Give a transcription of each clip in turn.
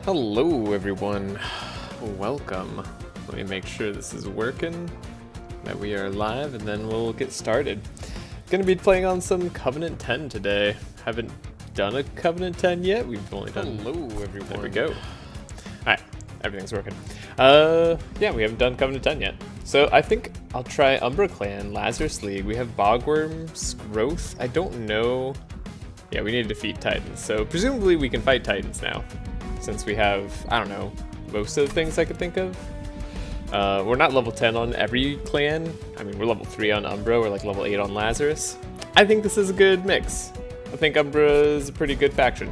Hello everyone, welcome. Let me make sure this is working, that we are live, and then we'll get started. Gonna be playing on some Covenant 10 today. Haven't done a Covenant 10 yet, we've only done... Hello everyone. There we go. Alright, everything's working. Yeah, we haven't done Covenant 10 yet. So I think I'll try Umbra Clan, Lazarus League. We have Bogworm's Growth. I don't know... Yeah, we need to defeat Titans, so presumably we can fight Titans now. Since we have, I don't know, most of the things I could think of. We're not level 10 on every clan. I mean, we're level 3 on Umbra, we're like level 8 on Lazarus. I think this is a good mix. I think Umbra is a pretty good faction.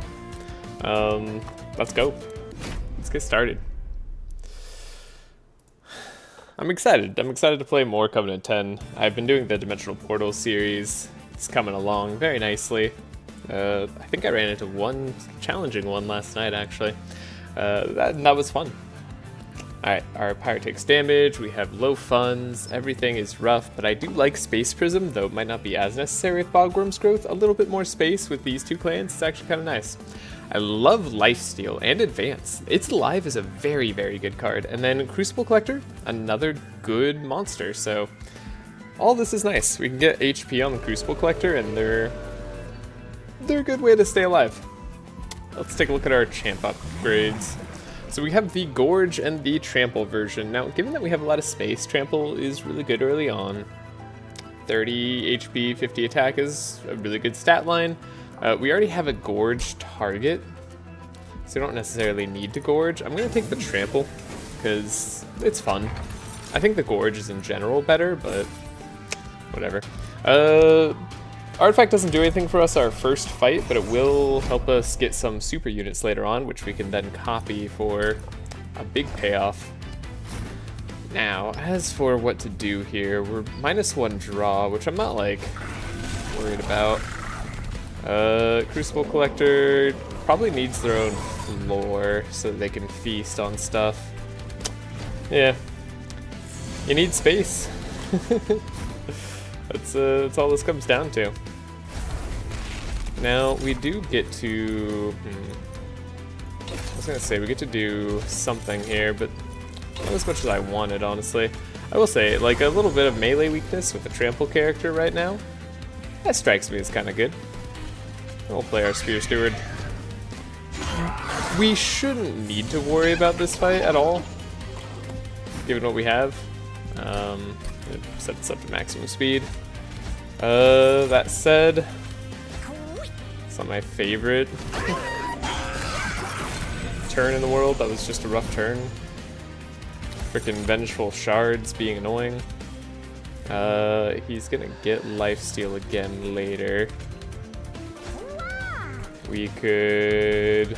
Let's go. Let's get started. I'm excited to play more Covenant 10. I've been doing the Dimensional Portal series. It's coming along very nicely. I think I ran into one challenging one last night, actually. That was fun. Alright, our pirate takes damage, we have low funds, everything is rough, but I do like Space Prism, though it might not be as necessary with Bogworm's Growth. A little bit more space with these two clans is actually kind of nice. I love Lifesteal and Advance. It's Alive is a very, very good card. And then Crucible Collector, another good monster, so all this is nice. We can get HP on the Crucible Collector, and they're a good way to stay alive. Let's take a look at our champ upgrades. So we have the Gorge and the Trample version. Now, given that we have a lot of space, Trample is really good early on. 30 HP, 50 attack is a really good stat line. We already have a Gorge target, so we don't necessarily need to Gorge. I'm going to take the Trample, because it's fun. I think the Gorge is in general better, but whatever. Artifact doesn't do anything for us our first fight, but it will help us get some super units later on, which we can then copy for a big payoff. Now, as for what to do here, we're -1 draw, which I'm not, like, worried about. Crucible Collector probably needs their own floor so that they can feast on stuff. Yeah. You need space. That's all this comes down to. Now, we do get to... I was gonna say, we get to do something here, but not as much as I wanted, honestly. I will say, like, a little bit of melee weakness with the Trample character right now. That strikes me as kind of good. We'll play our Spear Steward. We shouldn't need to worry about this fight at all, given what we have. It sets up to maximum speed. That said, it's not my favorite turn in the world. That was just a rough turn. Freaking Vengeful Shards being annoying. He's gonna get Lifesteal again later. We could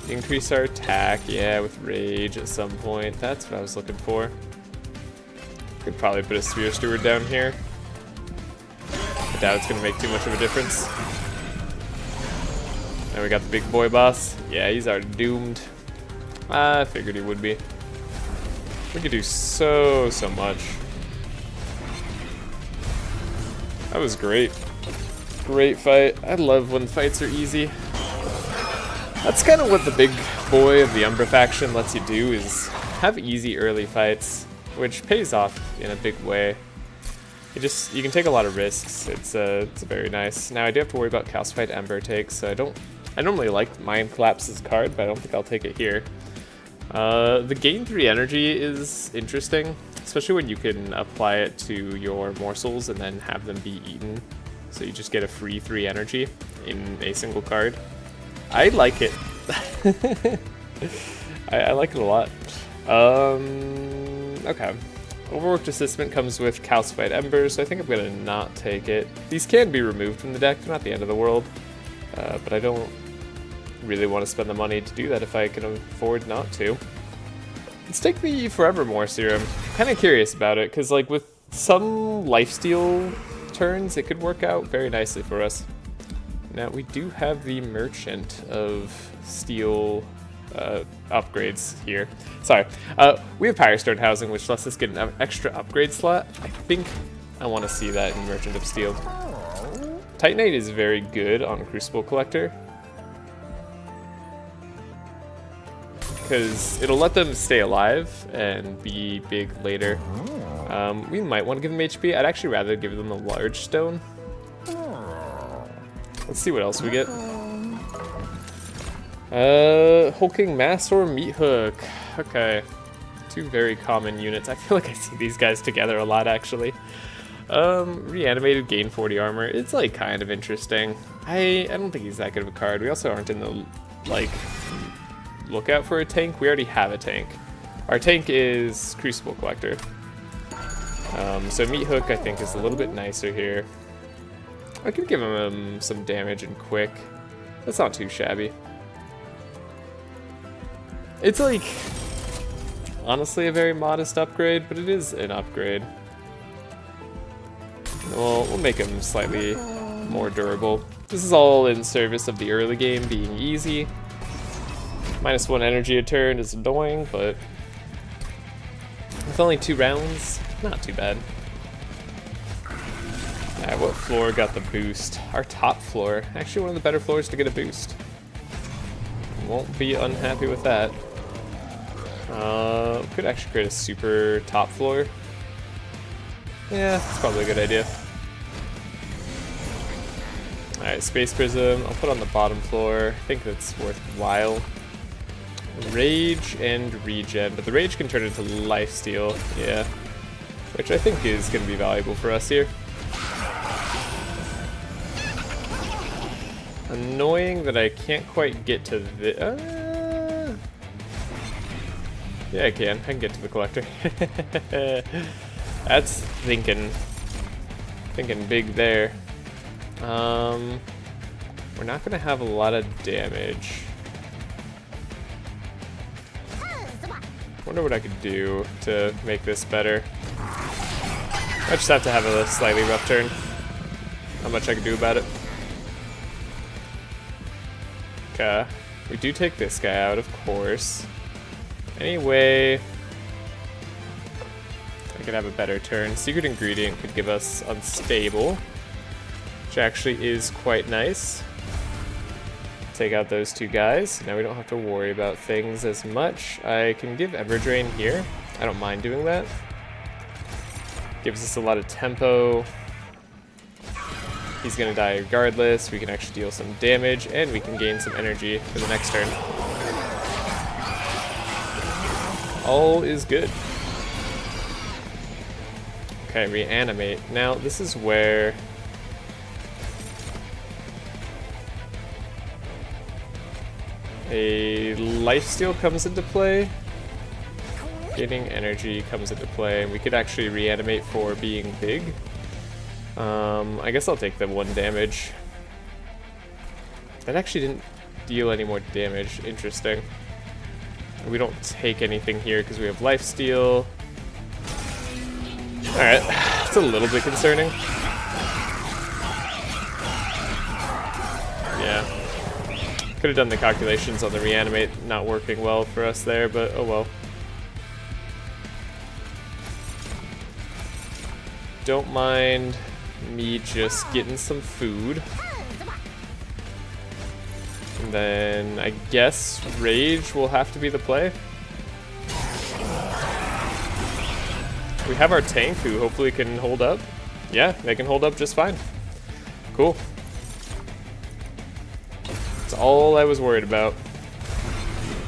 increase our attack, yeah, with Rage at some point. That's what I was looking for. Could probably put a Spear Steward down here. I doubt it's going to make too much of a difference. Then we got the big boy boss. Yeah, he's already doomed. I figured he would be. We could do so much. That was great. Great fight. I love when fights are easy. That's kind of what the big boy of the Umbra faction lets you do, is have easy early fights, which pays off in a big way. You can take a lot of risks. It's very nice. Now I do have to worry about Calcified Ember takes, so I normally like Mind Collapse's card, but I don't think I'll take it here. The gain 3 energy is interesting, especially when you can apply it to your morsels and then have them be eaten. So you just get a free 3 energy in a single card. I like it. I like it a lot. Okay. Overworked Assessment comes with Calcified Embers, so I think I'm going to not take it. These can be removed from the deck, they're not the end of the world. But I don't really want to spend the money to do that if I can afford not to. Let's take the Forevermore Serum. I'm kind of curious about it, because like with some lifesteal turns, it could work out very nicely for us. Now, we do have the Merchant of Steel upgrades here. Sorry. We have Pyrostone Housing, which lets us get an extra upgrade slot. I think I want to see that in Merchant of Steel. Titanite is very good on Crucible Collector. because it'll let them stay alive and be big later. We might want to give them HP. I'd actually rather give them a large stone. Let's see what else we get. Hulking Mass or Meat Hook. Okay. Two very common units. I feel like I see these guys together a lot, actually. Reanimated, gain 40 armor. It's, like, kind of interesting. I don't think he's that good of a card. We also aren't in the, like, lookout for a tank. We already have a tank. Our tank is Crucible Collector. So Meat Hook, I think, is a little bit nicer here. I could give him some damage and quick. That's not too shabby. It's, like, honestly a very modest upgrade, but it is an upgrade. We'll make him slightly more durable. This is all in service of the early game being easy. -1 energy a turn is annoying, but with only 2 rounds, not too bad. Alright, what floor got the boost? Our top floor. Actually one of the better floors to get a boost. Won't be unhappy with that. Could actually create a super top floor. Yeah, that's probably a good idea. Alright, Space Prism, I'll put on the bottom floor. I think that's worthwhile. Rage and Regen, but the Rage can turn into Lifesteal, yeah. Which I think is going to be valuable for us here. Annoying that I can't quite get to the... yeah, I can get to the Collector. That's thinking big there. We're not gonna have a lot of damage. Wonder what I could do to make this better. I just have to have a slightly rough turn. Not much I can do about it. Okay, we do take this guy out, of course. Anyway, I could have a better turn. Secret Ingredient could give us Unstable, which actually is quite nice. Take out those 2 guys. Now we don't have to worry about things as much. I can give Everdrain here. I don't mind doing that. Gives us a lot of tempo. He's gonna die regardless. We can actually deal some damage, and we can gain some energy for the next turn. All is good. Okay, reanimate. Now, this is where a lifesteal comes into play. Gaining energy comes into play, and we could actually reanimate for being big. I guess I'll take the 1 damage. That actually didn't deal any more damage. Interesting. We don't take anything here because we have lifesteal. Alright, it's a little bit concerning. Yeah. Could have done the calculations on the reanimate not working well for us there, but oh well. Don't mind me just getting some food. And then I guess Rage will have to be the play. We have our tank who hopefully can hold up. Yeah, they can hold up just fine. Cool. That's all I was worried about.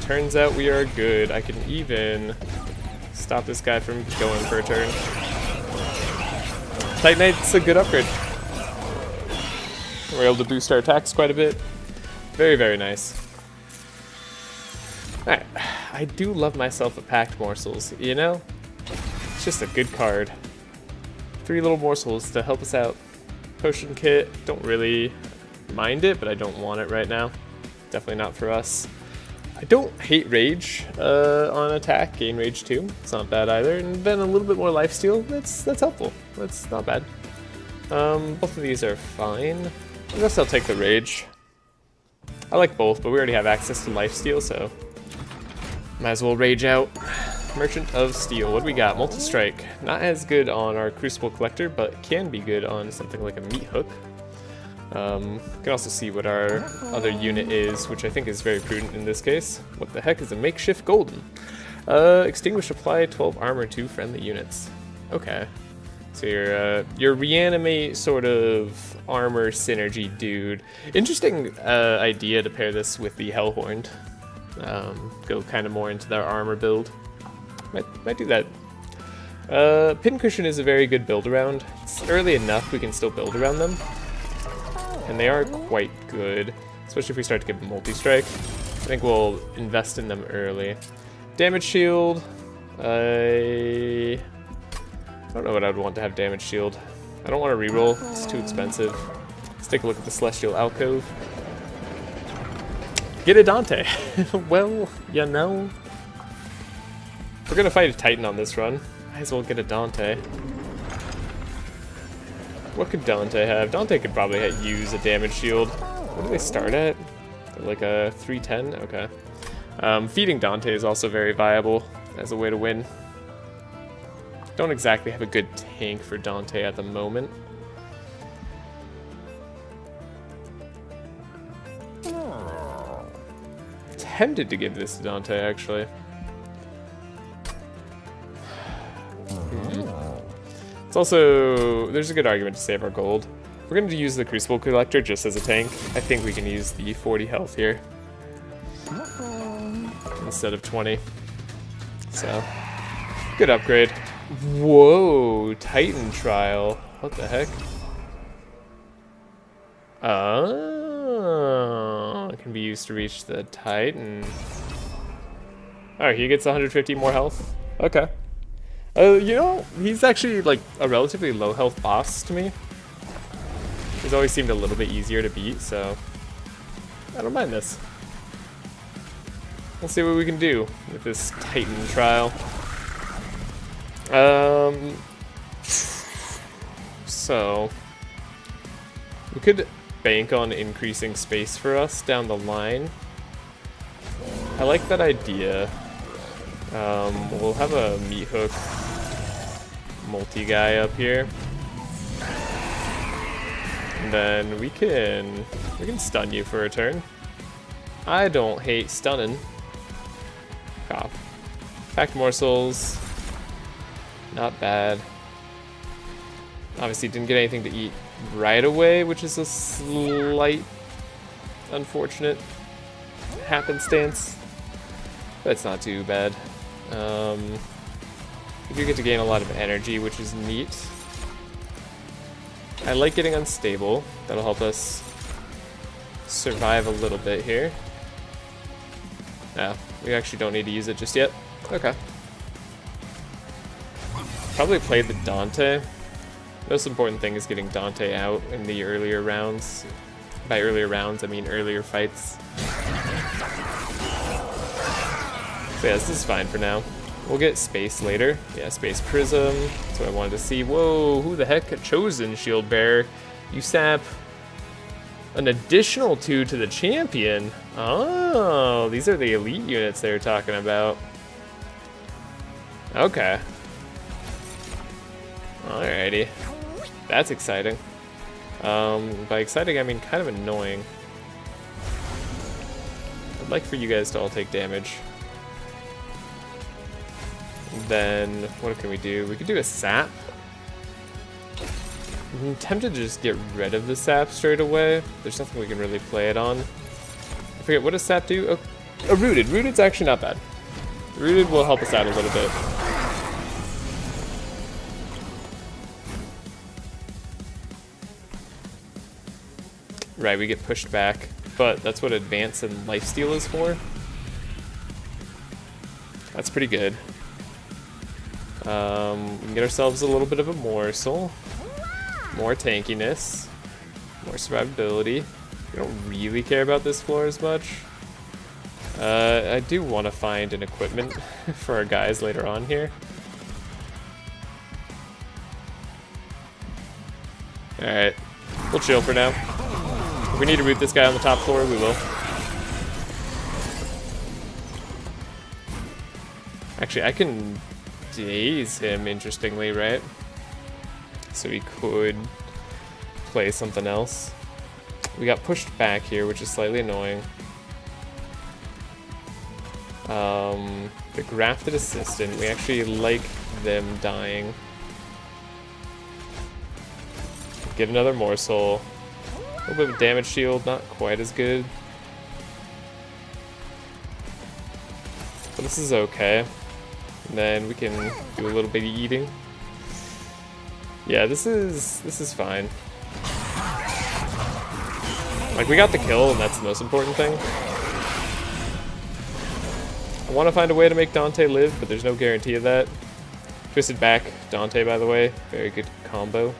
Turns out we are good. I can even stop this guy from going for a turn. Titanite's a good upgrade. We're able to boost our attacks quite a bit. Very, very nice. Alright, I do love myself a Packed Morsels, you know? It's just a good card. 3 little morsels to help us out. Potion kit, don't really mind it, but I don't want it right now. Definitely not for us. I don't hate Rage on attack, gain Rage 2. It's not bad either. And then a little bit more lifesteal, that's helpful. That's not bad. Both of these are fine. I guess I'll take the Rage. I like both, but we already have access to lifesteal, so might as well Rage out. Merchant of Steel, what do we got? Multi-Strike. Not as good on our Crucible Collector, but can be good on something like a Meat Hook. We can also see what our other unit is, which I think is very prudent in this case. What the heck is a makeshift golden? Extinguish, apply 12 armor to friendly units. Okay. So your reanimate sort of armor synergy dude. Interesting idea to pair this with the Hellhorned. Go kind of more into their armor build. Might do that. Pincushion is a very good build around. It's early enough we can still build around them. And they are quite good, especially if we start to get multi-strike. I think we'll invest in them early. Damage shield. I don't know what I'd want to have damage shield. I don't want to reroll, it's too expensive. Let's take a look at the Celestial Alcove. Get a Dante. Well, you know. We're gonna fight a Titan on this run. Might as well get a Dante. What could Dante have? Dante could probably use a damage shield. What do they start at? Like a 310? Okay. Feeding Dante is also very viable as a way to win. Don't exactly have a good tank for Dante at the moment. Tempted to give this to Dante, actually. It's also, there's a good argument to save our gold. We're going to use the Crucible Collector just as a tank. I think we can use the 40 health here instead of 20. So, good upgrade. Whoa, Titan Trial. What the heck? Oh, it can be used to reach the Titan. Oh, he gets 150 more health? Okay. You know, he's actually like a relatively low health boss to me. He's always seemed a little bit easier to beat, so I don't mind this. We'll see what we can do with this Titan Trial. So we could bank on increasing space for us down the line. I like that idea. We'll have a meat hook multi-guy up here. And then we can stun you for a turn. I don't hate stunning. Cough. Packed morsels. Not bad. Obviously didn't get anything to eat right away, which is a slight unfortunate happenstance. But it's not too bad. We do get to gain a lot of energy, which is neat. I like getting unstable. That'll help us survive a little bit here. No, we actually don't need to use it just yet. Okay. Probably play the Dante. Most important thing is getting Dante out in the earlier rounds. By earlier rounds, I mean earlier fights. So yeah, this is fine for now. We'll get space later. Yeah, space prism. That's what I wanted to see. Whoa, who the heck? A chosen shield bearer. You sap an additional 2 to the champion. Oh, these are the elite units they were talking about. Okay. Alrighty. That's exciting. By exciting, I mean kind of annoying. I'd like for you guys to all take damage. Then, what can we do? We could do a sap. I'm tempted to just get rid of the sap straight away. There's nothing we can really play it on. I forget, what does sap do? Oh, a rooted. Rooted's actually not bad. Rooted will help us out a little bit. Right, we get pushed back, but that's what advance and lifesteal is for. That's pretty good. We can get ourselves a little bit of a morsel. More tankiness. More survivability. We don't really care about this floor as much. I do want to find an equipment for our guys later on here. Alright, we'll chill for now. If we need to root this guy on the top floor, we will. Actually, I can daze him, interestingly, right? So we could play something else. We got pushed back here, which is slightly annoying. The grafted assistant, we actually like them dying. Get another morsel. A little bit of damage shield, not quite as good. But this is okay. And then we can do a little bit of eating. Yeah, this is fine. Like, we got the kill, and that's the most important thing. I want to find a way to make Dante live, but there's no guarantee of that. Twisted back Dante, by the way. Very good combo.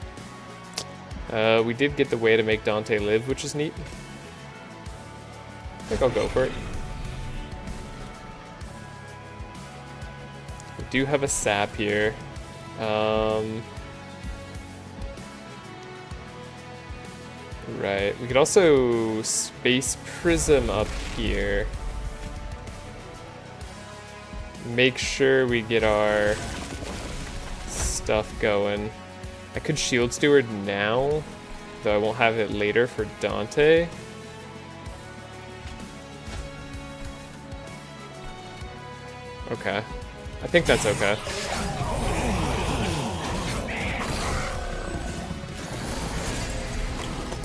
We did get the way to make Dante live, which is neat. I think I'll go for it. We do have a sap here. Right, we could also space prism up here. Make sure we get our stuff going. I could shield steward now, though I won't have it later for Dante. Okay, I think that's okay.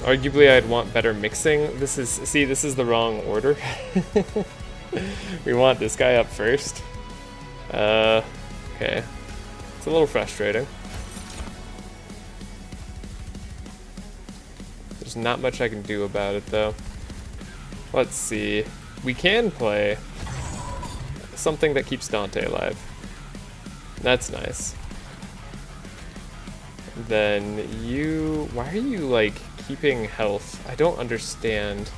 Arguably, I'd want better mixing. This is the wrong order. We want this guy up first. Okay. It's a little frustrating. There's not much I can do about it, though. Let's see. We can play something that keeps Dante alive. That's nice. Then you... Why are you, like, keeping health? I don't understand.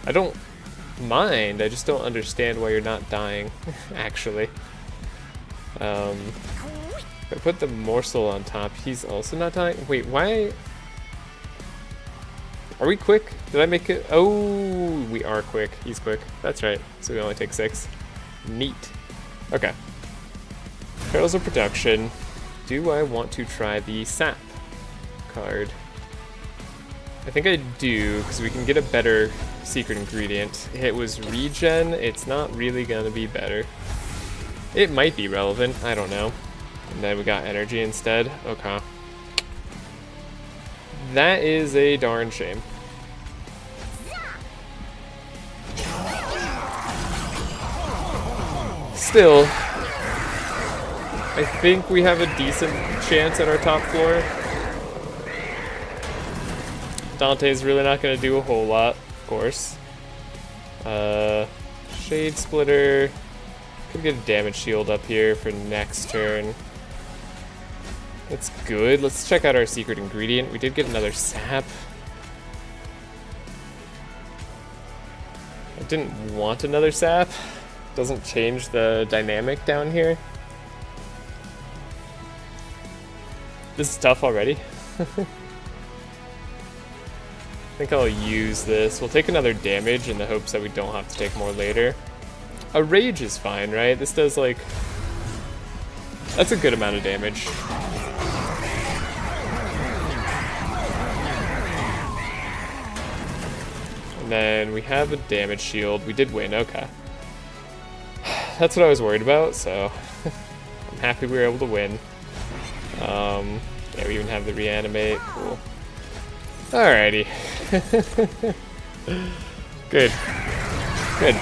I don't mind, I just don't understand why you're not dying, actually. If I put the morsel on top, he's also not dying. Wait, why? Are we quick? Did I make it? Oh, we are quick. He's quick. That's right. So we only take 6. Neat. Okay. Perils of Production. Do I want to try the sap card? I think I do, because we can get a better secret ingredient. It was regen, it's not really gonna be better. It might be relevant, I don't know. And then we got energy instead. Okay. That is a darn shame. Still, I think we have a decent chance at our top floor. Dante's really not going to do a whole lot, of course. Shade Splitter. Could get a damage shield up here for next turn. That's good. Let's check out our secret ingredient. We did get another sap. I didn't want another sap. Doesn't change the dynamic down here. This is tough already. I think I'll use this. We'll take another damage in the hopes that we don't have to take more later. A rage is fine, right? This does, like... That's a good amount of damage. And then we have a damage shield. We did win, okay. That's what I was worried about, so... I'm happy we were able to win. Yeah, we even have the reanimate. Cool. Alrighty. Good. Good.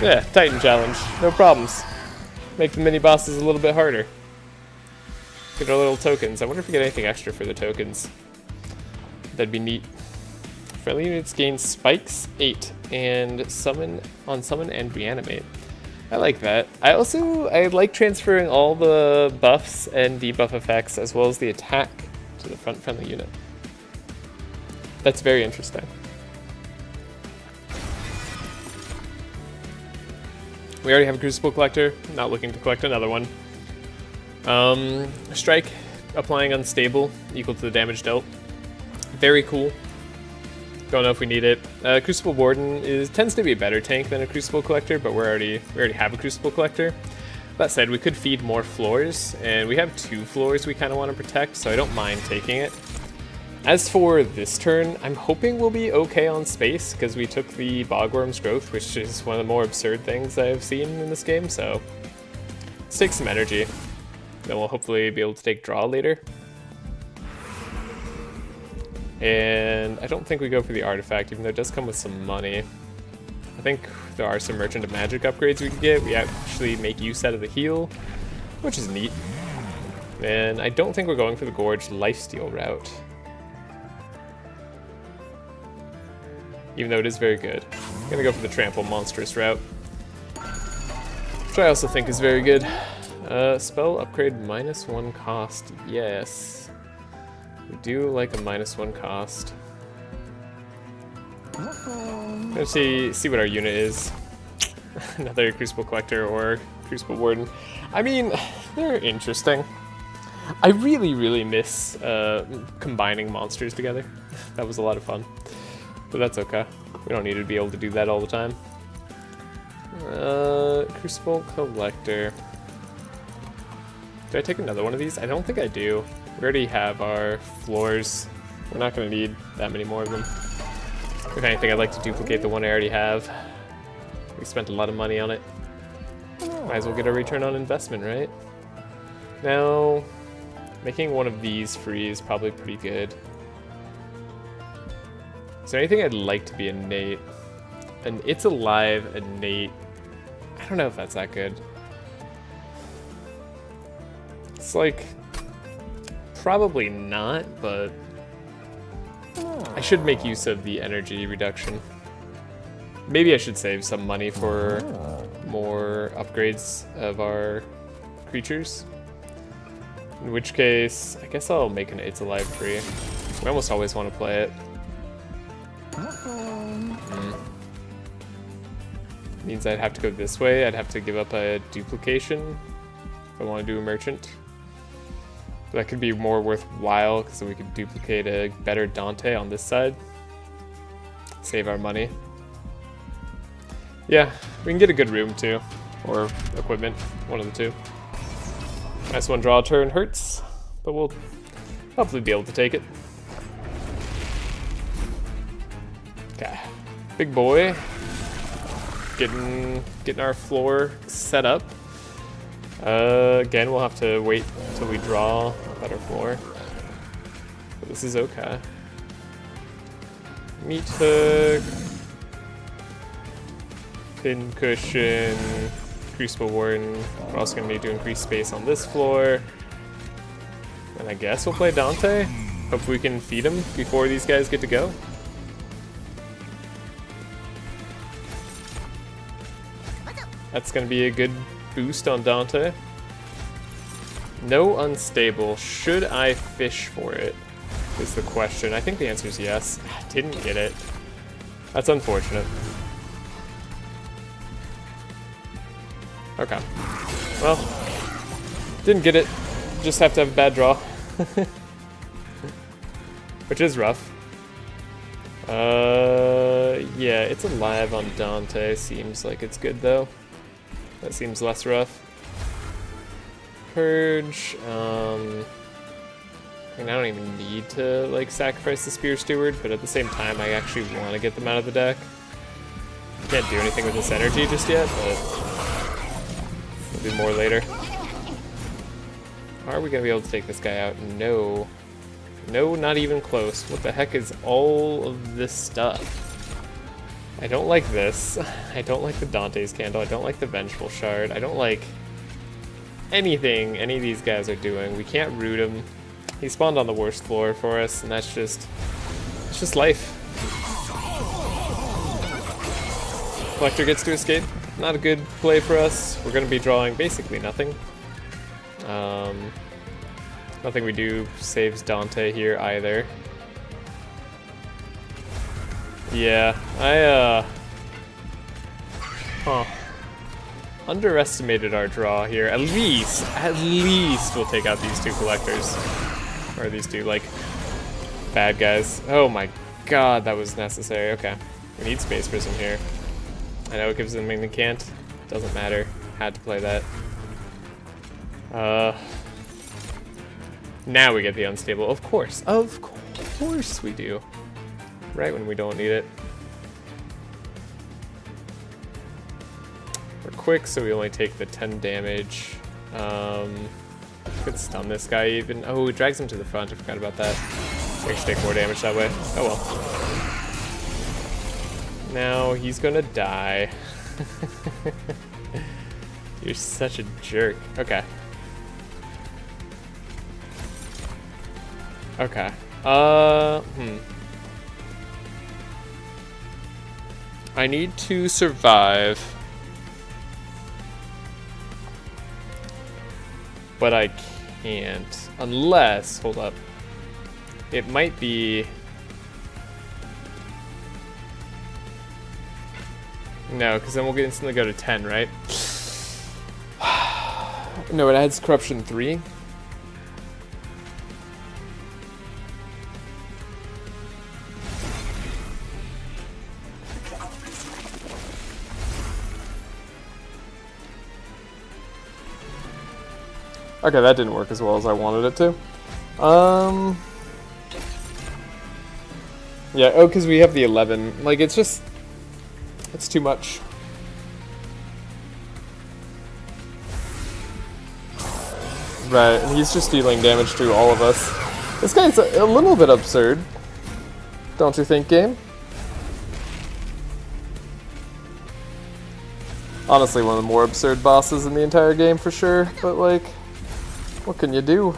Yeah, Titan challenge. No problems. Make the mini bosses a little bit harder. Get our little tokens. I wonder if we get anything extra for the tokens. That'd be neat. Friendly units gain spikes 8 and summon and reanimate. I like that. I like transferring all the buffs and debuff effects as well as the attack to the front friendly unit. That's very interesting. We already have a Crucible Collector, not looking to collect another one. Strike, applying unstable, equal to the damage dealt. Very cool. Don't know if we need it. Crucible Warden tends to be a better tank than a Crucible Collector, but we already have a Crucible Collector. That said, we could feed more floors, and we have 2 floors we kind of want to protect, so I don't mind taking it. As for this turn, I'm hoping we'll be okay on space, because we took the Bogworm's Growth, which is one of the more absurd things I've seen in this game, so let's take some energy. Then we'll hopefully be able to take draw later. And I don't think we go for the artifact, even though it does come with some money. I think there are some Merchant of Magic upgrades we could get. We actually make use out of the heal, which is neat. And I don't think we're going for the Gorge Lifesteal route, even though it is very good. I'm gonna go for the Trample Monstrous route, which I also think is very good. Spell upgrade -1 cost, yes. We do like a -1 cost. Let's see what our unit is. Another Crucible Collector or Crucible Warden. I mean, they're interesting. I really miss combining monsters together. That was a lot of fun. But that's okay. We don't need to be able to do that all the time. Crucible Collector. Do I take another one of these? I don't think I do. We already have our floors. We're not going to need that many more of them. If anything, I'd like to duplicate the one I already have. We spent a lot of money on it. Might as well get a return on investment, right? Now, making one of these free is probably pretty good. Is there anything I'd like to be innate? And It's Alive innate. I don't know if that's that good. It's like, probably not, but I should make use of the energy reduction. Maybe I should save some money for more upgrades of our creatures. In which case, I guess I'll make an It's Alive free. We almost always want to play it. Means I'd have to go this way. I'd have to give up a duplication if I want to do a merchant. But that could be more worthwhile because then we could duplicate a better Dante on this side. Save our money. Yeah, we can get a good room too. Or equipment, one of the two. Nice one draw turn hurts, but we'll hopefully be able to take it. Okay, big boy. Getting our floor set up. Again, we'll have to wait until we draw a better floor. But this is okay. Meat hook. Pin cushion. Crucible Warden. We're also going to need to increase space on this floor. And I guess we'll play Dante. Hope we can feed him before these guys get to go. That's going to be a good boost on Dante. No unstable. Should I fish for it? Is the question. I think the answer is yes. Didn't get it. That's unfortunate. Okay. Well, didn't get it. Just have to have a bad draw. Which is rough. Yeah, It's Alive on Dante. Seems like it's good though. That seems less rough. Purge. I mean, I don't even need to like sacrifice the Spear Steward, but at the same time, I actually want to get them out of the deck. Can't do anything with this energy just yet, but we'll do more later. Are we gonna be able to take this guy out? No. No, not even close. What the heck is all of this stuff? I don't like this. I don't like the Dante's Candle. I don't like the Vengeful Shard. I don't like anything any of these guys are doing. We can't root him. He spawned on the worst floor for us, and it's just life. Collector gets to escape. Not a good play for us. We're going to be drawing basically nothing. Nothing we do saves Dante here either. Yeah, underestimated our draw here. At least we'll take out these two collectors. Or these two, like, bad guys. Oh my god, that was necessary. Okay, we need Space Prism here. I know it gives them the can't. Doesn't matter. Had to play that. Now we get the unstable. Of course. course we do. Right when we don't need it. We're quick, so we only take the 10 damage. Could stun this guy even. Oh, it drags him to the front. I forgot about that. We should take more damage that way. Oh well. Now he's gonna die. You're such a jerk. Okay. Okay. I need to survive. But I can't. Unless, hold up. It might be... No, because then we'll instantly go to 10, right? No, it adds Corruption 3. Okay, that didn't work as well as I wanted it to. Yeah, oh, because we have the 11. Like, it's just... It's too much. Right, and he's just dealing damage to all of us. This guy's a little bit absurd. Don't you think, game? Honestly, one of the more absurd bosses in the entire game, for sure. But, like... What can you do?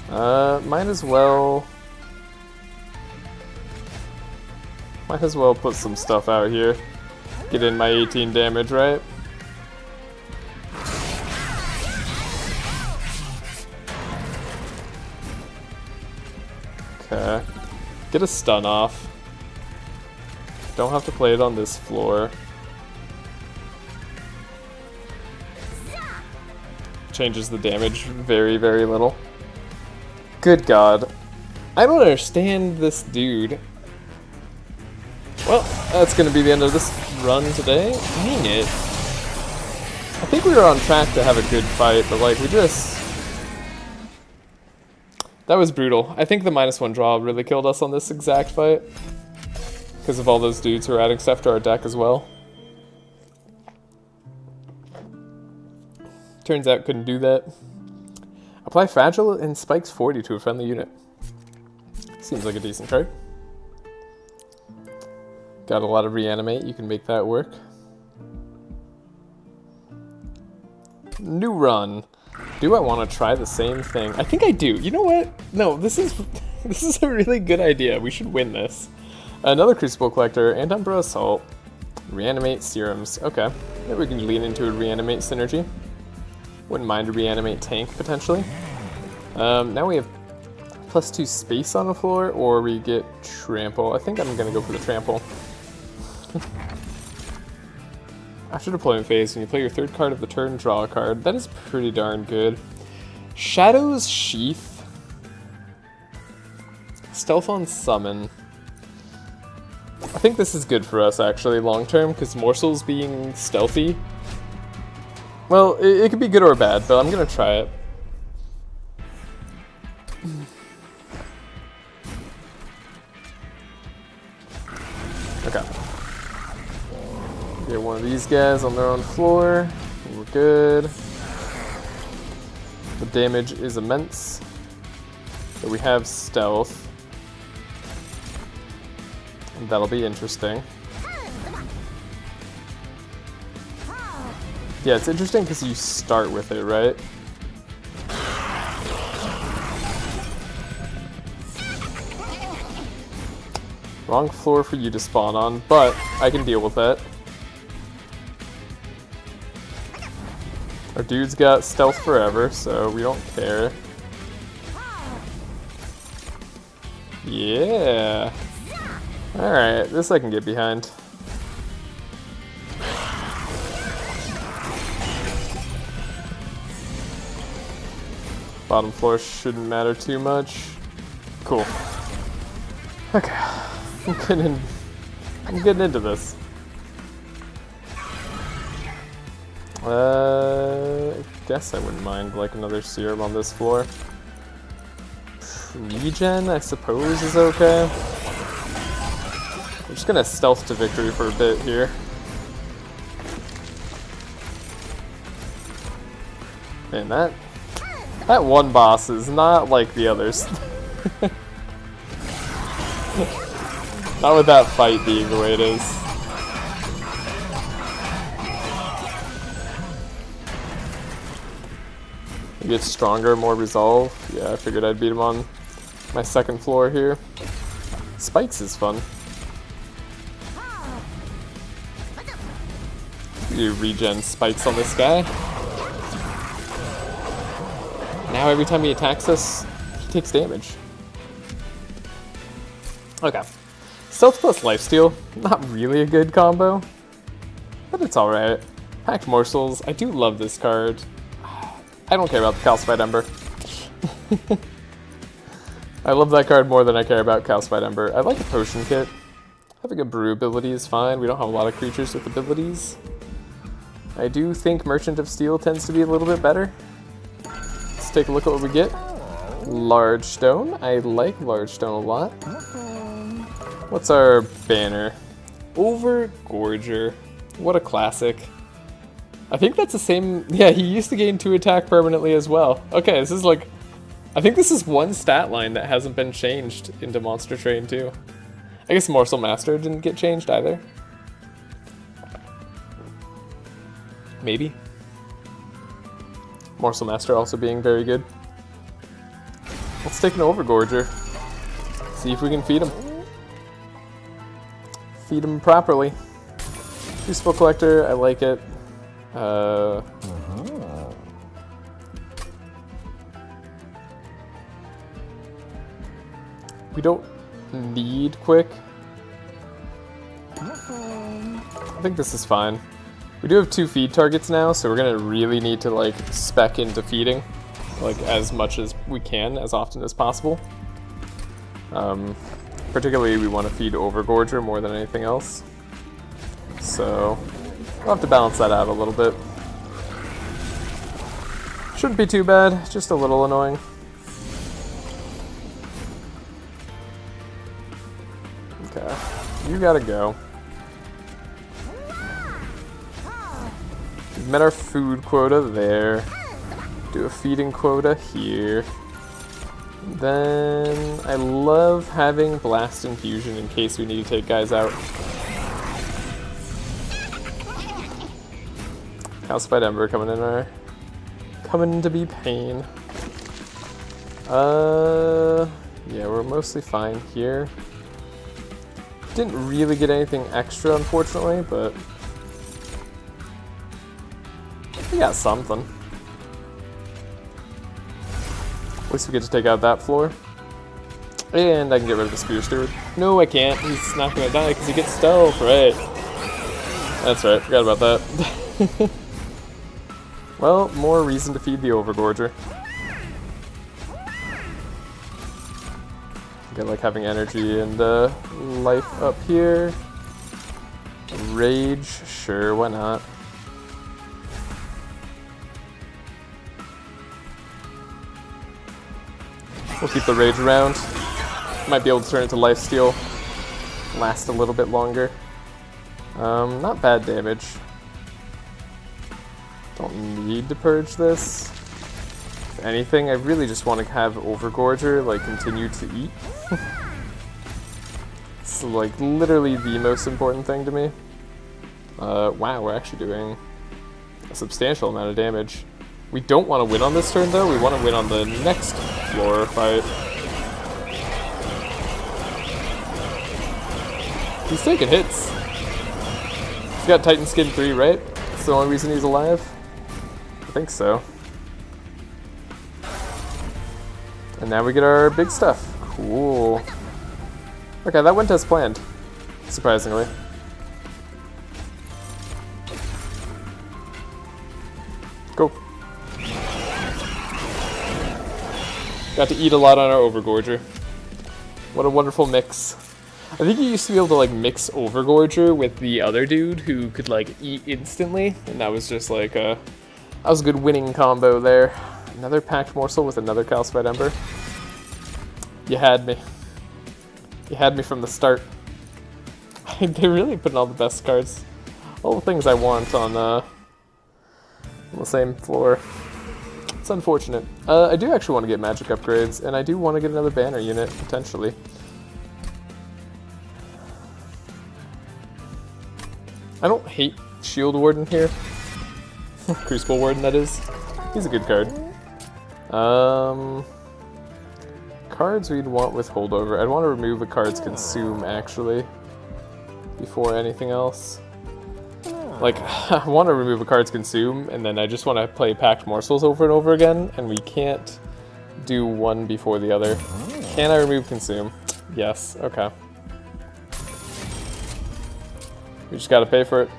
Might as well put some stuff out here. Get in my 18 damage, right? Okay. Get a stun off. Don't have to play it on this floor. Changes the damage very, very little. Good God. I don't understand this dude. Well, that's gonna be the end of this run today. Dang it. I think we were on track to have a good fight, but like, we just... That was brutal. I think the -1 draw really killed us on this exact fight. Because of all those dudes who are adding stuff to our deck as well. Turns out couldn't do that. Apply Fragile and Spikes 40 to a friendly unit. Seems like a decent card. Got a lot of Reanimate, you can make that work. New run. Do I want to try the same thing? I think I do. You know what? No, this is a really good idea. We should win this. Another Crucible Collector and Umbra Assault. Reanimate Serums. Okay. Maybe we can lean into a Reanimate synergy. Wouldn't mind a Reanimate tank, potentially. Now we have +2 space on the floor, or we get Trample. I think I'm going to go for the Trample. After deployment phase, when you play your 3rd card of the turn, draw a card. That is pretty darn good. Shadow's Sheath. Stealth on Summon. I think this is good for us, actually, long term, because Morsel's being stealthy. Well, it could be good or bad, but I'm gonna try it. Okay. Get one of these guys on their own floor. We're good. The damage is immense. So we have stealth. And that'll be interesting. Yeah, it's interesting because you start with it, right? Wrong floor for you to spawn on, but I can deal with that. Our dude's got stealth forever, so we don't care. Yeah. Alright, this I can get behind. Bottom floor shouldn't matter too much. Cool. Okay. I'm getting into this. I guess I wouldn't mind like another serum on this floor. regen, I suppose, is okay. I'm just gonna stealth to victory for a bit here. Man, that one boss is not like the others. Not with that fight being the way it is. He gets stronger, more resolve. Yeah, I figured I'd beat him on my second floor here. Spikes is fun. You regen spikes on this guy. Now every time he attacks us, he takes damage. Okay. Stealth plus lifesteal, not really a good combo, but it's alright. Packed morsels, I do love this card. I don't care about the Calcified Ember. I love that card more than I care about Calcified Ember. I like a potion kit. Having a brew ability is fine. We don't have a lot of creatures with abilities. I do think Merchant of Steel tends to be a little bit better. Let's take a look at what we get. Large Stone. I like Large Stone a lot. What's our banner? Overgorger. What a classic. I think that's the same. Yeah, he used to gain 2 attack permanently as well. Okay, this is like, I think this is one stat line that hasn't been changed into Monster Train 2. I guess Morsel Master didn't get changed either. Maybe. Morsel Master also being very good. Let's take an Overgorger. See if we can feed him. Feed him properly. Useful Collector, I like it. We don't need quick. I think this is fine. We do have 2 feed targets now, so we're gonna really need to like spec into feeding, like as much as we can, as often as possible. Particularly, we want to feed Overgorger more than anything else. So we'll have to balance that out a little bit. Shouldn't be too bad, just a little annoying. Okay, you gotta go. We've met our food quota there. Do a feeding quota here. Then I love having Blast Infusion in case we need to take guys out. Calcified Ember coming in there. Coming to be pain. Yeah, we're mostly fine here. Didn't really get anything extra, unfortunately, but we got something. At least we get to take out that floor. And I can get rid of the Spear Steward. No, I can't. He's not going to die because he gets stealth, right? That's right, forgot about that. Well, more reason to feed the Overgorger. I like having energy and life up here. Rage, sure, why not? We'll keep the rage around. Might be able to turn it to lifesteal. Last a little bit longer. Not bad damage. Don't need to purge this. If anything, I really just want to have Overgorger like continue to eat. It's like literally the most important thing to me. Wow, we're actually doing a substantial amount of damage. We don't want to win on this turn though, we want to win on the next floor fight. He's taking hits. He's got Titan Skin 3, right? That's the only reason he's alive? I think so. And now we get our big stuff. Cool. Okay, that went as planned, surprisingly. Go. Got to eat a lot on our Overgorger. What a wonderful mix. I think you used to be able to like mix Overgorger with the other dude who could like eat instantly, and that was just like that was a good winning combo there. Another packed morsel with another Calcified Ember. You had me. You had me from the start. They really put in all the best cards. All the things I want on the same floor. It's unfortunate. I do actually want to get magic upgrades, and I do want to get another banner unit, potentially. I don't hate Shield Warden here. Crucible Warden, that is. He's a good card. Cards we'd want with holdover. I'd want to remove a card's consume, actually, before anything else. Like, I want to remove a card's consume, and then I just want to play Packed Morsels over and over again, and we can't do one before the other. Can I remove consume? Yes, okay. We just gotta pay for it.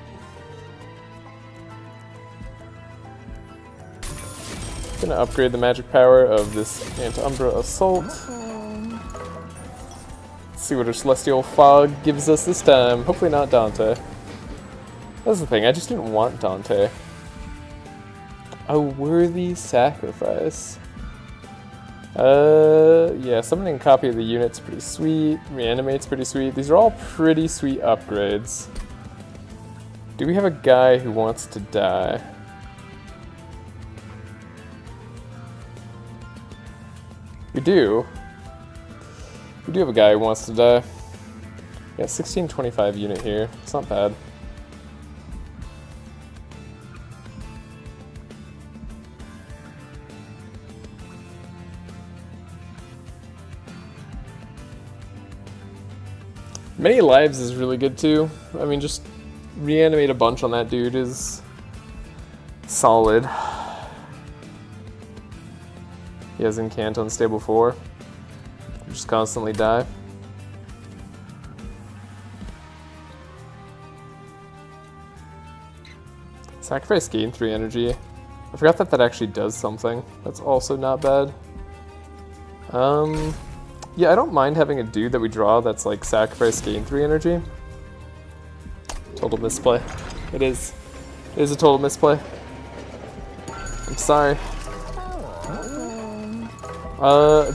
Gonna upgrade the magic power of this Anti-Umbra Assault. Let's see what our Celestial Fog gives us this time. Hopefully not Dante. That's the thing, I just didn't want Dante. A worthy sacrifice. Yeah, summoning a copy of the unit's pretty sweet. Reanimate's pretty sweet. These are all pretty sweet upgrades. Do we have a guy who wants to die? We do. We do have a guy who wants to die. Yeah, 1625 unit here. It's not bad. Many lives is really good too. I mean, just reanimate a bunch on that dude is solid. He has Incant on stable 4. Just constantly die. Sacrifice gain 3 energy. I forgot that that actually does something. That's also not bad. Yeah, I don't mind having a dude that we draw that's like sacrifice gain 3 energy. Total misplay. It is. It is a total misplay. I'm sorry.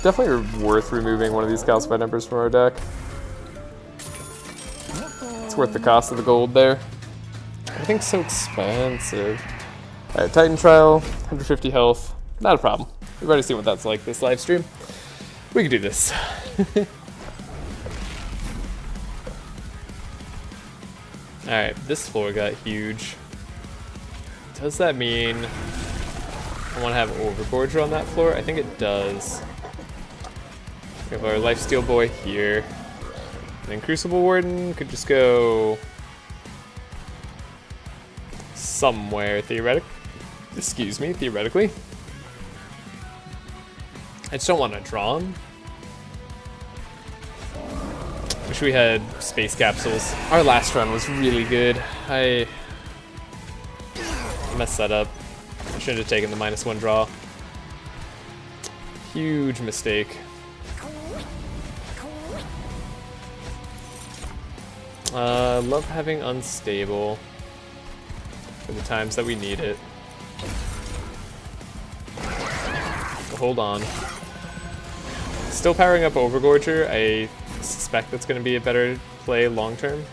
Definitely worth removing one of these calcified numbers from our deck. It's worth the cost of the gold there. Everything's so expensive. Alright, Titan Trial, 150 health. Not a problem. We've already seen what that's like this live stream. We can do this. Alright, this floor got huge. Does that mean I want to have Overgorger on that floor? I think it does. We have our Lifesteal Boy here. And then Crucible Warden could just go somewhere theoretically. Excuse me, theoretically. I just don't want to draw him. Wish we had space capsules. Our last run was really good. I messed that up. I should have taken the -1 draw. Huge mistake. Love having unstable for the times that we need it. But hold on. Still powering up Overgorger. I suspect that's going to be a better play long term.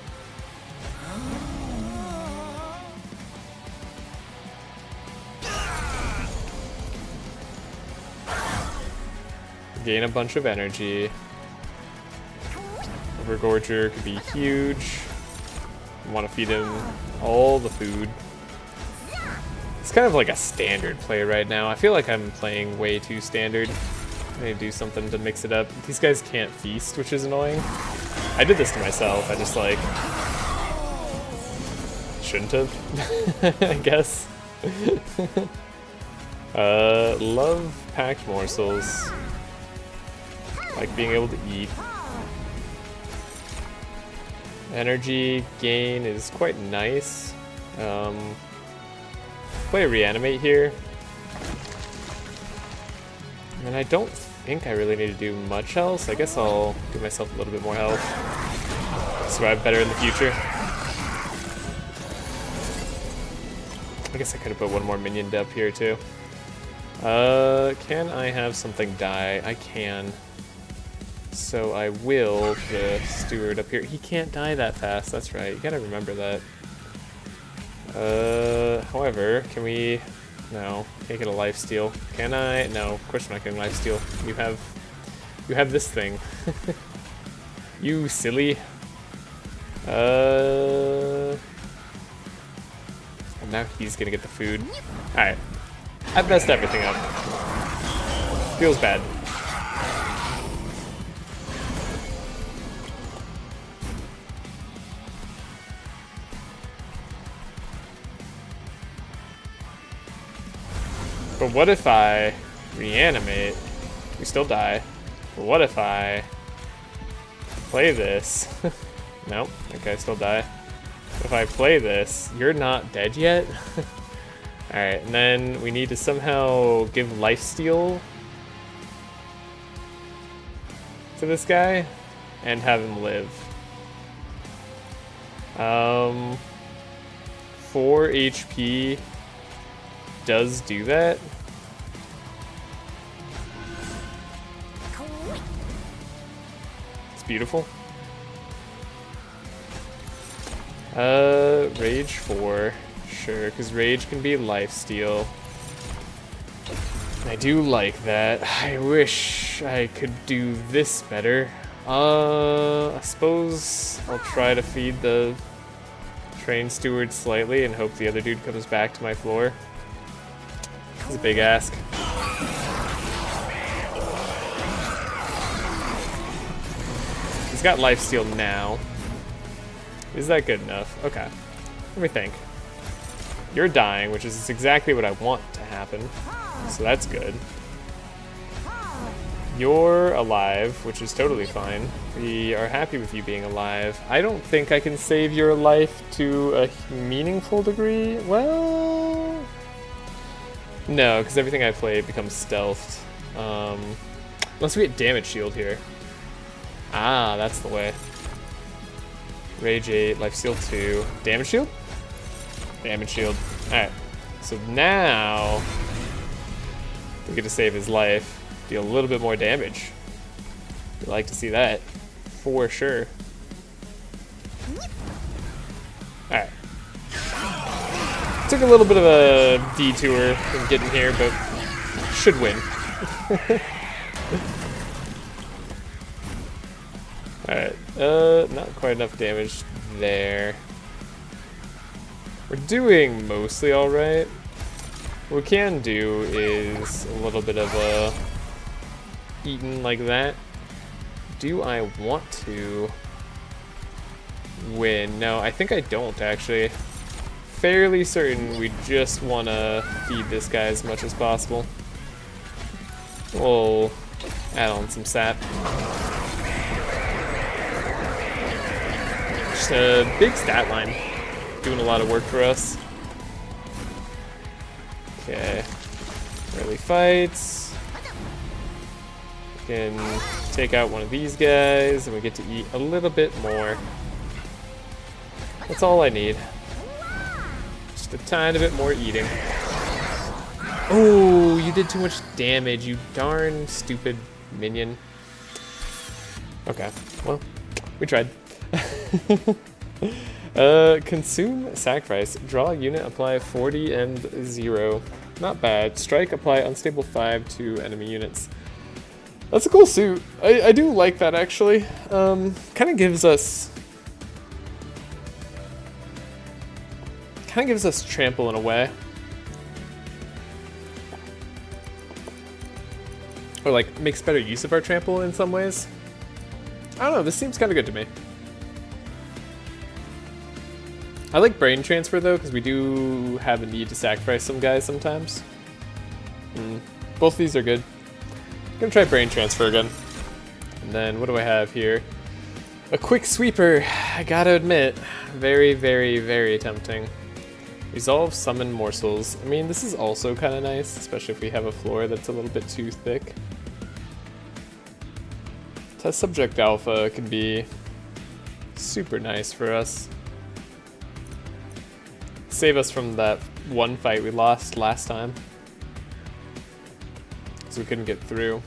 Gain a bunch of energy. Overgorger could be huge. I want to feed him all the food. It's kind of like a standard play right now. I feel like I'm playing way too standard. I need to do something to mix it up. These guys can't feast, which is annoying. I did this to myself. I just like shouldn't have, I guess. Love packed morsels. Like being able to eat. Energy gain is quite nice. Play Reanimate here. And I don't think I really need to do much else. I guess I'll give myself a little bit more health. Survive better in the future. I guess I could have put one more minion up here too. Can I have something die? I can. So I will put a steward up here. He can't die that fast, that's right. You gotta remember that. However, can we... No, can't get a lifesteal. Can I? No, of course we're not getting lifesteal. You have this thing. You silly. And now he's gonna get the food. Alright. I've messed everything up. Feels bad. But what if I reanimate? We still die. But what if I play this? Nope, okay, I still die. If I play this, you're not dead yet? Alright, and then we need to somehow give lifesteal to this guy and have him live. 4 HP does do that. It's beautiful. Rage 4. Sure, because rage can be lifesteal. I do like that. I wish I could do this better. I suppose I'll try to feed the train steward slightly and hope the other dude comes back to my floor. It's a big ask. He's got lifesteal now. Is that good enough? Okay. Let me think. You're dying, which is exactly what I want to happen. So that's good. You're alive, which is totally fine. We are happy with you being alive. I don't think I can save your life to a meaningful degree. Well... No, because everything I play becomes stealthed. Unless we get damage shield here. Ah, that's the way. Rage 8, lifesteal 2. Damage shield? Damage shield. Alright. So now we get to save his life. Deal a little bit more damage. We'd like to see that. For sure. Alright. Took a little bit of a detour in getting here, but should win. Alright, not quite enough damage there. We're doing mostly alright. What we can do is a little bit of a eating like that. Do I want to win? No, I think I don't actually. Fairly certain we just want to feed this guy as much as possible. We'll add on some sap. Just a big stat line. Doing a lot of work for us. Okay. Early fights. We can take out one of these guys and we get to eat a little bit more. That's all I need. Just a tiny bit more eating. Oh, you did too much damage, you darn stupid minion. Okay, well, we tried. Consume sacrifice. Draw a unit, apply 40 and 0. Not bad. Strike, apply unstable 5 to enemy units. That's a cool suit. I do like that actually. Kind of gives us trample in a way. Or like makes better use of our trample in some ways. I don't know, this seems kind of good to me. I like brain transfer though, because we do have a need to sacrifice some guys sometimes. Both of these are good. I'm gonna try brain transfer again. And then what do I have here? A quick sweeper, I gotta admit. Very, very, very tempting. Resolve summon morsels. I mean, this is also kind of nice, especially if we have a floor that's a little bit too thick. Test subject alpha can be super nice for us. Save us from that one fight we lost last time. Because we couldn't get through.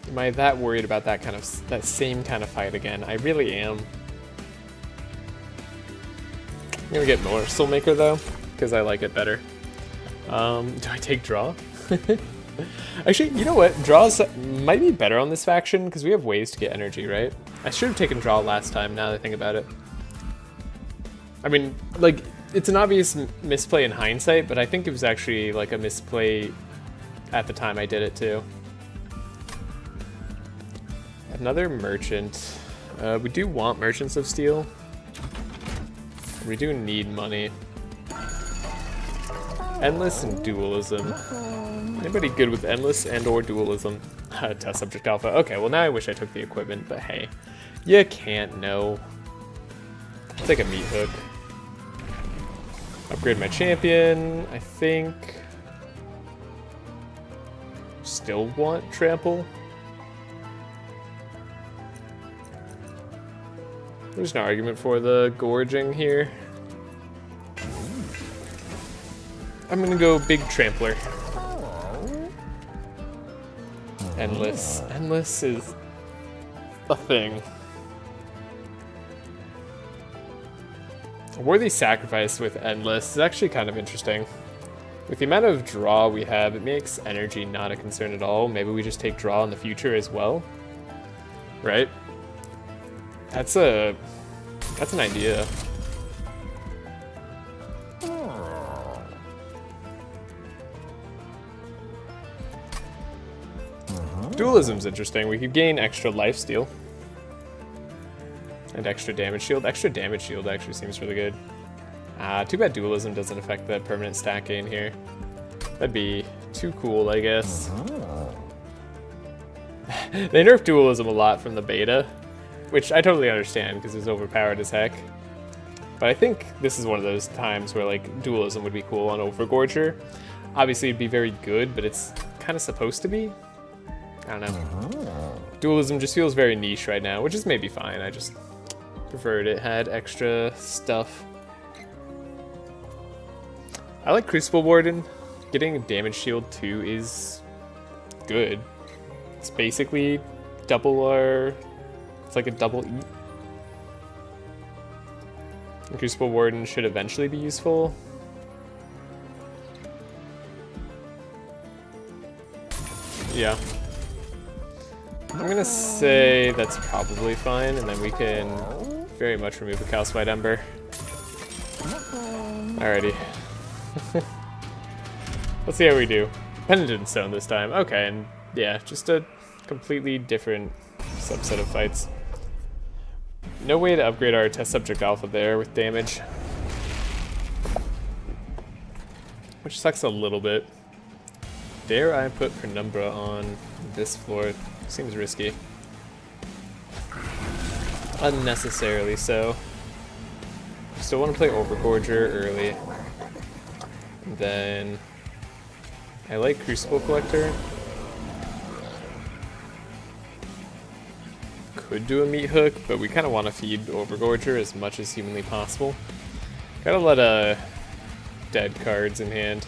Am I that worried about that same kind of fight again? I really am. I'm gonna get more Soulmaker though, because I like it better. Do I take draw? Actually, you know what? Draws might be better on this faction because we have ways to get energy, right? I should have taken draw last time, now that I think about it. I mean, like, it's an obvious misplay in hindsight, but I think it was actually like a misplay at the time I did it too. Another merchant. We do want merchants of steel. We do need money. Endless and dualism. Anybody good with endless and or dualism? Test subject alpha. Okay, well now I wish I took the equipment, but hey, you can't know. I'll take a meat hook. Upgrade my champion, I think. Still want trample. There's no argument for the gorging here. I'm gonna go big trampler. Endless. Endless is a thing. A worthy sacrifice with Endless is actually kind of interesting. With the amount of draw we have, it makes energy not a concern at all. Maybe we just take draw in the future as well. Right? That's an idea. Dualism's interesting. We could gain extra lifesteal. And extra damage shield. Extra damage shield actually seems really good. Too bad dualism doesn't affect the permanent stat gain here. That'd be too cool, I guess. They nerfed dualism a lot from the beta, which I totally understand because it's overpowered as heck. But I think this is one of those times where like dualism would be cool on Overgorger. Obviously it'd be very good, but it's kind of supposed to be. I don't know. Dualism just feels very niche right now, which is maybe fine. I just preferred it had extra stuff. I like Crucible Warden. Getting a damage shield too is good. It's basically double our... It's like a double eat. And Crucible Warden should eventually be useful. Yeah. I'm gonna say that's probably fine, and then we can very much remove the Calcified Ember. Alrighty. Let's see how we do. Penitent Stone this time. Okay, and yeah, just a completely different subset of fights. No way to upgrade our test subject alpha there with damage. Which sucks a little bit. Dare I put Penumbra on this floor? Seems risky. Unnecessarily so. Still want to play Overgorger early. And then I like Crucible Collector. Could do a meat hook, but we kind of want to feed Overgorger as much as humanly possible. Got a lot of dead cards in hand.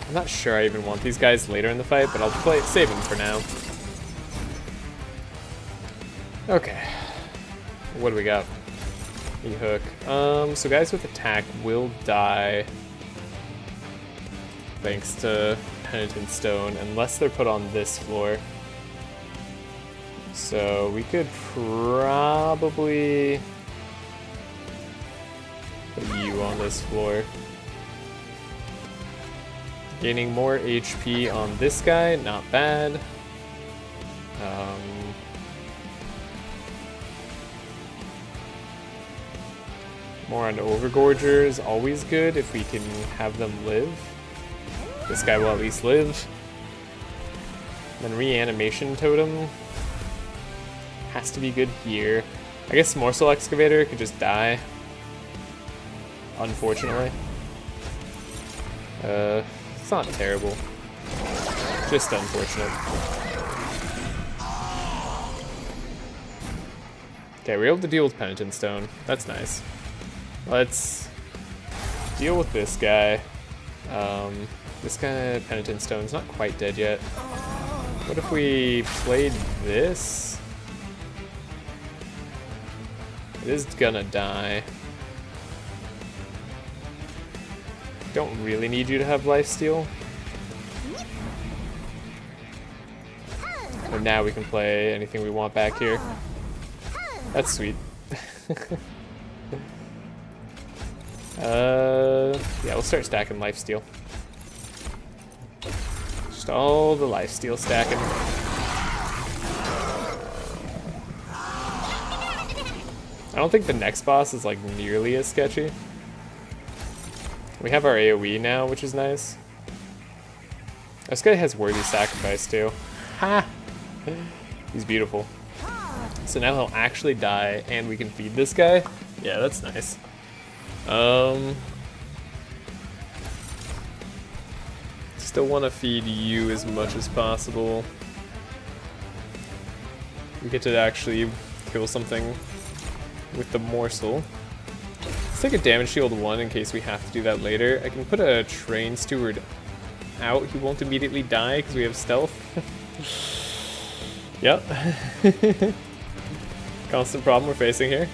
I'm not sure I even want these guys later in the fight, but I'll save them for now. Okay. What do we got? E-hook. So guys with attack will die thanks to Penitent Stone, unless they're put on this floor. So we could probably put you on this floor. Gaining more HP on this guy, not bad. More on Overgorgers, always good if we can have them live. This guy will at least live. Then Reanimation Totem has to be good here. I guess Morsel Excavator could just die, unfortunately. It's not terrible, just unfortunate. Okay, we're able to deal with Penitent Stone. That's nice. Let's deal with this guy. This guy, Penitent Stone's not quite dead yet. What if we played this? It is gonna die. Don't really need you to have lifesteal. And now we can play anything we want back here. That's sweet. Yeah, we'll start stacking lifesteal. Just all the lifesteal stacking. I don't think the next boss is like nearly as sketchy. We have our AoE now, which is nice. This guy has worthy sacrifice too. Ha! He's beautiful. So now he'll actually die and we can feed this guy. Yeah, that's nice. Still want to feed you as much as possible. We get to actually kill something with the morsel. Let's take a damage shield 1 in case we have to do that later. I can put a train steward out. He won't immediately die because we have stealth. Yep. Constant problem we're facing here.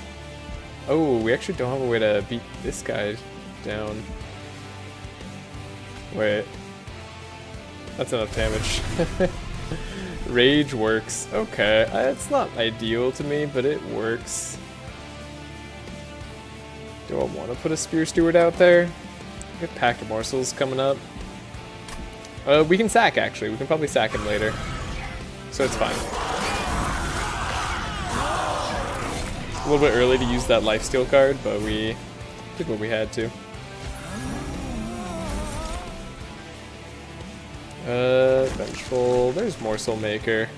Oh, we actually don't have a way to beat this guy down. Wait. That's enough damage. Rage works. Okay, it's not ideal to me, but it works. Do I want to put a Spear Steward out there? We got Pack of Morsels coming up. We can sack, actually. We can probably sack him later. So it's fine. A little bit early to use that lifesteal card, but we did what we had to. Vengeful. There's Morsel Maker.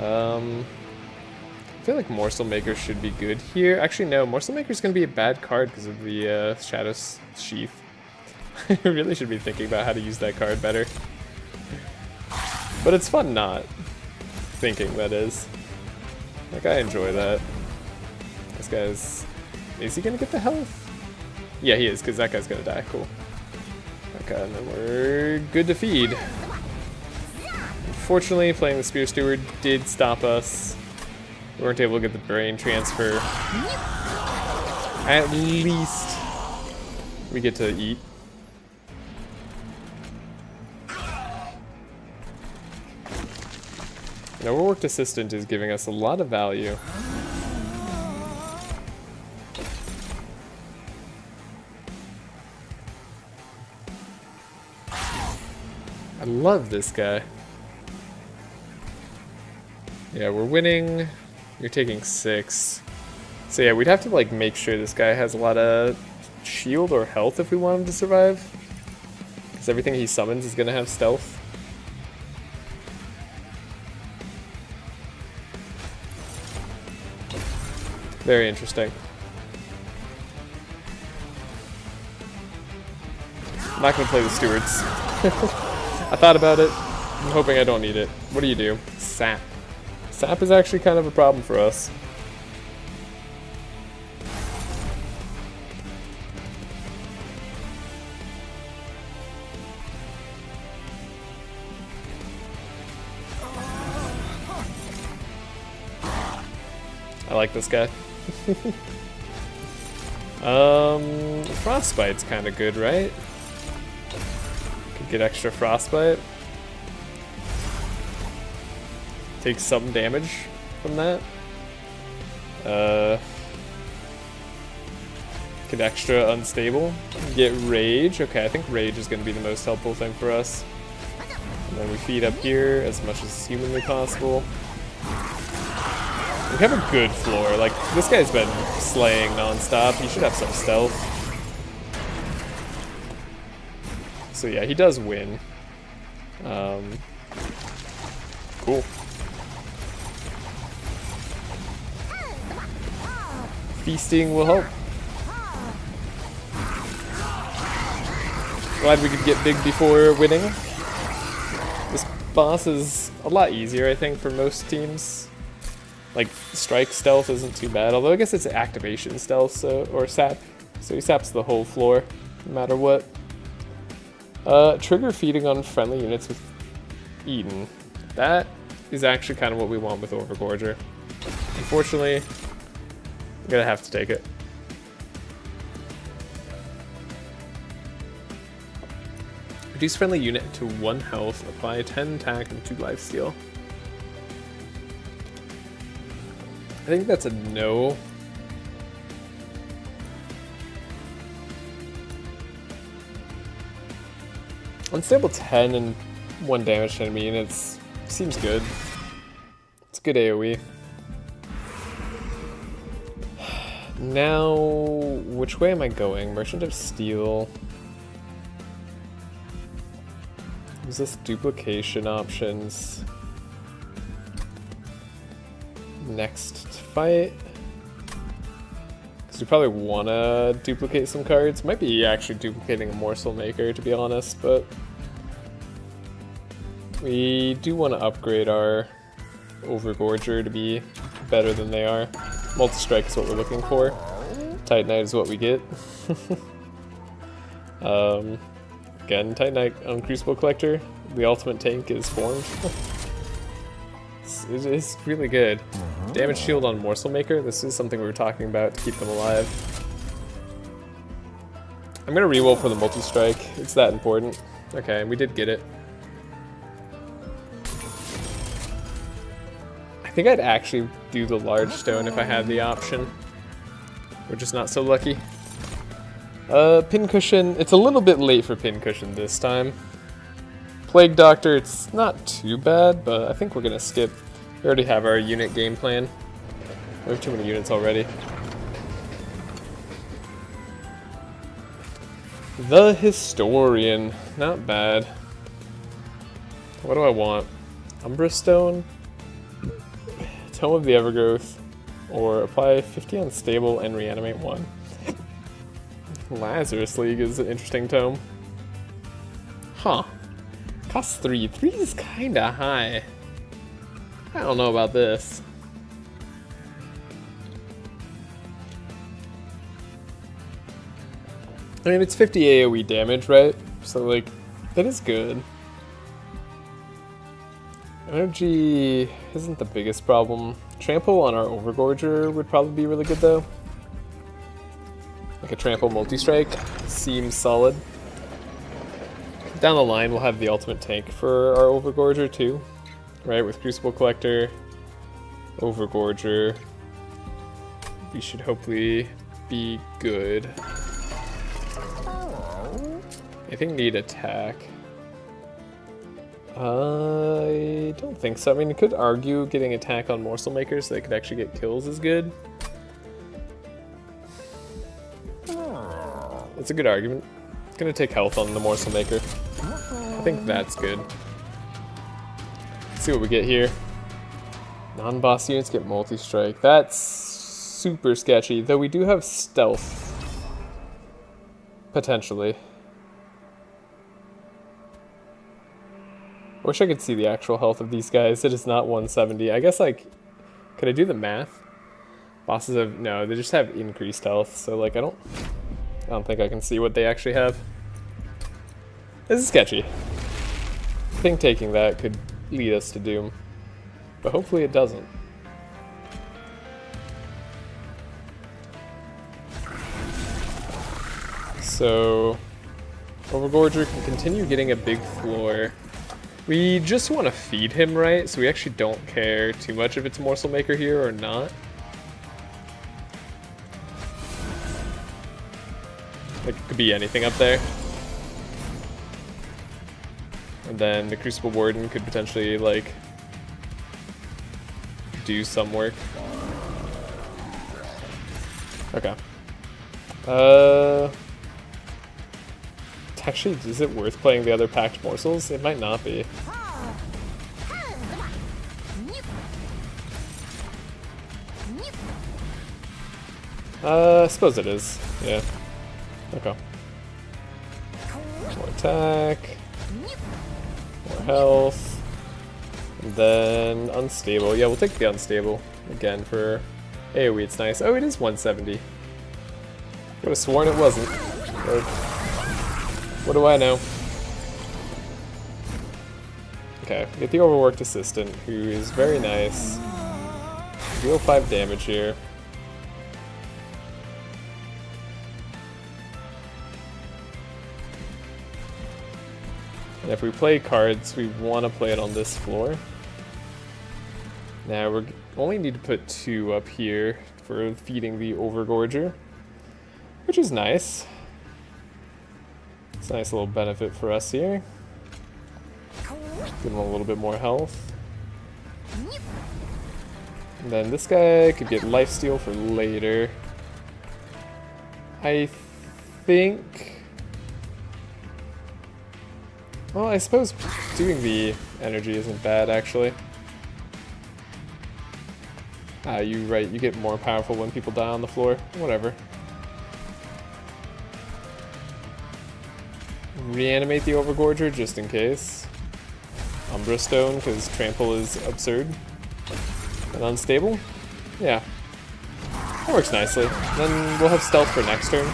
I feel like Morsel Maker should be good here. Actually, no. Morsel Maker's gonna be a bad card because of the Shadow Sheath. I really should be thinking about how to use that card better. But it's fun not thinking, that is. Like, I enjoy that. This guy's... Is he gonna get the health? Yeah, he is, because that guy's gonna die. Cool. Okay, and then we're good to feed. Unfortunately, playing the Spear Steward did stop us. We weren't able to get the brain transfer. At least we get to eat. An overworked assistant is giving us a lot of value. I love this guy. Yeah, we're winning. You're taking 6. So yeah, we'd have to like make sure this guy has a lot of shield or health if we want him to survive. Because everything he summons is gonna have stealth. Very interesting. I'm not gonna play the stewards. I thought about it. I'm hoping I don't need it. What do you do? Sap. Sap is actually kind of a problem for us. I like this guy. Frostbite's kind of good, right? Could get extra frostbite. Take some damage from that. Get extra unstable. Get rage. Okay, I think rage is going to be the most helpful thing for us. And then we feed up here as much as humanly possible. We have a good floor. Like, this guy's been slaying non-stop. He should have some stealth. So yeah, he does win. Cool. Feasting will help. Glad we could get big before winning. This boss is a lot easier, I think, for most teams. Like, strike stealth isn't too bad, although I guess it's activation stealth, so, or sap. So he saps the whole floor. no matter what. Trigger feeding on friendly units with Eden. That is actually kind of what we want with Overgorger. Unfortunately, I'm gonna have to take it. Reduce friendly unit to 1 health, apply 10 attack and 2 lifesteal. I think that's a no. Unstable 10 and 1 damage to enemy units seems good. It's a good AoE. Now, which way am I going? Merchant of Steel. Is this duplication options? Next fight. Because we probably want to duplicate some cards. Might be actually duplicating a Morsel Maker, to be honest, but we do want to upgrade our Overgorger to be better than they are. Multi-strike is what we're looking for. Titanite is what we get. Again, Titanite on Crucible Collector. The ultimate tank is formed. It is really good. Damage shield on Morsel Maker. This is something we were talking about to keep them alive. I'm gonna reroll for the multi-strike. It's that important. Okay, we did get it. I think I'd actually do the large stone if I had the option. We're just not so lucky. Pincushion. It's a little bit late for Pincushion this time. Plague Doctor, it's not too bad, but I think we're gonna skip. We already have our unit game plan. We have too many units already. The Historian. Not bad. What do I want? Umbra Stone? Tome of the Evergrowth. Or apply 50 unstable and reanimate 1. Lazarus League is an interesting tome. Huh. Costs 3. 3 is kinda high. I don't know about this. I mean, it's 50 AoE damage, right? So, like, that is good. Energy isn't the biggest problem. Trample on our Overgorger would probably be really good, though. Like a Trample multi-strike seems solid. Down the line, we'll have the ultimate tank for our Overgorger, too. Right, with Crucible Collector, Overgorger. We should hopefully be good. I think need attack. I don't think so. I mean, you could argue getting attack on Morsel Makers so they could actually get kills is good. It's a good argument. It's gonna take health on the Morsel Maker. I think that's good. Let's see what we get here. Non-boss units get multi-strike. That's super sketchy, though we do have stealth. Potentially. I wish I could see the actual health of these guys. It is not 170. I guess, like, could I do the math? Bosses have, no, they just have increased health, so, like, I don't think I can see what they actually have. This is sketchy. I think taking that could lead us to doom, but hopefully it doesn't. So, Overgorger can continue getting a big floor. We just want to feed him right, so we actually don't care too much if it's Morsel Maker here or not. Like, it could be anything up there. And then the Crucible Warden could potentially, like, do some work. Okay. Actually, is it worth playing the other packed morsels? It might not be. I suppose it is. Yeah. Okay. More attack. More health. And then unstable. Yeah, we'll take the unstable again for AoE. It's nice. Oh, it is 170. Would have sworn it wasn't. Or What do I know? Okay, we get the overworked assistant, who is very nice. Deal 5 damage here. And if we play cards, we want to play it on this floor. Now we only need to put 2 up here for feeding the Overgorger, which is nice. It's a nice little benefit for us here. Give him a little bit more health. And then this guy could get lifesteal for later. I think... Well, I suppose doing the energy isn't bad, actually. Ah, you're right, you get more powerful when people die on the floor. Whatever. Reanimate the Overgorger just in case. Umbra Stone, because Trample is absurd and unstable. Yeah. That works nicely. Then we'll have Stealth for next turn.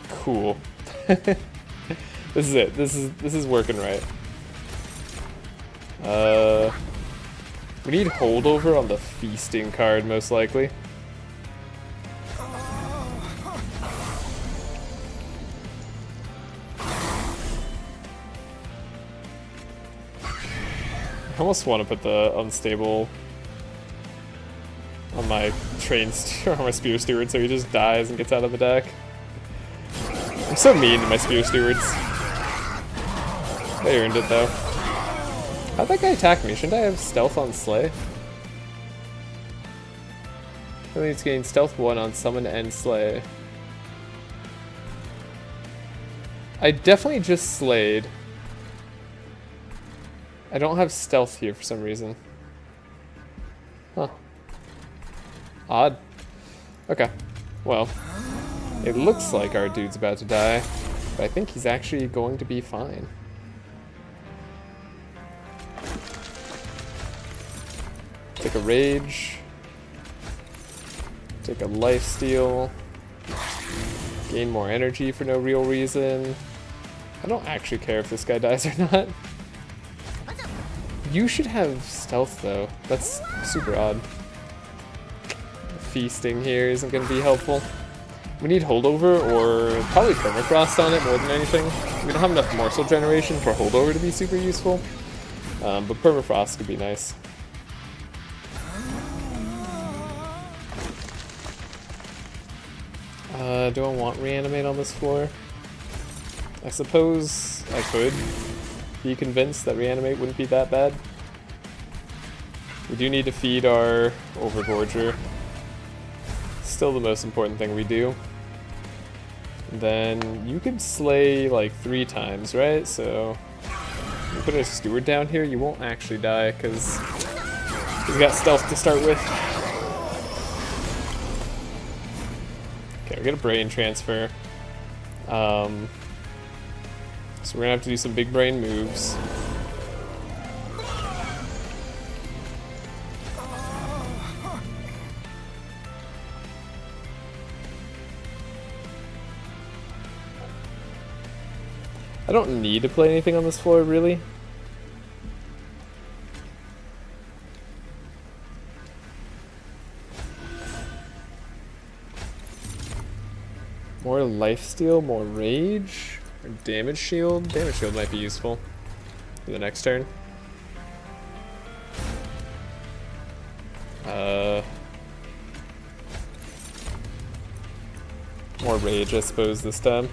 Cool. This is it. This is working right. We need holdover on the feasting card most likely. I almost want to put the unstable on my on my Spear Steward so he just dies and gets out of the deck. I'm so mean to my Spear Stewards. They earned it though. How'd that guy attack me? Shouldn't I have Stealth on Slay? I need to gain Stealth 1 on Summon and Slay. I definitely just slayed. I don't have Stealth here for some reason. Huh. Odd. Okay. Well, it looks like our dude's about to die, but I think he's actually going to be fine. Take a Rage. Take a Lifesteal. Gain more energy for no real reason. I don't actually care if this guy dies or not. You should have Stealth though. That's super odd. Feasting here isn't going to be helpful. We need holdover or probably permafrost on it more than anything. We don't have enough morsel generation for holdover to be super useful, but permafrost could be nice. Do I want reanimate on this floor? I suppose I could be convinced that reanimate wouldn't be that bad. We do need to feed our Overgorger. Still the most important thing we do. And then you could slay like 3 times, right? So you put a Steward down here, you won't actually die because he's got Stealth to start with. Okay, we get a Brain Transfer. So we're gonna have to do some big brain moves. I don't need to play anything on this floor, really. More lifesteal, more rage, or damage shield. Damage shield might be useful for the next turn. More rage, I suppose, this time.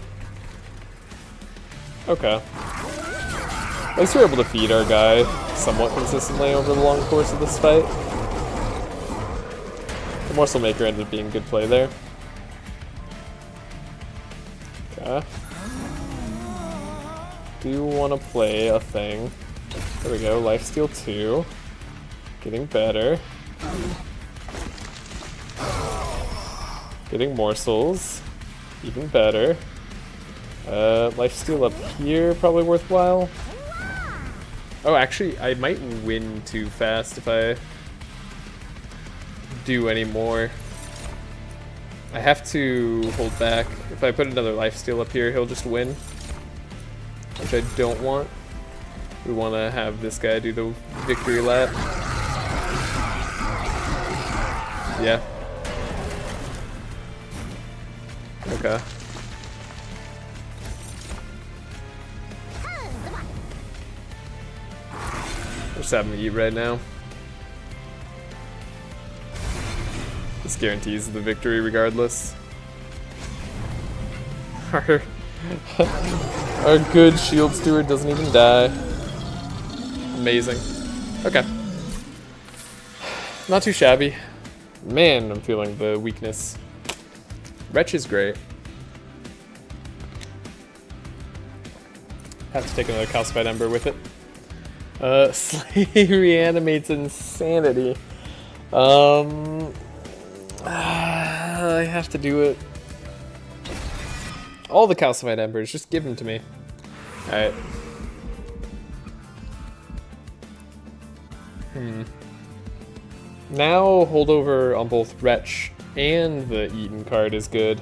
Okay. At least we're able to feed our guy somewhat consistently over the long course of this fight. The Morsel Maker ended up being a good play there. Okay. Do want to play a thing. There we go, Lifesteal 2. Getting better. Getting morsels. Even better. Lifesteal up here, probably worthwhile. Oh, actually, I might win too fast if I do any more. I have to hold back. If I put another lifesteal up here, he'll just win, which I don't want. We want to have this guy do the victory lap. Yeah. Okay. Just having to eat right now. This guarantees the victory regardless. Our good shield steward doesn't even die. Amazing. Okay. Not too shabby. Man, I'm feeling the weakness. Wretch is great. Have to take another calcified ember with it. Slay reanimates insanity. I have to do it. All the calcified embers, just give them to me. Alright. Now holdover on both Wretch and the Eaten card is good.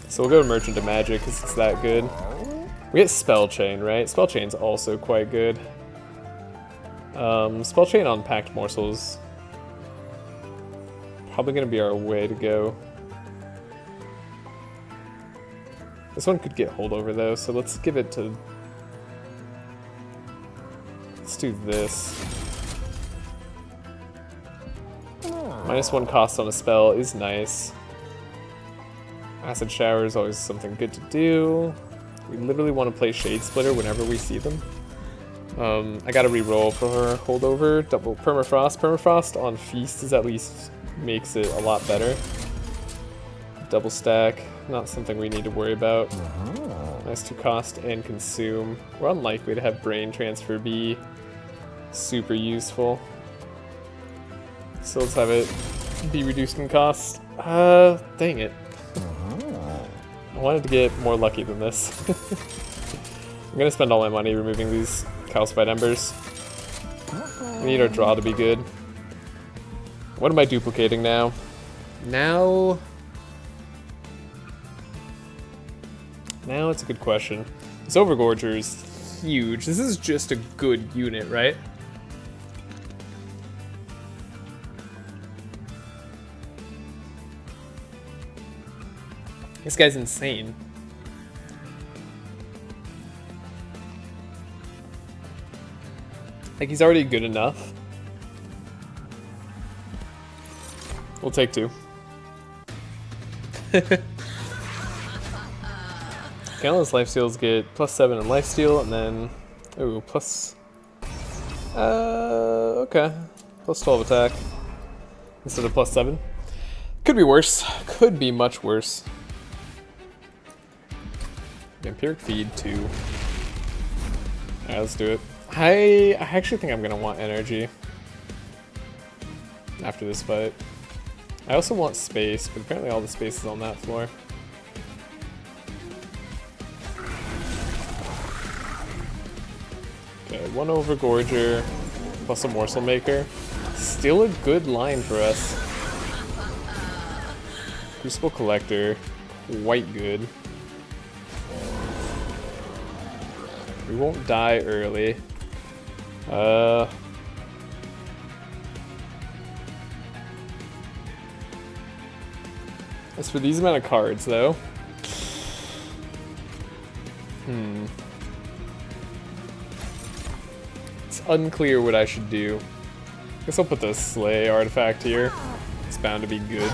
So we'll go to Merchant of Magic because it's that good. We get Spell Chain, right? Spell Chain's also quite good. Spell Chain on Packed Morsels. Probably gonna be our way to go. This one could get holdover though, so let's give it to... Let's do this. -1 cost on a spell is nice. Acid Shower is always something good to do. We literally want to play Shade Splitter whenever we see them. I gotta re-roll for her holdover. Double Permafrost. Permafrost on Feast is at least makes it a lot better. Double stack, not something we need to worry about. Nice to cost and consume. We're unlikely to have Brain Transfer be super useful. So let's have it be reduced in cost. Dang it. I wanted to get more lucky than this. I'm gonna spend all my money removing these calcified embers. We need our draw to be good. What am I duplicating now? Now it's a good question. This Overgorger is huge. This is just a good unit, right? This guy's insane. Like, he's already good enough. We'll take 2. Countless lifesteals get +7 in lifesteal, and then... Ooh, plus... okay. +12 attack. Instead of +7. Could be worse. Could be much worse. Vampiric Feed 2. Alright, let's do it. I actually think I'm gonna want energy after this fight. I also want space, but apparently all the space is on that floor. Okay, 1 Overgorger plus a Morsel Maker. Still a good line for us. Crucible Collector, quite good. We won't die early. As for these amount of cards, though. It's unclear what I should do. I guess I'll put the Slay artifact here. It's bound to be good.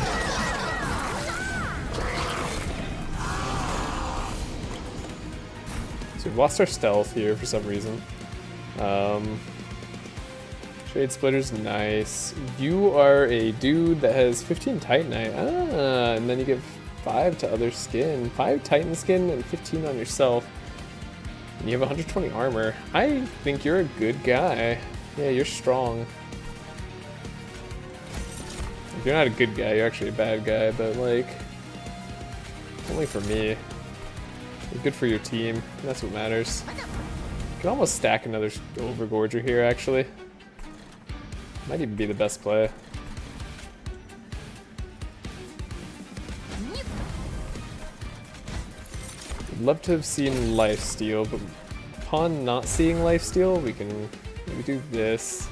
So we lost our stealth here for some reason. Shade Splitter's nice. You are a dude that has 15 Titanite. And then you give 5 to other skin. 5 Titan skin and 15 on yourself. And you have 120 armor. I think you're a good guy. Yeah, you're strong. If you're not a good guy, you're actually a bad guy, but like, only for me. You're good for your team, and that's what matters. You can almost stack another Overgorger here, actually. Might even be the best play. love to have seen lifesteal, but upon not seeing lifesteal, we can maybe do this.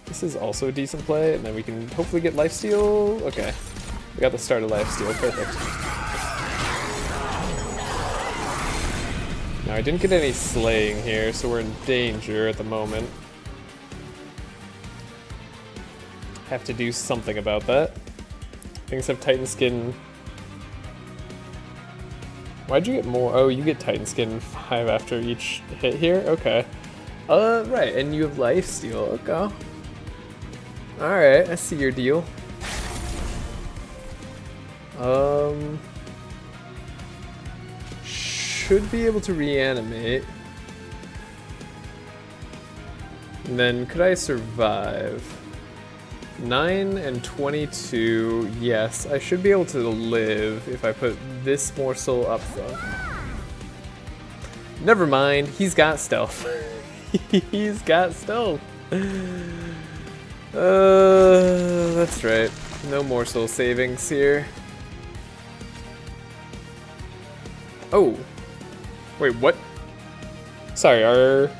This is also a decent play, and then we can hopefully get lifesteal. Okay, we got the start of lifesteal, perfect. Now I didn't get any slaying here, so we're in danger at the moment. Have to do something about that. Things have Titan Skin. Why'd you get more? Oh, you get Titan Skin 5 after each hit here? Okay. Right, and you have lifesteal. Okay. Alright, I see your deal. Should be able to reanimate. And then could I survive? 9 and 22, yes, I should be able to live if I put this morsel up front. Never mind, he's got stealth. He's got stealth. That's right. No morsel savings here. Oh. Wait, what? Sorry, our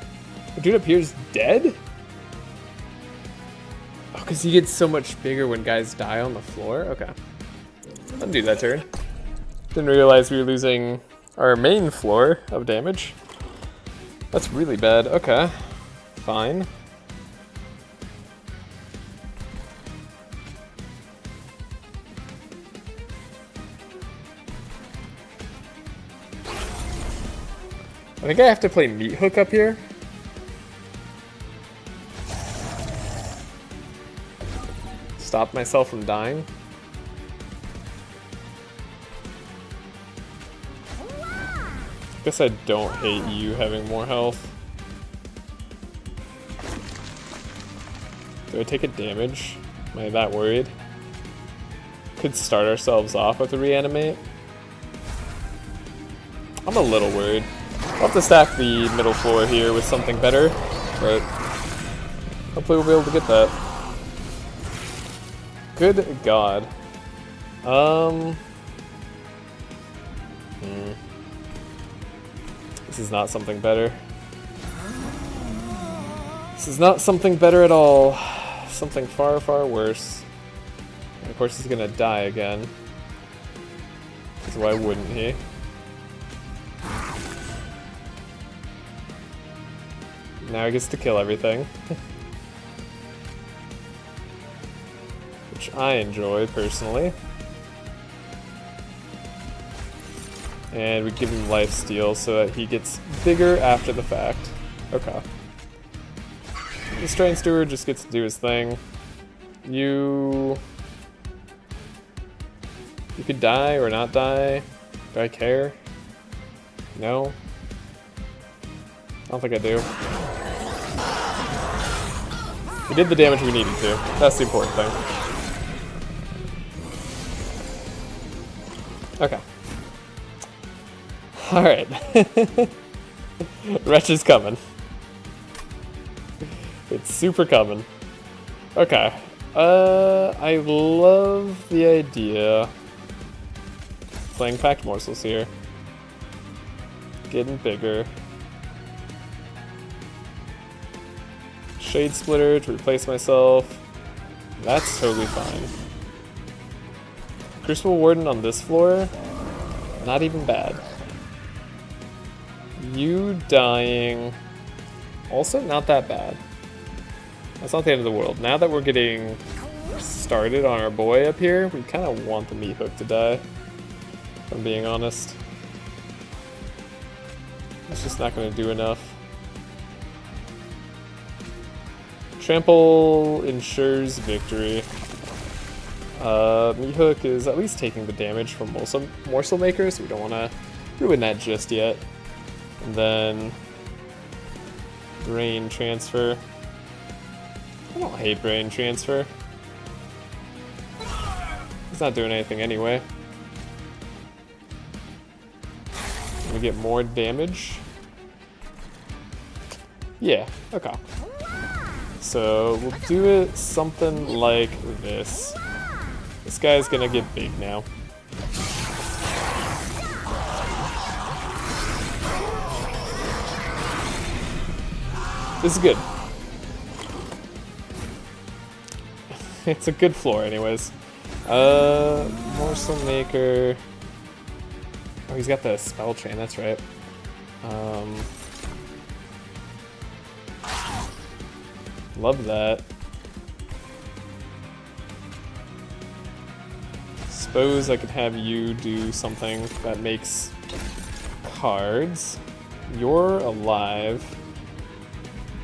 dude up here's dead? Because he gets so much bigger when guys die on the floor? Okay. Undo that turn. Didn't realize we were losing our main floor of damage. That's really bad. Okay. Fine. I think I have to play Meat Hook up here. Stop myself from dying. Guess I don't hate you having more health. Do I take a damage? Am I that worried? Could start ourselves off with a reanimate. I'm a little worried. I'll have to stack the middle floor here with something better, but hopefully we'll be able to get that. Good God. This is not something better. This is not something better at all. Something far, far worse. And of course he's gonna die again. Because why wouldn't he? Now he gets to kill everything. Which I enjoy, personally. And we give him lifesteal so that he gets bigger after the fact. Okay. The Strain Steward just gets to do his thing. You could die or not die. Do I care? No? I don't think I do. We did the damage we needed to. That's the important thing. Okay. Alright. Wretch is coming. It's super coming. Okay. I love the idea. Playing packed morsels here. Getting bigger. Shade Splitter to replace myself. That's totally fine. Crucible Warden on this floor. Not even bad. You dying. Also not that bad. That's not the end of the world. Now that we're getting started on our boy up here, we kind of want the Meat Hook to die. If I'm being honest. It's just not going to do enough. Trample ensures victory. Meat Hook is at least taking the damage from Morsel Maker, so we don't want to ruin that just yet. And then Brain Transfer. I don't hate Brain Transfer. It's not doing anything anyway. We get more damage. Yeah, okay. So we'll do it something like this. This guy's gonna get big now. This is good. It's a good floor anyways. Morsel Maker. Oh, he's got the spell chain, that's right. Love that. Suppose I could have you do something that makes cards. You're alive,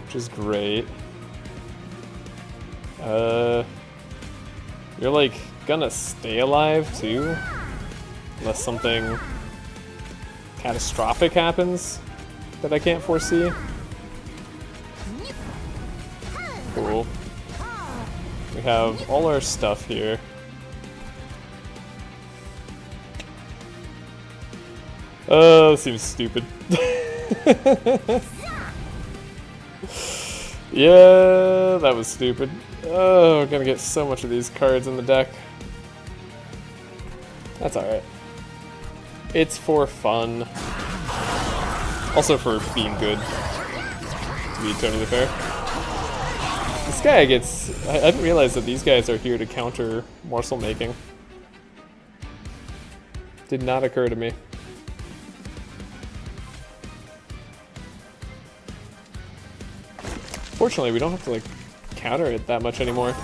which is great. You're like gonna stay alive too, unless something catastrophic happens that I can't foresee. Cool. We have all our stuff here. This seems stupid. Yeah, that was stupid. Oh, we're gonna get so much of these cards in the deck. That's alright. It's for fun. Also for being good, to be totally fair. This guy gets... I didn't realize that these guys are here to counter morsel making. Did not occur to me. Fortunately, we don't have to like counter it that much anymore.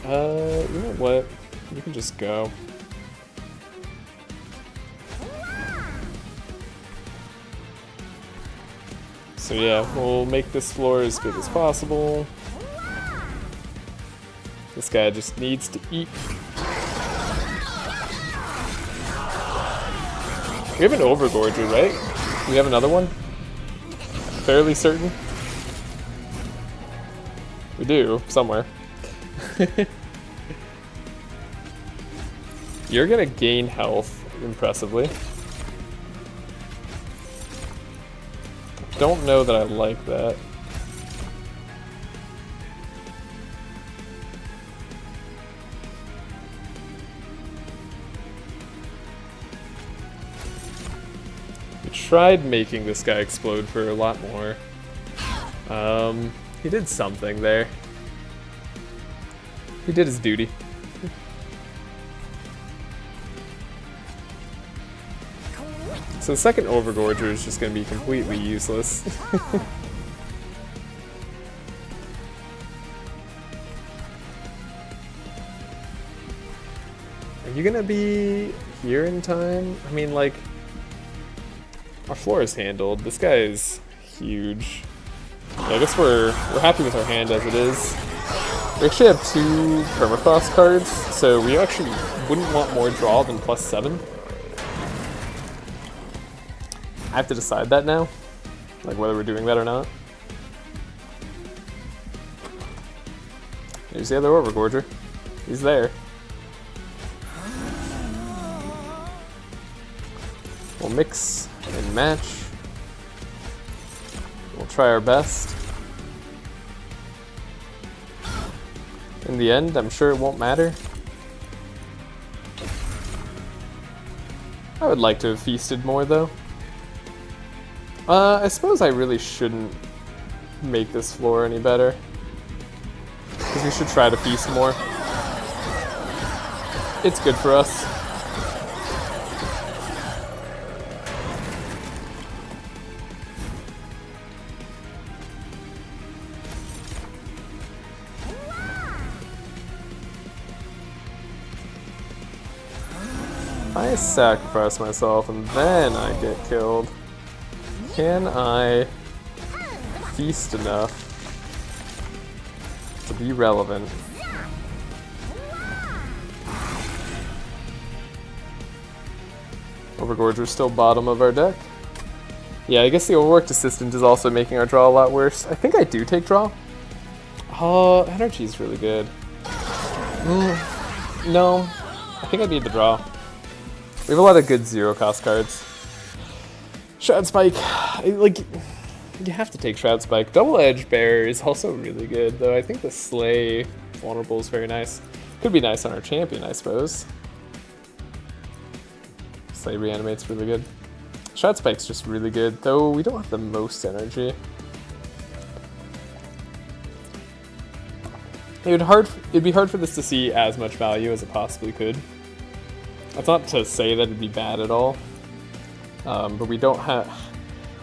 You know what? You can just go. So yeah, we'll make this floor as good as possible. This guy just needs to eat. We have an Overgorger, right? We have another one? Fairly certain. We do, somewhere. You're gonna gain health impressively. Don't know that I like that. We tried making this guy explode for a lot more. He did something there. He did his duty. So the second Overgorger is just going to be completely useless. Are you going to be here in time? I mean, like, our floor is handled. This guy is huge. Yeah, I guess we're happy with our hand as it is. We actually have 2 permafrost cards, so we actually wouldn't want more draw than +7. I have to decide that now, like whether we're doing that or not. There's the other Overgorger. He's there. We'll mix and match. We'll try our best. In the end, I'm sure it won't matter. I would like to have feasted more though. I suppose I really shouldn't make this floor any better. Because we should try to feast more. It's good for us. I sacrifice myself and then I get killed. Can I feast enough to be relevant? Overgorger's still bottom of our deck. Yeah, I guess the overworked assistant is also making our draw a lot worse. I think I do take draw. Oh, energy's really good. No, I think I need the draw. We have a lot of good 0-cost cards. Shroud Spike, like, you have to take Shroud Spike. Double Edge Bearer is also really good, though I think the Slay vulnerable is very nice. Could be nice on our champion, I suppose. Slay reanimate's really good. Shroud Spike's just really good, though we don't have the most energy. It'd be hard for this to see as much value as it possibly could. That's not to say that it'd be bad at all, but we don't have.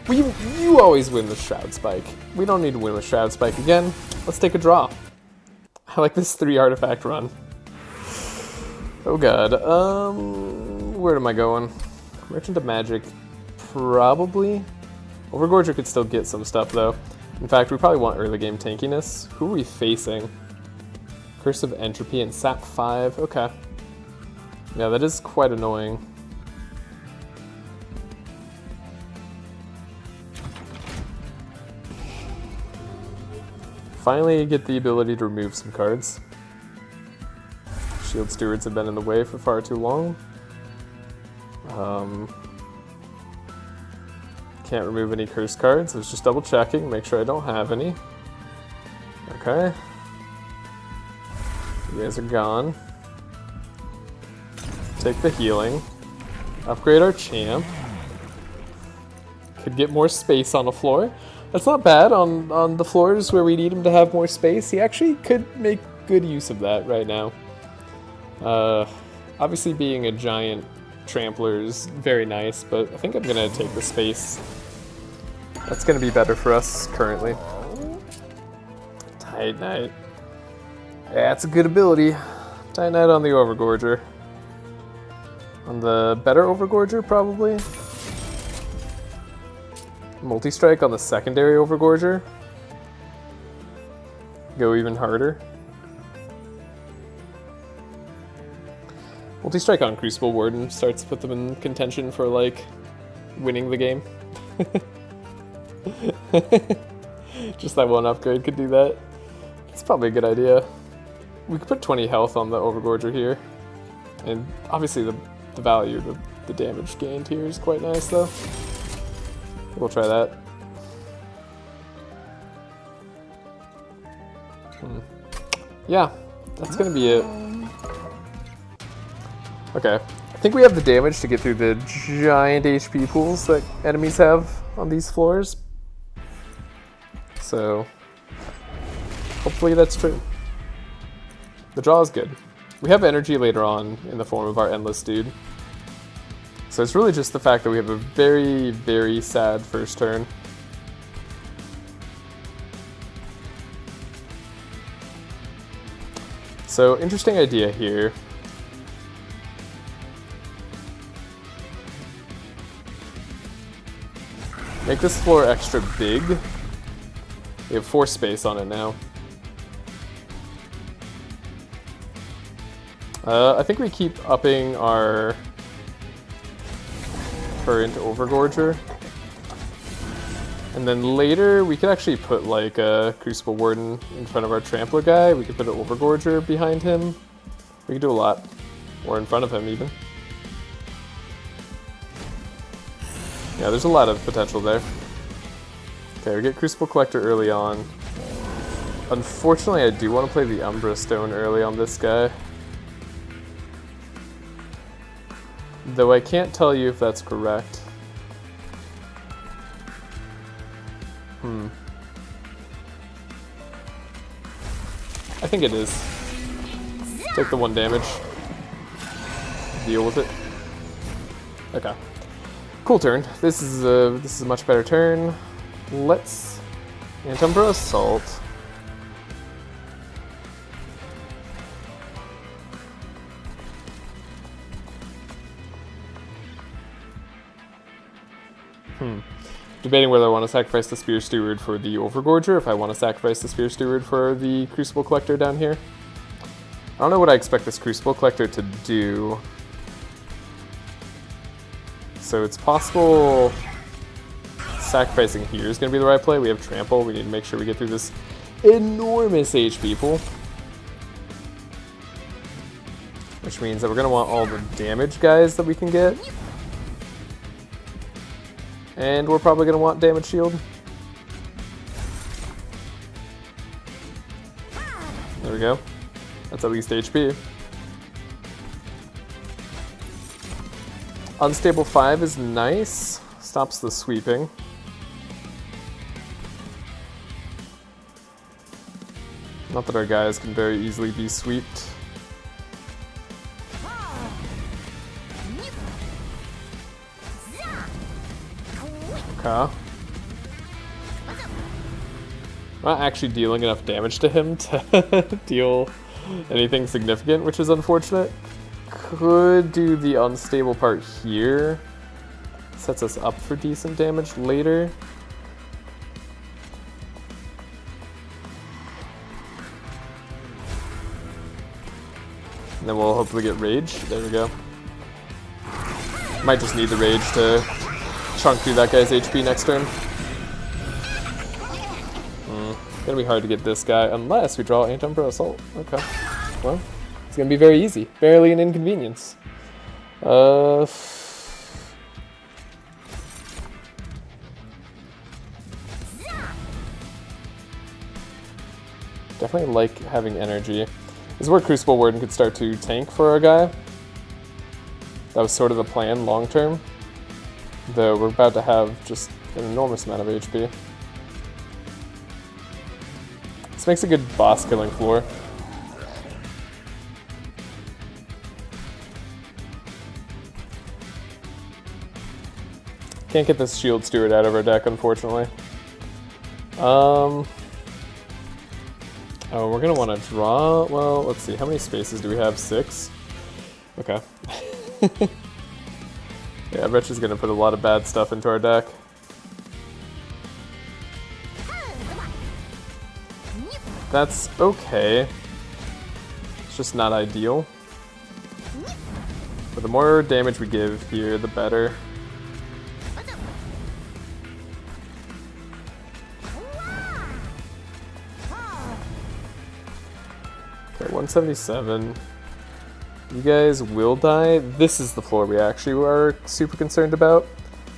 You always win with Shroud Spike. We don't need to win with Shroud Spike again. Let's take a draw. I like this 3 artifact run. Oh god. Where am I going? Merchant of Magic, probably. Overgorger could still get some stuff though. In fact, we probably want early game tankiness. Who are we facing? Curse of Entropy and Sap 5. Okay. Yeah, that is quite annoying. Finally get the ability to remove some cards. Shield Stewards have been in the way for far too long. Can't remove any cursed cards. I was just double checking, make sure I don't have any. Okay. You guys are gone. Take the healing. Upgrade our champ. Could get more space on the floor. That's not bad on the floors where we need him to have more space. He actually could make good use of that right now. Obviously being a giant trampler is very nice, but I think I'm gonna take the space. That's gonna be better for us currently. Tight Knight. Yeah, that's a good ability. Tight Knight on the Overgorger. On the better Overgorger, probably. Multi-strike on the secondary Overgorger. Go even harder. Multi-strike on Crucible Warden starts to put them in contention for, like, winning the game. Just that one upgrade could do that. It's probably a good idea. We could put 20 health on the Overgorger here. And obviously the value, the damage gained here is quite nice though. We'll try that. Yeah, that's gonna be it. Okay, I think we have the damage to get through the giant HP pools that enemies have on these floors. So, hopefully that's true. The draw is good. We have energy later on in the form of our Endless Dude. So it's really just the fact that we have a very, very sad first turn. So, interesting idea here. Make this floor extra big. We have 4 space on it now. I think we keep upping our current Overgorger. And then later, we could actually put like a Crucible Warden in front of our Trampler guy. We could put an Overgorger behind him. We could do a lot. Or in front of him, even. Yeah, there's a lot of potential there. Okay, we get Crucible Collector early on. Unfortunately, I do want to play the Umbra Stone early on this guy. Though I can't tell you if that's correct. I think it is. Take the 1 damage. Deal with it. Okay. Cool turn. This is a much better turn. Let's Antumbra Assault. Debating whether I want to sacrifice the Spear Steward for the Overgorger, if I want to sacrifice the Spear Steward for the Crucible Collector down here. I don't know what I expect this Crucible Collector to do. So it's possible sacrificing here is going to be the right play. We have Trample. We need to make sure we get through this enormous HP pool. Which means that we're going to want all the damage guys that we can get. And we're probably going to want Damage Shield. There we go. That's at least HP. Unstable 5 is nice. Stops the sweeping. Not that our guys can very easily be sweeped. Okay. Not actually dealing enough damage to him to deal anything significant, which is unfortunate. Could do the unstable part here. Sets us up for decent damage later. And then we'll hopefully get rage. There we go. Might just need the rage to chunk through that guy's HP next turn. Gonna be hard to get this guy unless we draw Anti-Umbra Assault. Okay. Well, it's gonna be very easy. Barely an inconvenience. Definitely like having energy. This is where Crucible Warden could start to tank for our guy. That was sort of the plan long term. Though we're about to have just an enormous amount of HP. This makes a good boss killing floor. Can't get this Shield Steward out of our deck, unfortunately. Oh, we're gonna want to draw. Well, let's see. How many spaces do we have? 6? Okay. Yeah, Wretch is gonna put a lot of bad stuff into our deck. That's okay. It's just not ideal. But the more damage we give here, the better. Okay, 177. You guys will die. This is the floor we actually are super concerned about,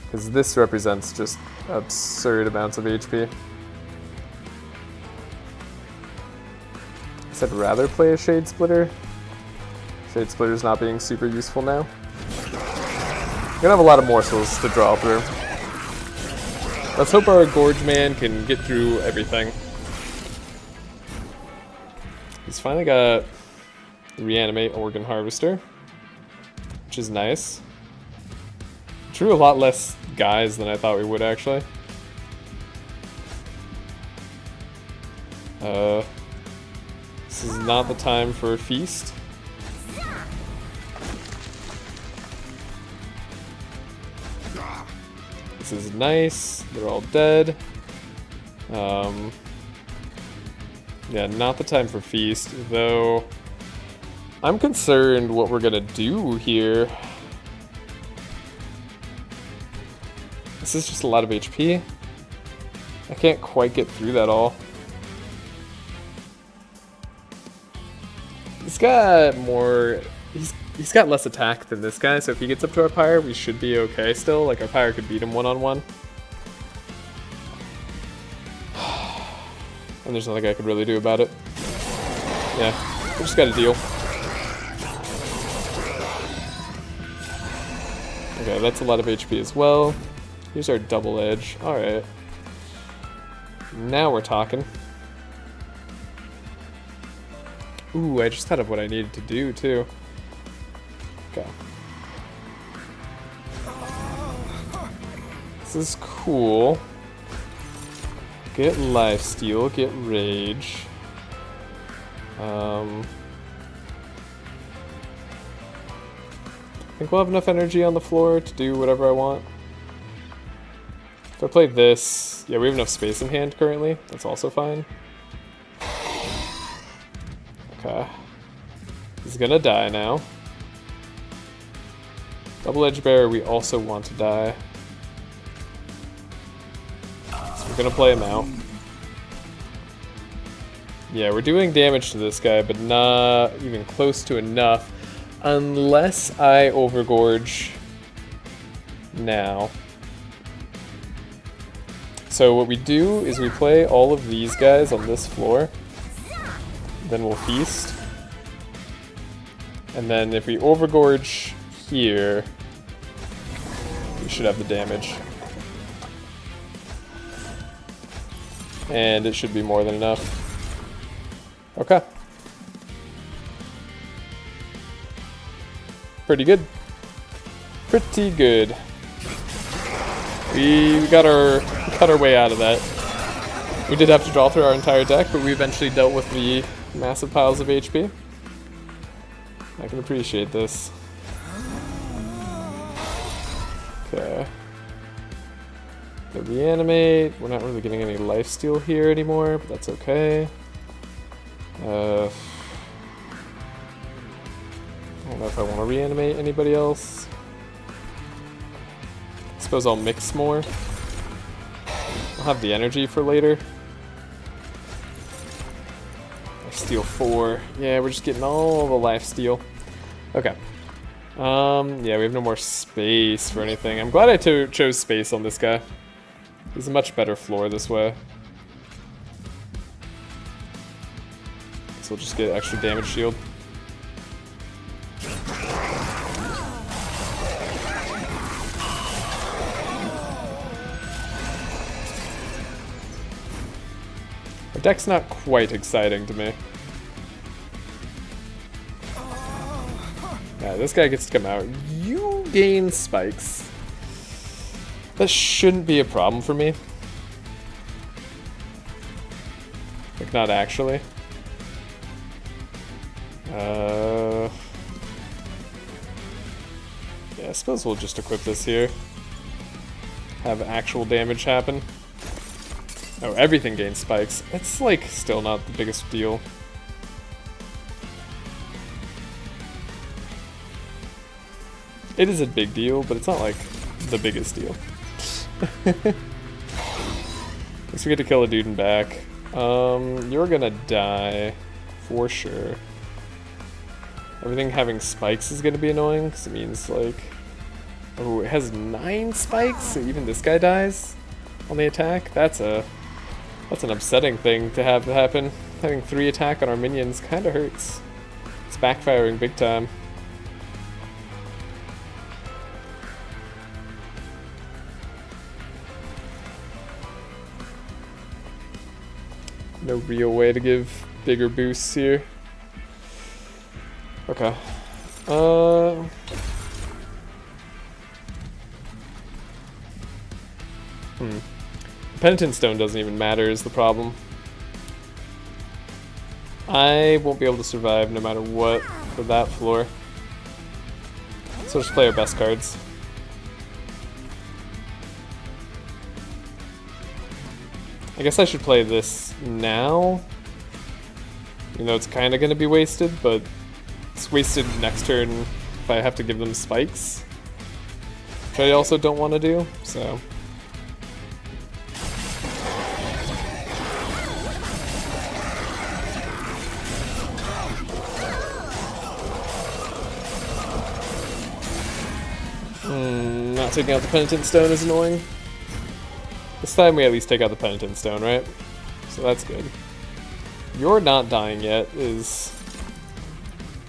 because this represents just absurd amounts of HP. I'd rather play a Shade Splitter. Shade Splitter's not being super useful now. We're gonna have a lot of morsels to draw through. Let's hope our Gorge Man can get through everything. He's finally got Reanimate Organ Harvester, which is nice. Drew a lot less guys than I thought we would, actually. This is not the time for a feast. This is nice. They're all dead. Yeah, not the time for feast, though. I'm concerned what we're gonna do here. This is just a lot of HP. I can't quite get through that all. He's got more. He's got less attack than this guy, so if he gets up to our Pyre, we should be okay still. Like, our Pyre could beat him one-on-one. And there's nothing I could really do about it. Yeah, we just gotta deal. Okay, that's a lot of HP as well. Here's our double edge. Alright. Now we're talking. Ooh, I just thought of what I needed to do, too. Okay. This is cool. Get Lifesteal, get Rage. I think we'll have enough energy on the floor to do whatever I want. If I play this, yeah, we have enough space in hand currently. That's also fine. Okay. He's gonna die now. Double Edge Bear, we also want to die. So we're gonna play him out. Yeah, we're doing damage to this guy, but not even close to enough. Unless I overgorge now. So what we do is we play all of these guys on this floor. Then we'll feast. And then if we overgorge here, we should have the damage. And it should be more than enough. Okay. Pretty good. Pretty good. We got our way out of that. We did have to draw through our entire deck, but we eventually dealt with the massive piles of HP. I can appreciate this. Okay. The reanimate. We're not really getting any lifesteal here anymore, but that's okay. I don't know if I want to reanimate anybody else. I suppose I'll mix more. I'll have the energy for later. I steal 4. Yeah, we're just getting all the lifesteal. Okay. Yeah, we have no more space for anything. I'm glad I chose space on this guy. He's a much better floor this way. So we'll just get extra damage shield. The deck's not quite exciting to me. Yeah, this guy gets to come out. You gain spikes. That shouldn't be a problem for me. Like, not actually. Yeah, I suppose we'll just equip this here. Have actual damage happen. Oh, everything gains spikes. It's like still not the biggest deal. It is a big deal, but it's not like the biggest deal. Guess we get to kill a dude and back. You're gonna die for sure. Everything having spikes is gonna be annoying because it means like, oh, it has 9 spikes, so even this guy dies on the attack. That's an upsetting thing to have happen. Having 3 attack on our minions kind of hurts. It's backfiring big time. No real way to give bigger boosts here. Okay. Penitent Stone doesn't even matter is the problem. I won't be able to survive no matter what for that floor. So just play our best cards. I guess I should play this now. Even though it's kind of going to be wasted, but it's wasted next turn if I have to give them spikes. Which I also don't want to do, so... Not taking out the Penitent Stone is annoying. This time we at least take out the Penitent Stone, right? So that's good. You're not dying yet is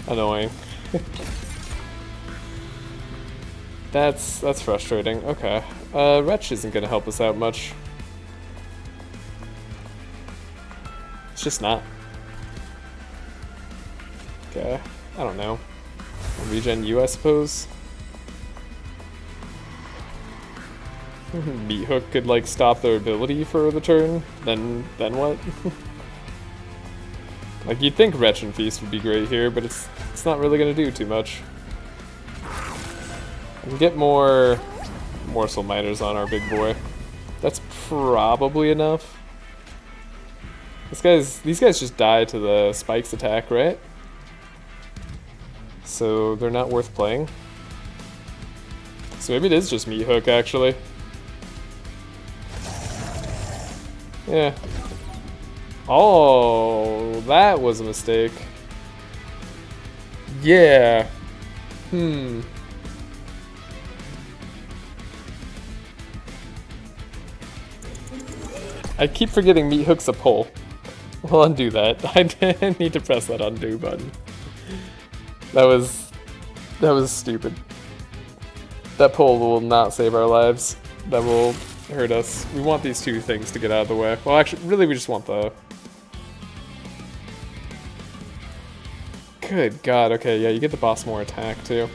annoying. That's frustrating. Okay. Wretch isn't gonna help us out much. It's just not. Okay. I don't know. Regen you, I suppose. Meat Hook could like stop their ability for the turn, then what? Like you'd think Wretch and Feast would be great here, but it's not really gonna do too much. I can get more Morsel Miners on our big boy. That's probably enough. These guys just die to the Spikes attack, right? So they're not worth playing. So maybe it is just Meat Hook actually. Yeah. Oh, that was a mistake. Yeah. I keep forgetting Meat Hook's a pull. We'll undo that. I need to press that undo button. That was stupid. That pull will not save our lives. That will hurt us. We want these 2 things to get out of the way. Well, actually, really, we just want the Good God, okay, yeah, you get the boss more attack too.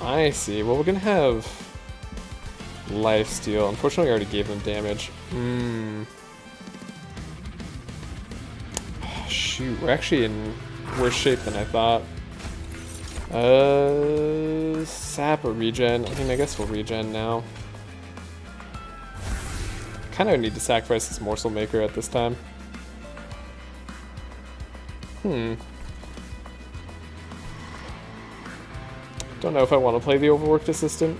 I see. Well, we're gonna have lifesteal. Unfortunately, I already gave them damage. Shoot, we're actually in worse shape than I thought. Sap or regen? I mean, I guess we'll regen now. Kind of need to sacrifice this morsel maker at this time. Don't know if I want to play the overworked assistant.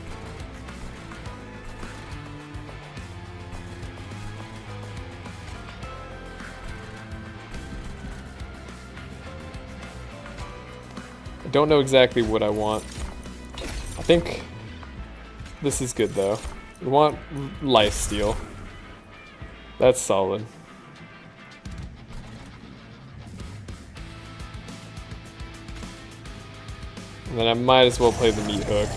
I don't know exactly what I want. I think this is good though. We want lifesteal. That's solid. And then I might as well play the meat hook.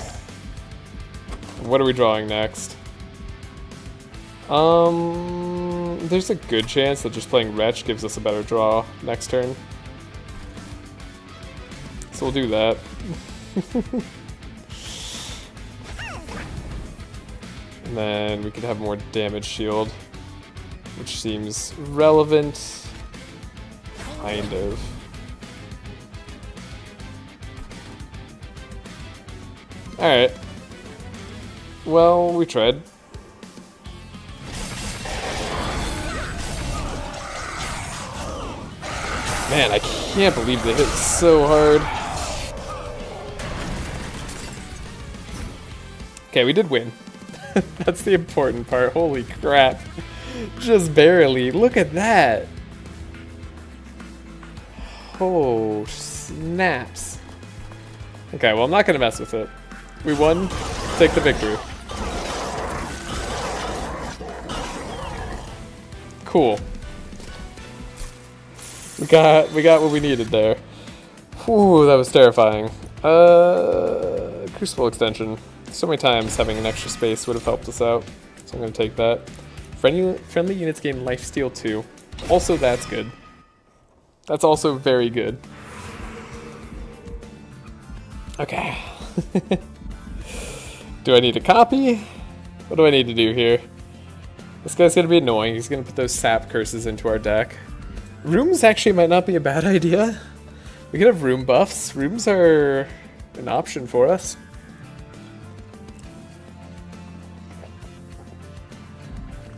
What are we drawing next? There's a good chance that just playing Wretch gives us a better draw next turn. So we'll do that. And then we could have more damage shield, which seems relevant. Kind of. Alright. Well, we tried. Man, I can't believe they hit so hard. Okay, we did win. That's the important part. Holy crap. Just barely. Look at that. Oh, snaps. Okay, well, I'm not going to mess with it. We won. Take the victory. Cool. We got what we needed there. Whew, that was terrifying. Crucible extension. So many times having an extra space would have helped us out. So I'm going to take that. Friendly units gain lifesteal 2. Also, that's good. That's also very good. Okay. Do I need a copy? What do I need to do here? This guy's going to be annoying. He's going to put those sap curses into our deck. Rooms actually might not be a bad idea. We could have room buffs. Rooms are an option for us.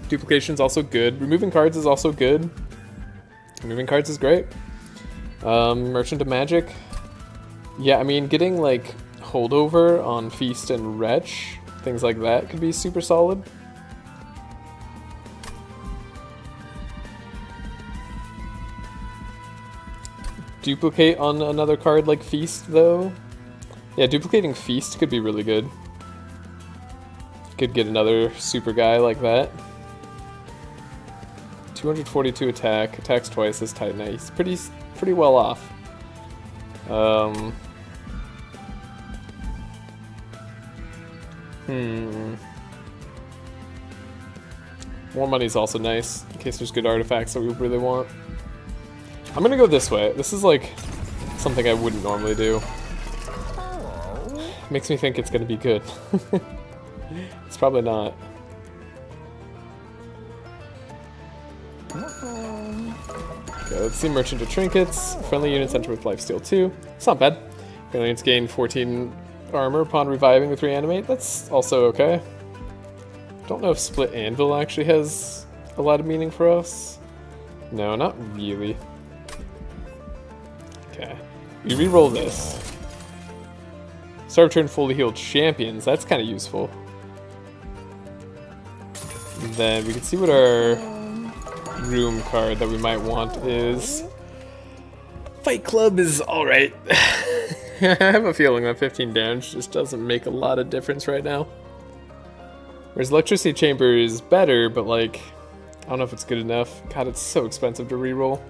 Duplication's also good. Removing cards is also good. Removing cards is great. Merchant of Magic. Yeah, I mean, getting like holdover on Feast and Wretch, things like that could be super solid. Duplicate on another card like Feast, though. Yeah, duplicating Feast could be really good. Could get another super guy like that. 242 attack, attacks twice as Titan. He's pretty well off. More money is also nice, in case there's good artifacts that we really want. I'm gonna go this way. This is like something I wouldn't normally do. Makes me think it's gonna be good. It's probably not. Okay, let's see Merchant of Trinkets. Friendly units enter with lifesteal 2. It's not bad. Friendly units gain 14 armor upon reviving with reanimate. That's also okay. Don't know if Split Anvil actually has a lot of meaning for us. No, not really. Okay. We reroll this. Start of turn fully healed champions. That's kind of useful. And then we can see what our room card that we might want is. Fight Club is alright. I have a feeling that 15 damage just doesn't make a lot of difference right now. Whereas Electricity Chamber is better, but like, I don't know if it's good enough. God, it's so expensive to reroll.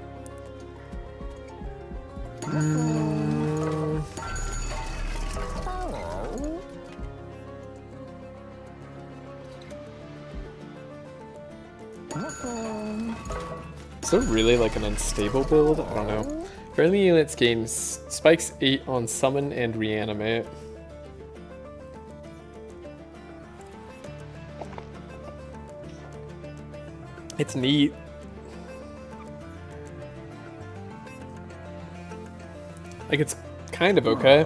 Is there really like an unstable build? I don't know. Friendly units gain spikes 8 on summon and reanimate. It's neat. Like, it's kind of okay.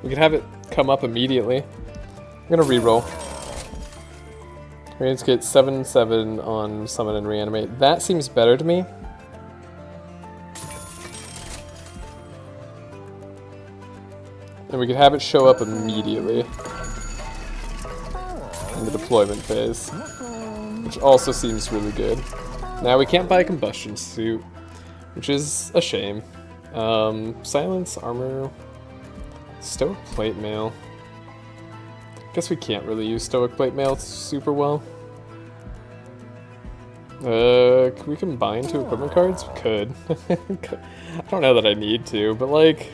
We could have it come up immediately. I'm gonna reroll. We're going to get 7/7 on summon and reanimate. That seems better to me. And we could have it show up immediately in the deployment phase, which also seems really good. Now we can't buy a combustion suit, which is a shame. Silence, armor, stoic plate mail. Guess we can't really use stoic plate mail super well. Can we combine 2 equipment cards? We could. I don't know that I need to, but like,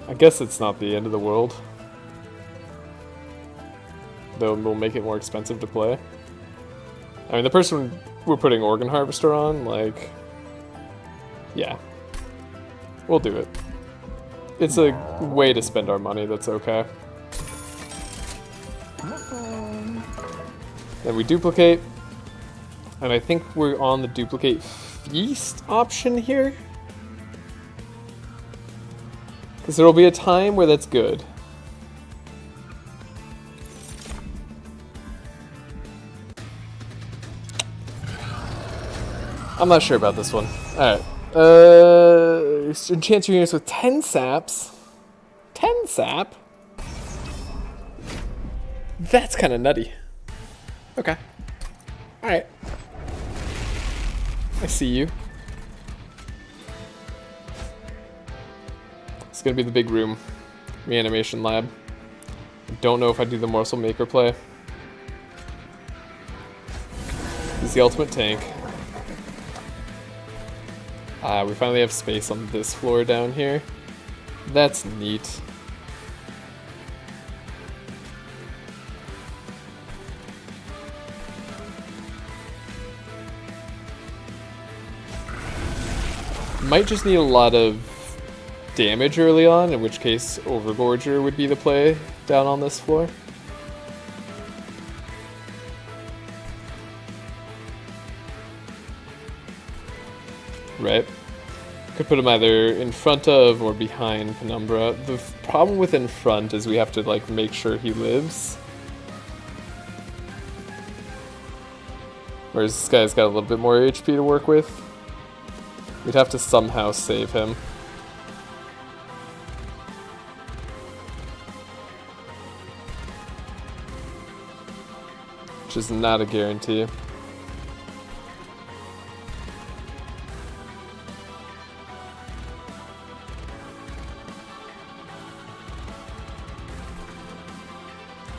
I guess it's not the end of the world. Though we'll make it more expensive to play. I mean, the person we're putting Organ Harvester on, like, yeah, we'll do it. It's a way to spend our money that's okay. Then we duplicate, and I think we're on the duplicate feast option here. Because there will be a time where that's good. I'm not sure about this one. Alright. Enchant your units with 10 saps. 10 sap? That's kind of nutty. Okay. Alright. I see you. It's gonna be the big room. Reanimation lab. I don't know if I do the morsel maker play. He's the ultimate tank. We finally have space on this floor down here. That's neat. Might just need a lot of damage early on, in which case Overgorger would be the play down on this floor. Right. Could put him either in front of or behind Penumbra. The problem with in front is we have to like make sure he lives. Whereas this guy's got a little bit more HP to work with. We'd have to somehow save him. Which is not a guarantee.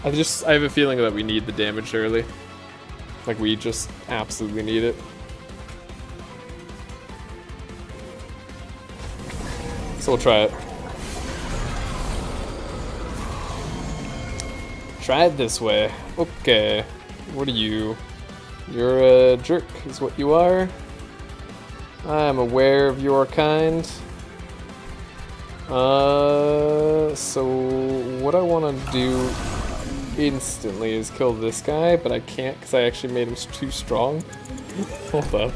I have a feeling that we need the damage early. Like, we just absolutely need it. So we'll try it. Try it this way. Okay. What are you? You're a jerk, is what you are. I'm aware of your kind. So what I want to do instantly is kill this guy, but I can't because I actually made him too strong. Hold up.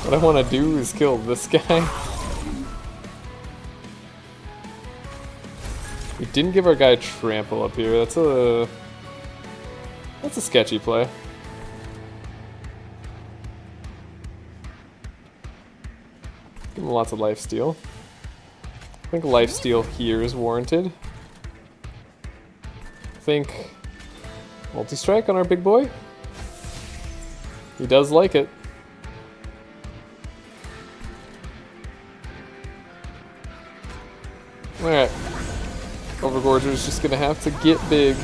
What I want to do is kill this guy. We didn't give our guy trample up here. That's a sketchy play. Give him lots of lifesteal. I think lifesteal here is warranted. I think multi-strike on our big boy. He does like it. Alright. Overgorger's just gonna have to get big.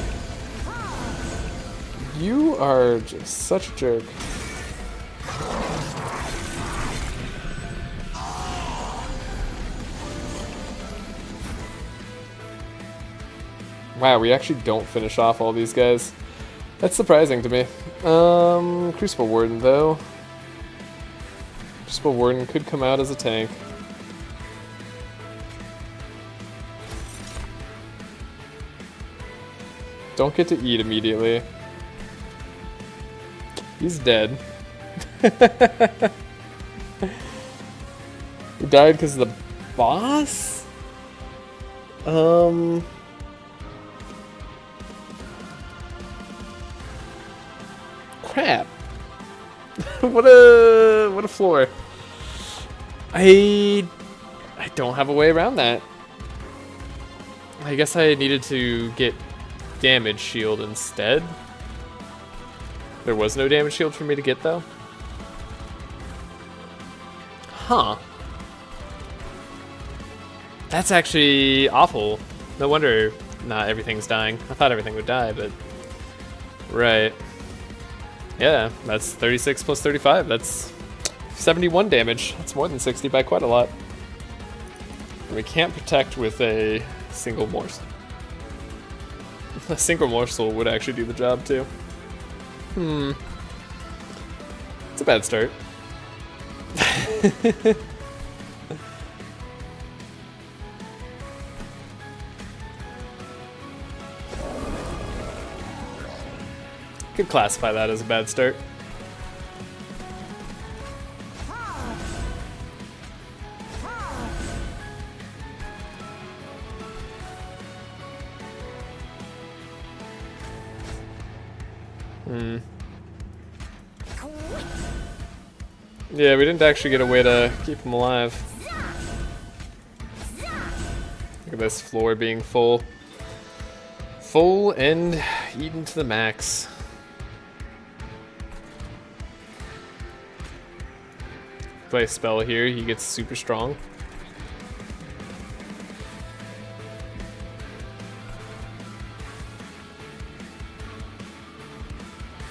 You are just such a jerk. Wow, we actually don't finish off all these guys. That's surprising to me. Crucible Warden though. Crucible Warden could come out as a tank. Don't get to eat immediately. He's dead. He died because of the boss? Crap. What a floor. I don't have a way around that. I guess I needed to get damage shield instead. There was no damage shield for me to get though. Huh. That's actually awful. No wonder not everything's dying. I thought everything would die, but... Right. Yeah, that's 36 plus 35. That's 71 damage. That's more than 60 by quite a lot. And we can't protect with a single morsel. A single morsel would actually do the job too. It's a bad start. Could classify that as a bad start. Yeah, we didn't actually get a way to keep him alive. Look at this floor being full. Full and eaten to the max. Play a spell here, he gets super strong.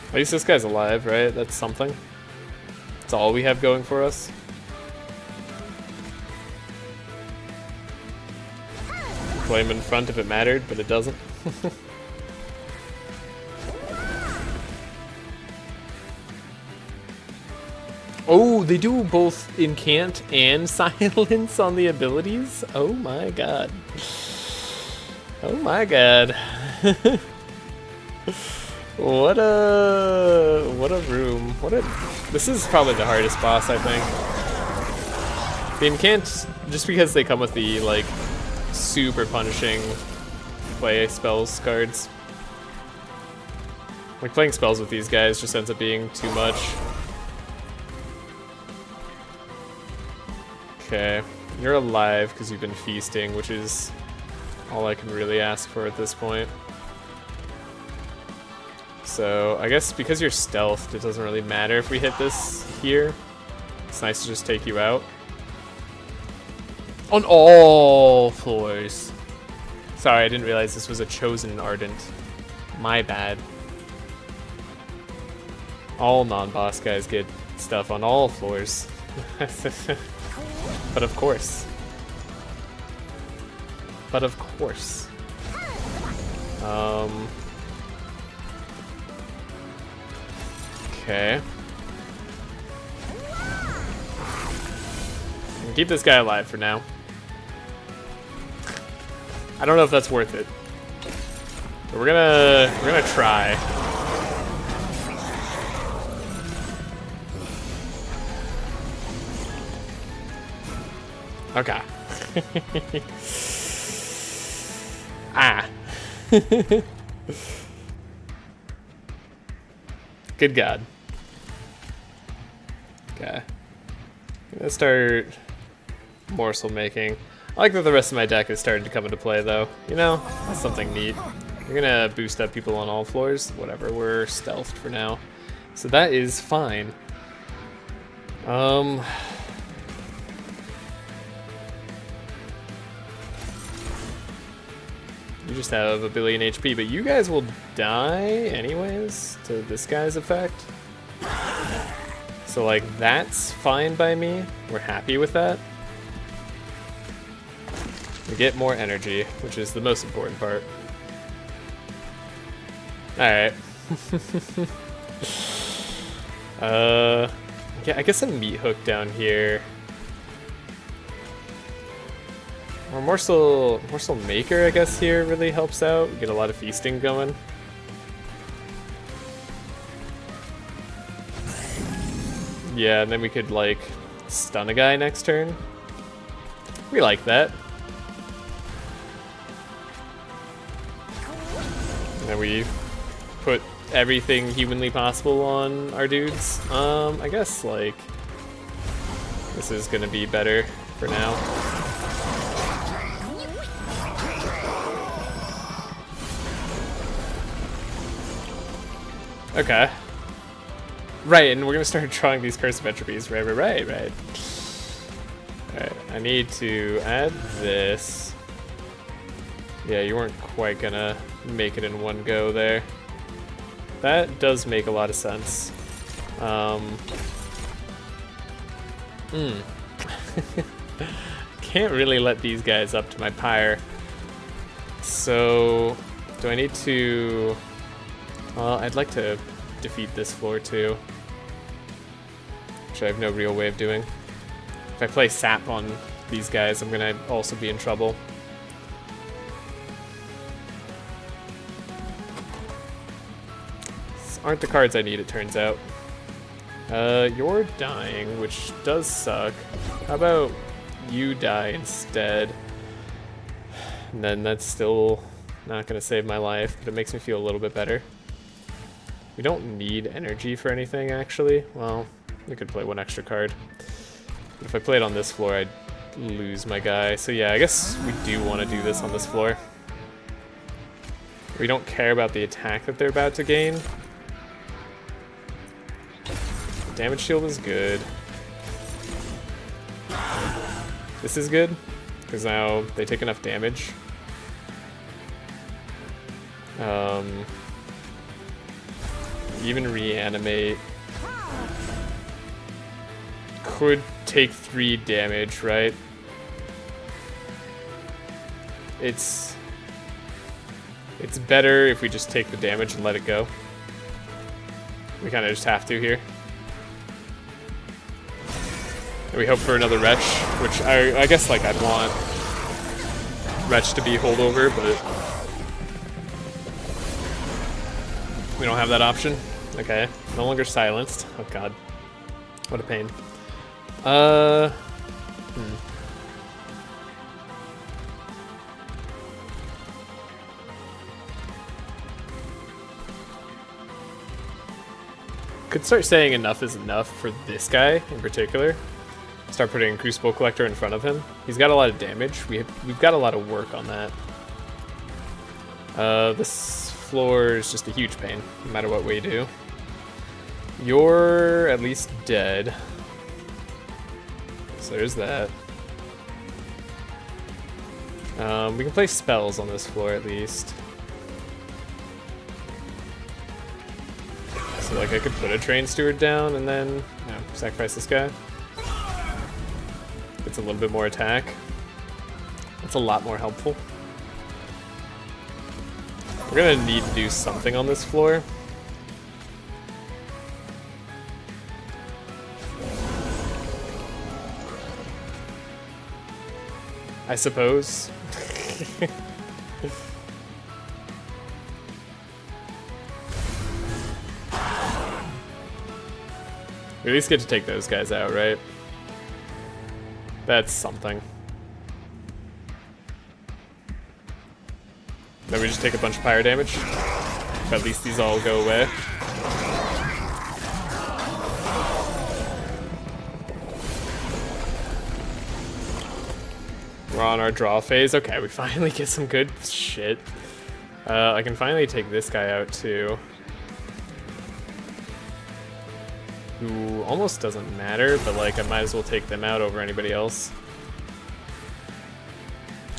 At least this guy's alive, right? That's something. That's all we have going for us. Play him in front if it mattered, but it doesn't. Oh, they do both incant and silence on the abilities? Oh my god. Oh my god. What a room. This is probably the hardest boss, I think. The incant, just because they come with the like super punishing play spells cards. Like playing spells with these guys just ends up being too much. Okay, you're alive because you've been feasting, which is all I can really ask for at this point. So I guess because you're stealthed, it doesn't really matter if we hit this here. It's nice to just take you out. On all floors. Sorry, I didn't realize this was a chosen ardent. My bad. All non-boss guys get stuff on all floors. But of course. But of course. Okay. Keep this guy alive for now. I don't know if that's worth it. But we're gonna try. Okay. Ah. Good God. Okay. I'm gonna start morsel making. I like that the rest of my deck is starting to come into play though. You know, that's something neat. You're gonna boost up people on all floors. Whatever, we're stealthed for now. So that is fine. You just have a billion HP, but you guys will die anyways to this guy's effect. So like, that's fine by me. We're happy with that. We get more energy, which is the most important part. Alright. Yeah, I guess a meat hook down here. Or morsel maker, I guess, here really helps out. We get a lot of feasting going. Yeah, and then we could, like, stun a guy next turn. We like that. And then we put everything humanly possible on our dudes. I guess, like, this is gonna be better for now. Okay. Right, and we're gonna start drawing these curse of entropies. Right. Alright, I need to add this. Yeah, you weren't quite gonna make it in one go there. That does make a lot of sense. Can't really let these guys up to my pyre. So, do I need to... Well, I'd like to defeat this floor too, which I have no real way of doing. If I play sap on these guys, I'm gonna also be in trouble. These aren't the cards I need, it turns out. You're dying, which does suck. How about you die instead? And then that's still not gonna save my life, but it makes me feel a little bit better. We don't need energy for anything, actually. Well, we could play one extra card. But if I played on this floor, I'd lose my guy. So yeah, I guess we do want to do this on this floor. We don't care about the attack that they're about to gain. The damage shield is good. This is good, because now they take enough damage. Even reanimate could take 3 damage, right? It's better if we just take the damage and let it go. We kind of just have to here. And we hope for another Wretch, which I guess, like, I'd want Wretch to be holdover, but we don't have that option. Okay, no longer silenced. Oh god, what a pain. Could start saying enough is enough for this guy in particular. Start putting Crucible Collector in front of him. He's got a lot of damage. We've got a lot of work on that. This floor is just a huge pain, no matter what we do. You're at least dead. So there's that. We can play spells on this floor at least. So like I could put a Train Steward down and then sacrifice this guy. Gets a little bit more attack. That's a lot more helpful. We're gonna need to do something on this floor. I suppose. We at least get to take those guys out, right? That's something. Then we just take a bunch of pyre damage. But at least these all go away. We're on our draw phase. Okay, we finally get some good shit. I can finally take this guy out too. Who almost doesn't matter, but like I might as well take them out over anybody else.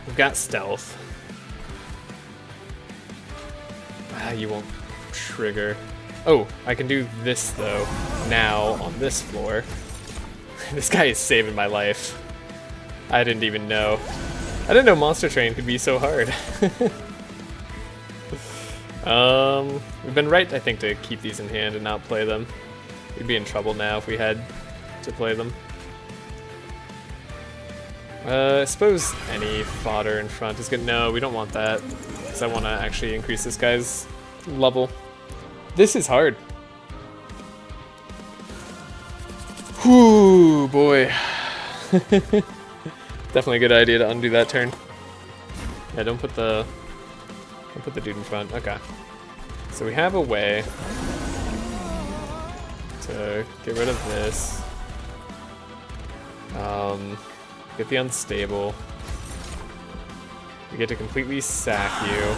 We've got stealth. You won't trigger. Oh, I can do this though, now on this floor. This guy is saving my life. I didn't even know. I didn't know Monster Train could be so hard. We've been right, I think, to keep these in hand and not play them. We'd be in trouble now if we had to play them. I suppose any fodder in front is good. No, we don't want that, because I want to actually increase this guy's level. This is hard. Whew, boy. Definitely a good idea to undo that turn. Yeah, don't put the dude in front. Okay. So we have a way to get rid of this. Get the unstable. We get to completely sack you.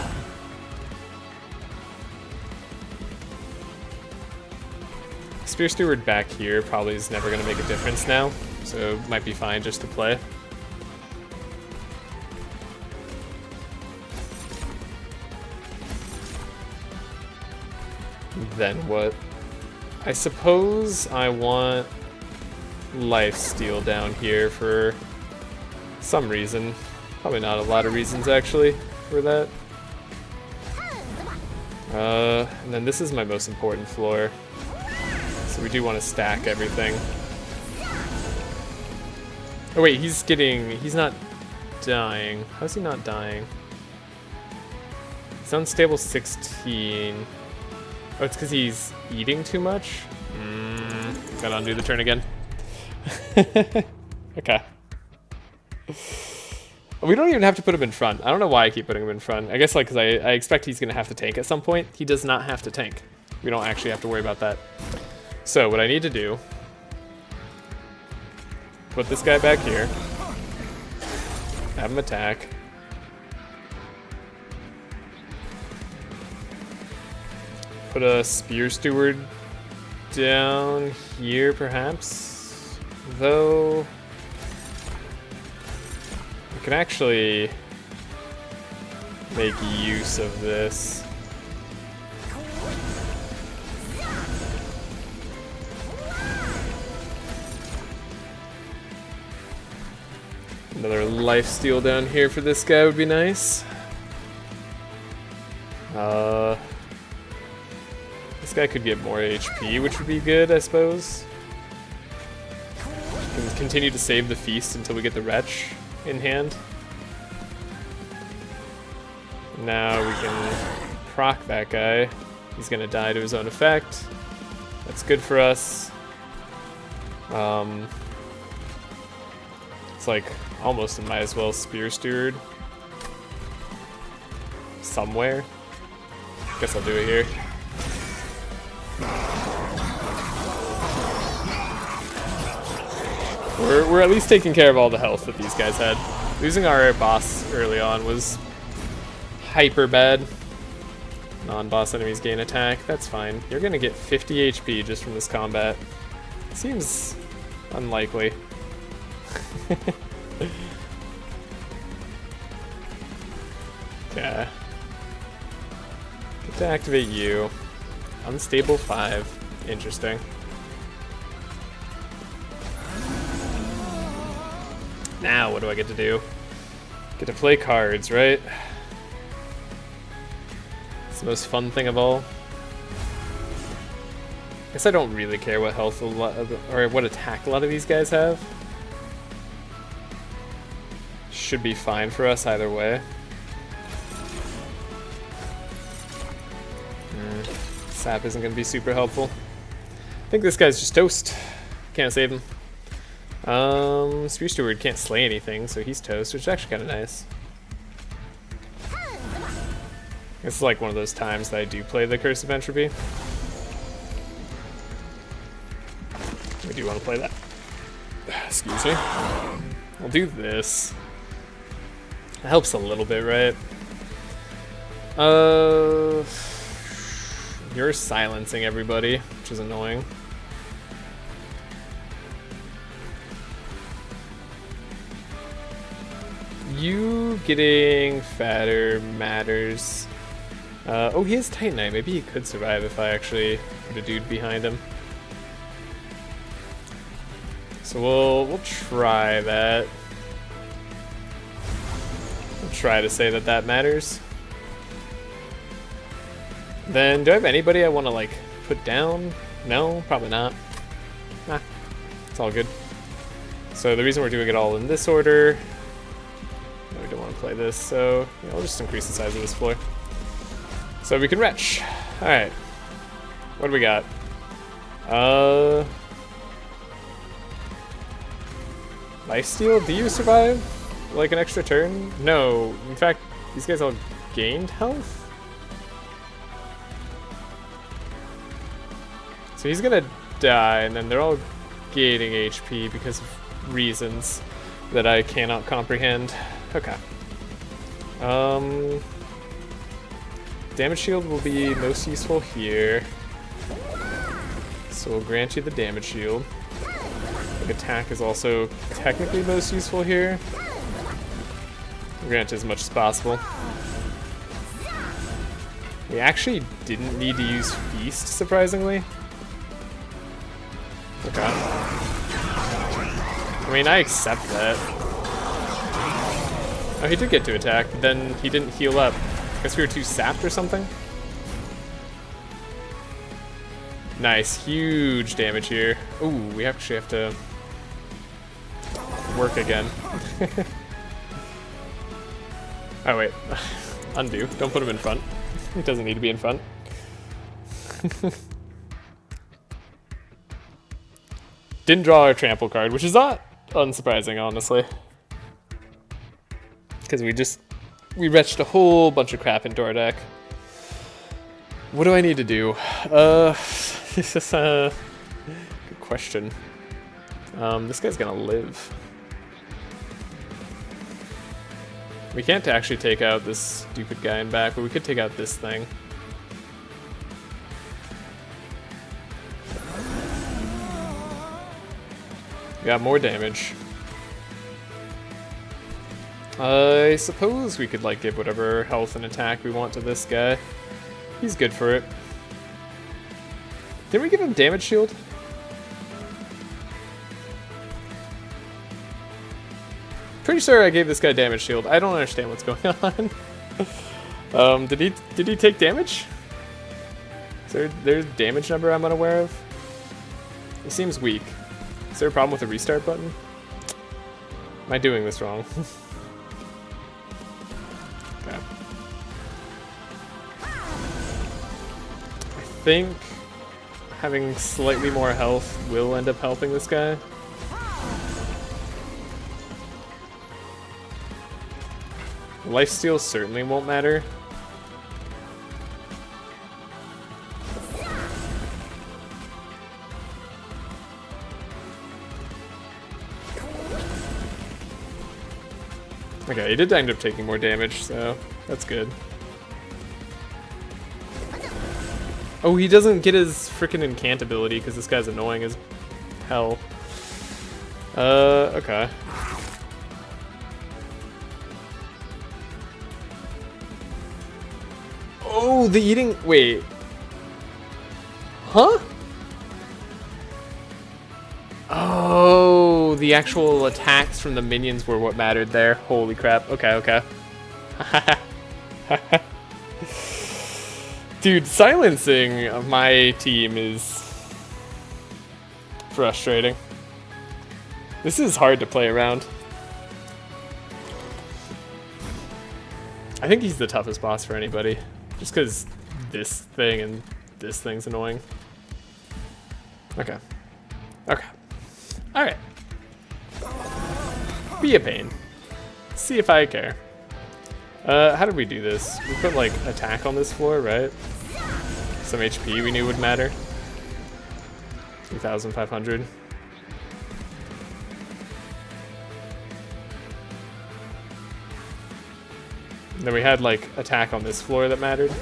Spear Steward back here probably is never going to make a difference now, so it might be fine just to play. Then what? I suppose I want lifesteal down here for some reason. Probably not a lot of reasons actually for that. And then this is my most important floor. So we do want to stack everything. Oh wait, he's not dying. How's he not dying? He's unstable 16. Oh, it's because he's eating too much? Gotta undo the turn again. Okay. We don't even have to put him in front. I don't know why I keep putting him in front. I guess like because I expect he's gonna have to tank at some point. He does not have to tank. We don't actually have to worry about that. So what I need to do, put this guy back here, have him attack. Put a Spear Steward down here, perhaps. Though, I can actually make use of this. Another lifesteal down here for this guy would be nice. This guy could get more HP, which would be good, I suppose. We can continue to save the feast until we get the Wretch in hand. Now we can proc that guy. He's gonna die to his own effect. That's good for us. It's like almost might as well Spear Steward somewhere. Guess I'll do it here. We're at least taking care of all the health that these guys had. Losing our boss early on was hyper bad. Non-boss enemies gain attack. That's fine. You're gonna get 50 HP just from this combat. Seems unlikely. Okay. Get to activate you. Unstable 5. Interesting. Now what do I get to do? Get to play cards, right? It's the most fun thing of all. Guess I don't really care what health or what attack a lot of these guys have. Should be fine for us either way. Sap isn't going to be super helpful. I think this guy's just toast. Can't save him. Spear Steward can't slay anything, so he's toast, which is actually kind of nice. It's like one of those times that I do play the Curse of Entropy. We do want to play that. Excuse me. I'll do this. It helps a little bit, right? You're silencing everybody, which is annoying. You getting fatter matters. Oh, he has Titanite. Maybe he could survive if I actually put a dude behind him. So we'll try that. We'll try to say that that matters. Then, do I have anybody I want to, like, put down? No, probably not. Nah, it's all good. So the reason we're doing it all in this order, we don't want to play this, so yeah, I'll just increase the size of this floor. So we can retch. Alright. What do we got? Lifesteal? Do you survive? Like an extra turn? No. In fact, these guys all gained health? So he's gonna die, and then they're all gaining HP because of reasons that I cannot comprehend. Okay. Damage shield will be most useful here. So we'll grant you the damage shield. Attack is also technically most useful here. Grant as much as possible. We actually didn't need to use Feast, surprisingly. Okay. I mean, I accept that. Oh, he did get to attack, but then he didn't heal up. Guess we were too sapped or something? Nice, huge damage here. Ooh, we actually have to work again. Oh wait, undo. Don't put him in front. He doesn't need to be in front. Didn't draw our trample card, which is not unsurprising, honestly. Because we retched a whole bunch of crap into our deck. What do I need to do? This is a good question. This guy's gonna live. We can't actually take out this stupid guy in back, but we could take out this thing. We got more damage. I suppose we could like give whatever health and attack we want to this guy. He's good for it. Didn't we give him damage shield? Pretty sure I gave this guy damage shield. I don't understand what's going on. Did he take damage? Is there's a damage number I'm unaware of? He seems weak. Is there a problem with the restart button? Am I doing this wrong? Okay. I think having slightly more health will end up helping this guy. Lifesteal certainly won't matter. Okay, he did end up taking more damage, so that's good. Oh, he doesn't get his frickin' incant ability because this guy's annoying as hell. Okay. Oh, the eating... Wait. Huh? Oh, the actual attacks from the minions were what mattered there. Holy crap. Okay, okay. Dude, silencing of my team is frustrating. This is hard to play around. I think he's the toughest boss for anybody. Just because this thing and this thing's annoying. Okay. Okay. Alright. Be a pain. See if I care. How did we do this? We put like attack on this floor, right? Some HP we knew would matter. 3,500. Then we had like attack on this floor that mattered.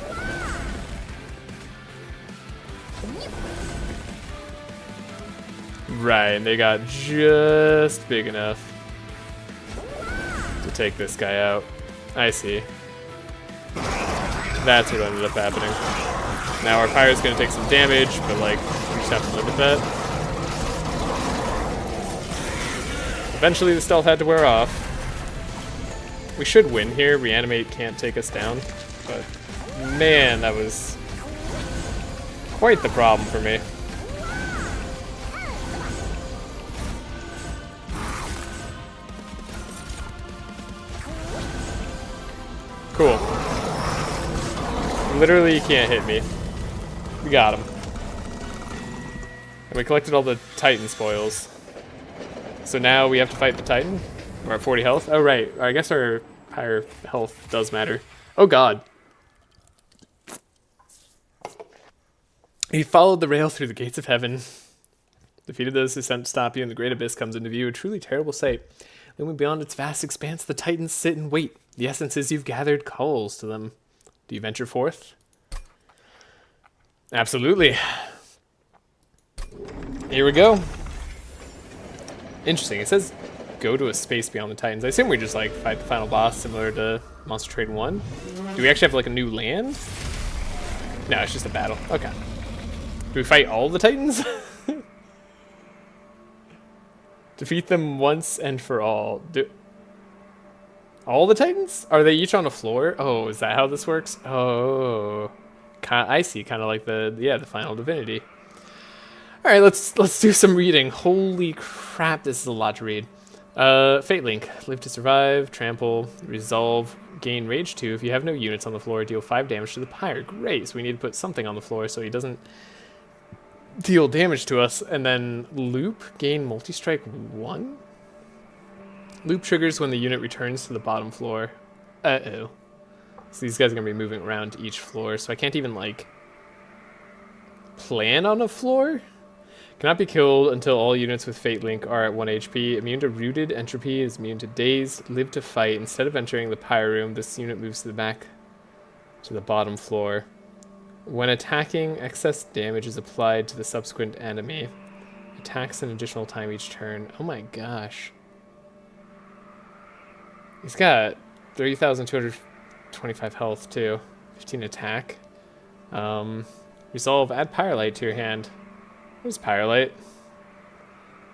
Right, and they got just big enough to take this guy out. I see. That's what ended up happening. Now our pyro's gonna take some damage, but like, we just have to live with that. Eventually the stealth had to wear off. We should win here. Reanimate can't take us down. But man, that was quite the problem for me. Cool. Literally, you can't hit me. We got him. And we collected all the Titan spoils. So now we have to fight the Titan? We're at 40 health? Oh, right. I guess our higher health does matter. Oh, God. He followed the rail through the gates of heaven. Defeated those who sent to stop you, and the great abyss comes into view. A truly terrible sight. Looming beyond its vast expanse, the Titans sit and wait. The essences you've gathered calls to them. Do you venture forth? Absolutely. Here we go. Interesting. It says go to a space beyond the Titans. I assume we just like fight the final boss similar to Monster Trade 1. Do we actually have like a new land? No, it's just a battle. Okay. Do we fight all the Titans? Defeat them once and for all. All the Titans? Are they each on a floor? Oh, is that how this works? Oh. I see, kind of like the final divinity. All right, let's do some reading. Holy crap, this is a lot to read. Fate Link, live to survive, trample, resolve, gain rage 2. If you have no units on the floor, deal 5 damage to the pyre. Great, so we need to put something on the floor so he doesn't deal damage to us. And then loop, gain multi-strike 1? Loop triggers when the unit returns to the bottom floor. Uh-oh. So these guys are going to be moving around each floor, so I can't even, like, plan on a floor? Cannot be killed until all units with Fate Link are at 1 HP. Immune to Rooted. Entropy is immune to Dazed. Live to Fight. Instead of entering the pyre room, this unit moves to the back to the bottom floor. When attacking, excess damage is applied to the subsequent enemy. Attacks an additional time each turn. Oh my gosh. He's got 3,225 health too. 15 attack. Resolve, add Pyrelight to your hand. What is Pyrelight?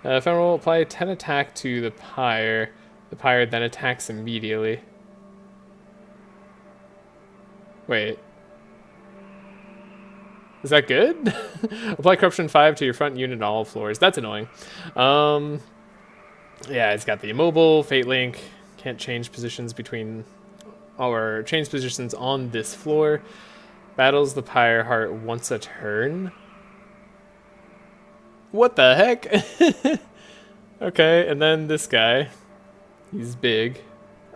Ephemeral, apply 10 attack to the pyre. The pyre then attacks immediately. Wait. Is that good? Apply Corruption 5 to your front unit on all floors. That's annoying. Yeah, it's got the immobile, Fate Link. Can't change positions between... or change positions on this floor. Battles the pyre heart once a turn. What the heck? Okay, and then this guy. He's big.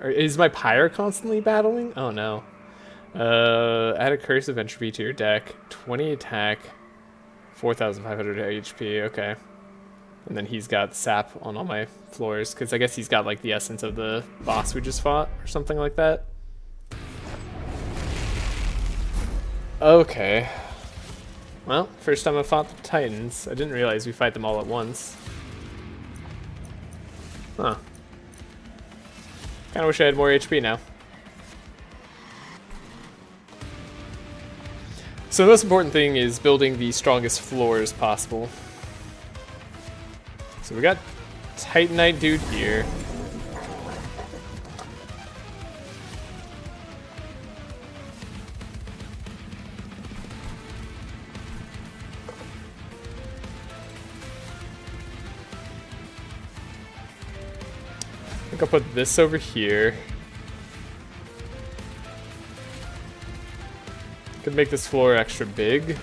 Is my pyre constantly battling? Oh no. Add a Curse of Entropy to your deck. 20 attack. 4,500 HP. Okay. And then he's got sap on all my floors. Because I guess he's got like the essence of the boss we just fought. Or something like that. Okay. Well, first time I fought the Titans. I didn't realize we fight them all at once. Huh. Kinda wish I had more HP now. So the most important thing is building the strongest floors possible. So we got Titanite dude here. I think I'll put this over here. Could make this floor extra big.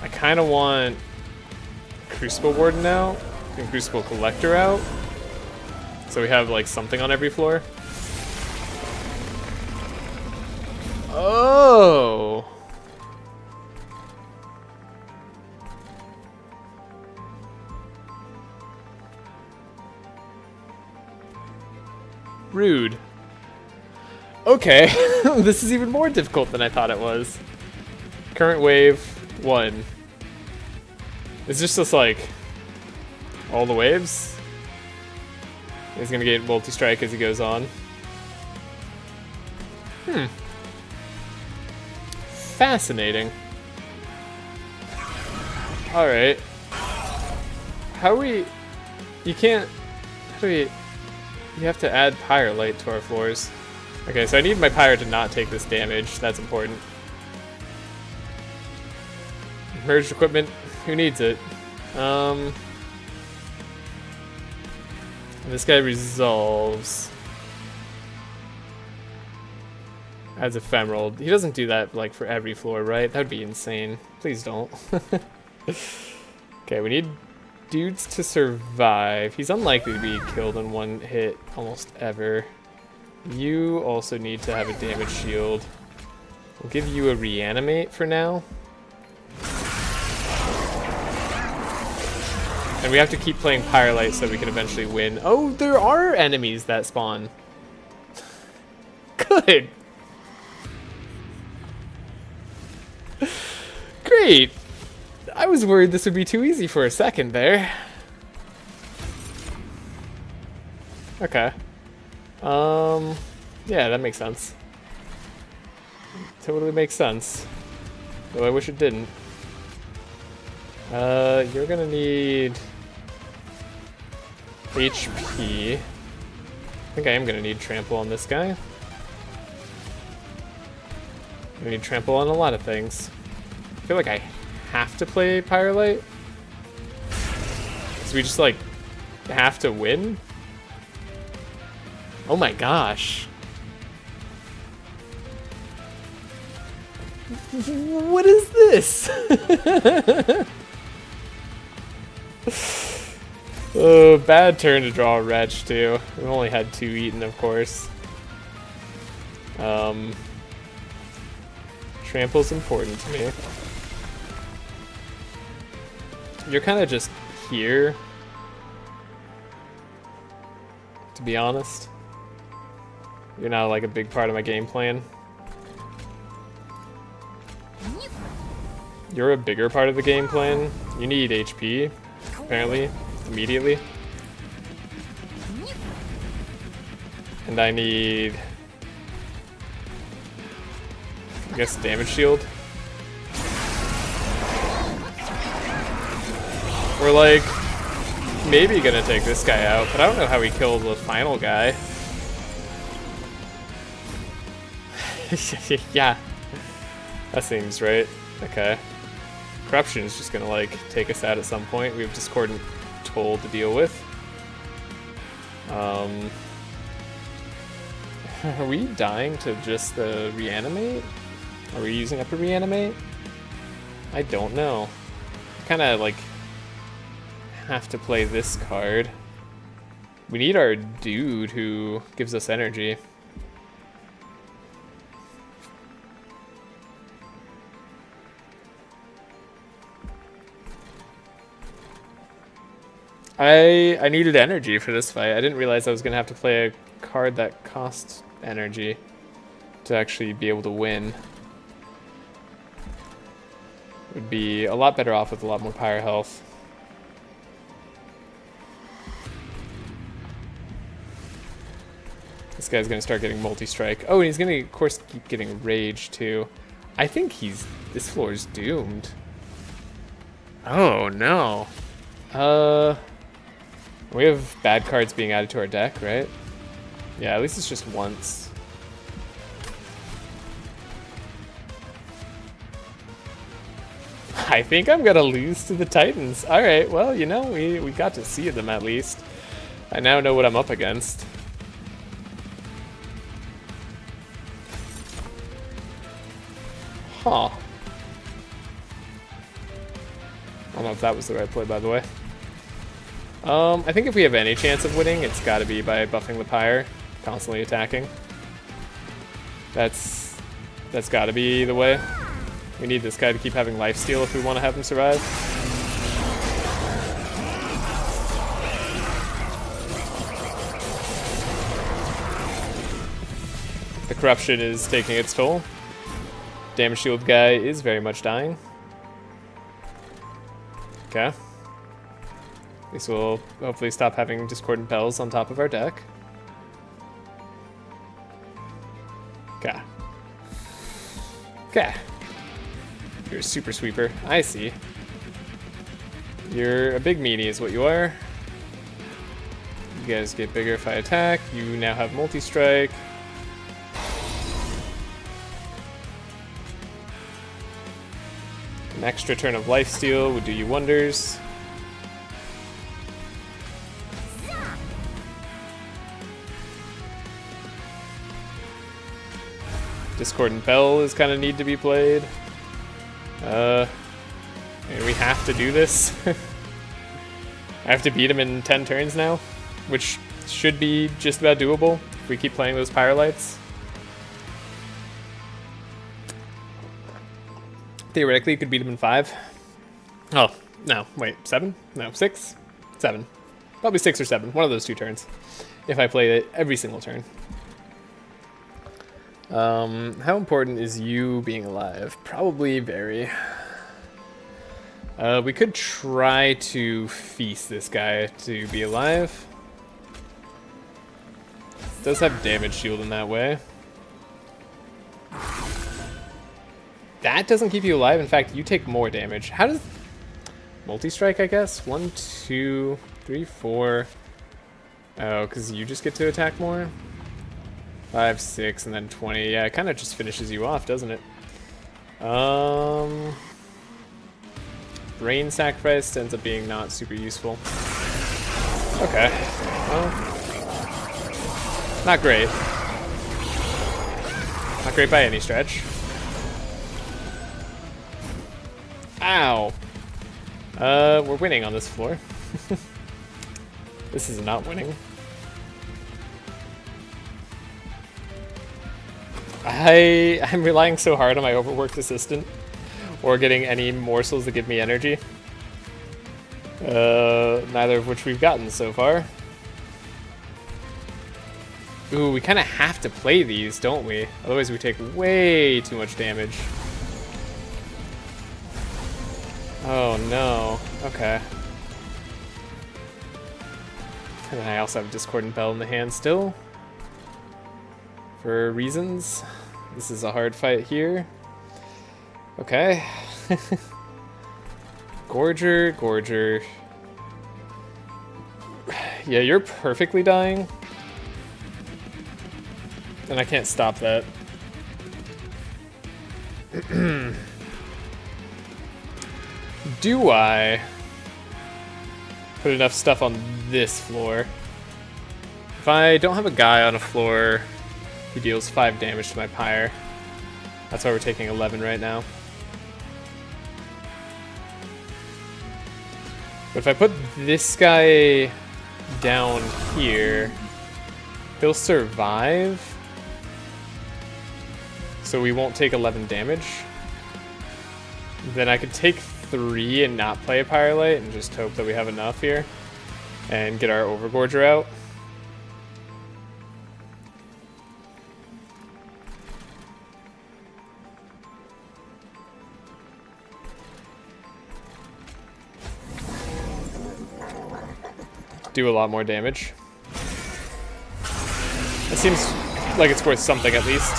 I kind of want Crucible Warden out and Crucible Collector out. So we have like something on every floor. Oh! Rude. Okay, this is even more difficult than I thought it was. Current wave 1. Is this just like all the waves? He's gonna get multi-strike as he goes on. Fascinating. Alright. How are we... You can't... How do we... You have to add Pyrolite to our floors. Okay, so I need my Pyre to not take this damage. That's important. Merged equipment. Who needs it? This guy resolves. Adds ephemeral. He doesn't do that like for every floor, right? That would be insane. Please don't. Okay, we need dudes to survive. He's unlikely to be killed in one hit almost ever. You also need to have a damage shield. We'll give you a reanimate for now. And we have to keep playing Pyrolite so we can eventually win. Oh, there are enemies that spawn. Good. Great. I was worried this would be too easy for a second there. Okay. Yeah, that makes sense. Totally makes sense. Though I wish it didn't. You're gonna need HP. I think I am gonna need trample on this guy. I need trample on a lot of things. I feel like I have to play Pyrolite. So we just like have to win? Oh my gosh. What is this? Oh, bad turn to draw a Wretch too. We've only had 2 eaten, of course. Trample's important to me. You're kind of just here, to be honest. You're not like a big part of my game plan. You're a bigger part of the game plan. You need HP, apparently, immediately. And I need, I guess, damage shield. We're like maybe gonna take this guy out, but I don't know how we kill the final guy. Yeah, that seems right. Okay. Corruption is just gonna like take us out at some point. We have Discordant Toll to deal with. Are we dying to just the reanimate? Are we using up a reanimate? I don't know. Kind of like have to play this card. We need our dude who gives us energy. I needed energy for this fight. I didn't realize I was gonna have to play a card that costs energy to actually be able to win. Would be a lot better off with a lot more pyre health. This guy's gonna start getting multi-strike. Oh, and he's gonna, of course, keep getting rage too. I think this floor is doomed. Oh no. We have bad cards being added to our deck, right? Yeah, at least it's just once. I think I'm gonna lose to the Titans. Alright, well, you know, we got to see them at least. I now know what I'm up against. Huh. I don't know if that was the right play, by the way. I think if we have any chance of winning, it's gotta be by buffing the Pyre, constantly attacking. That's gotta be the way. We need this guy to keep having lifesteal if we want to have him survive. The corruption is taking its toll. Damage shield guy is very much dying. Okay. At least we'll hopefully stop having discordant bells on top of our deck. Okay. Okay. You're a super sweeper. I see. You're a big meanie is what you are. You guys get bigger if I attack. You now have multi-strike. An extra turn of lifesteal would do you wonders. Discordant Bell is kind of need to be played. And we have to do this. I have to beat him in 10 turns now, which should be just about doable if we keep playing those Pyrolites. Theoretically, you could beat him in 5. Oh, no, wait, 7? No, 6? 7. Probably 6 or 7, one of those 2 turns, if I play it every single turn. How important is you being alive? Probably very. We could try to feast this guy to be alive. Does have damage shield in that way. That doesn't keep you alive. In fact, you take more damage. How does... Multi-strike, I guess? 1, 2, 3, 4. Oh, because you just get to attack more? 5, 6, and then 20. Yeah, it kind of just finishes you off, doesn't it? Brain sacrifice ends up being not super useful. Okay. Well, not great. Not great by any stretch. Ow! We're winning on this floor. This is not winning. I'm relying so hard on my overworked assistant, or getting any morsels that give me energy. Neither of which we've gotten so far. Ooh, we kind of have to play these, don't we? Otherwise we take way too much damage. Oh no, okay. And then I also have Discordant Bell in the hand still. For reasons. This is a hard fight here. Okay. Gorger. Yeah, you're perfectly dying. And I can't stop that. Do I put enough stuff on this floor? If I don't have a guy on a floor, he deals 5 damage to my pyre. That's why we're taking 11 right now. But if I put this guy down here, he'll survive. So we won't take 11 damage. Then I could take 3 and not play a Pyrolite and just hope that we have enough here and get our Overgorger out. Do a lot more damage. It seems like it's worth something at least.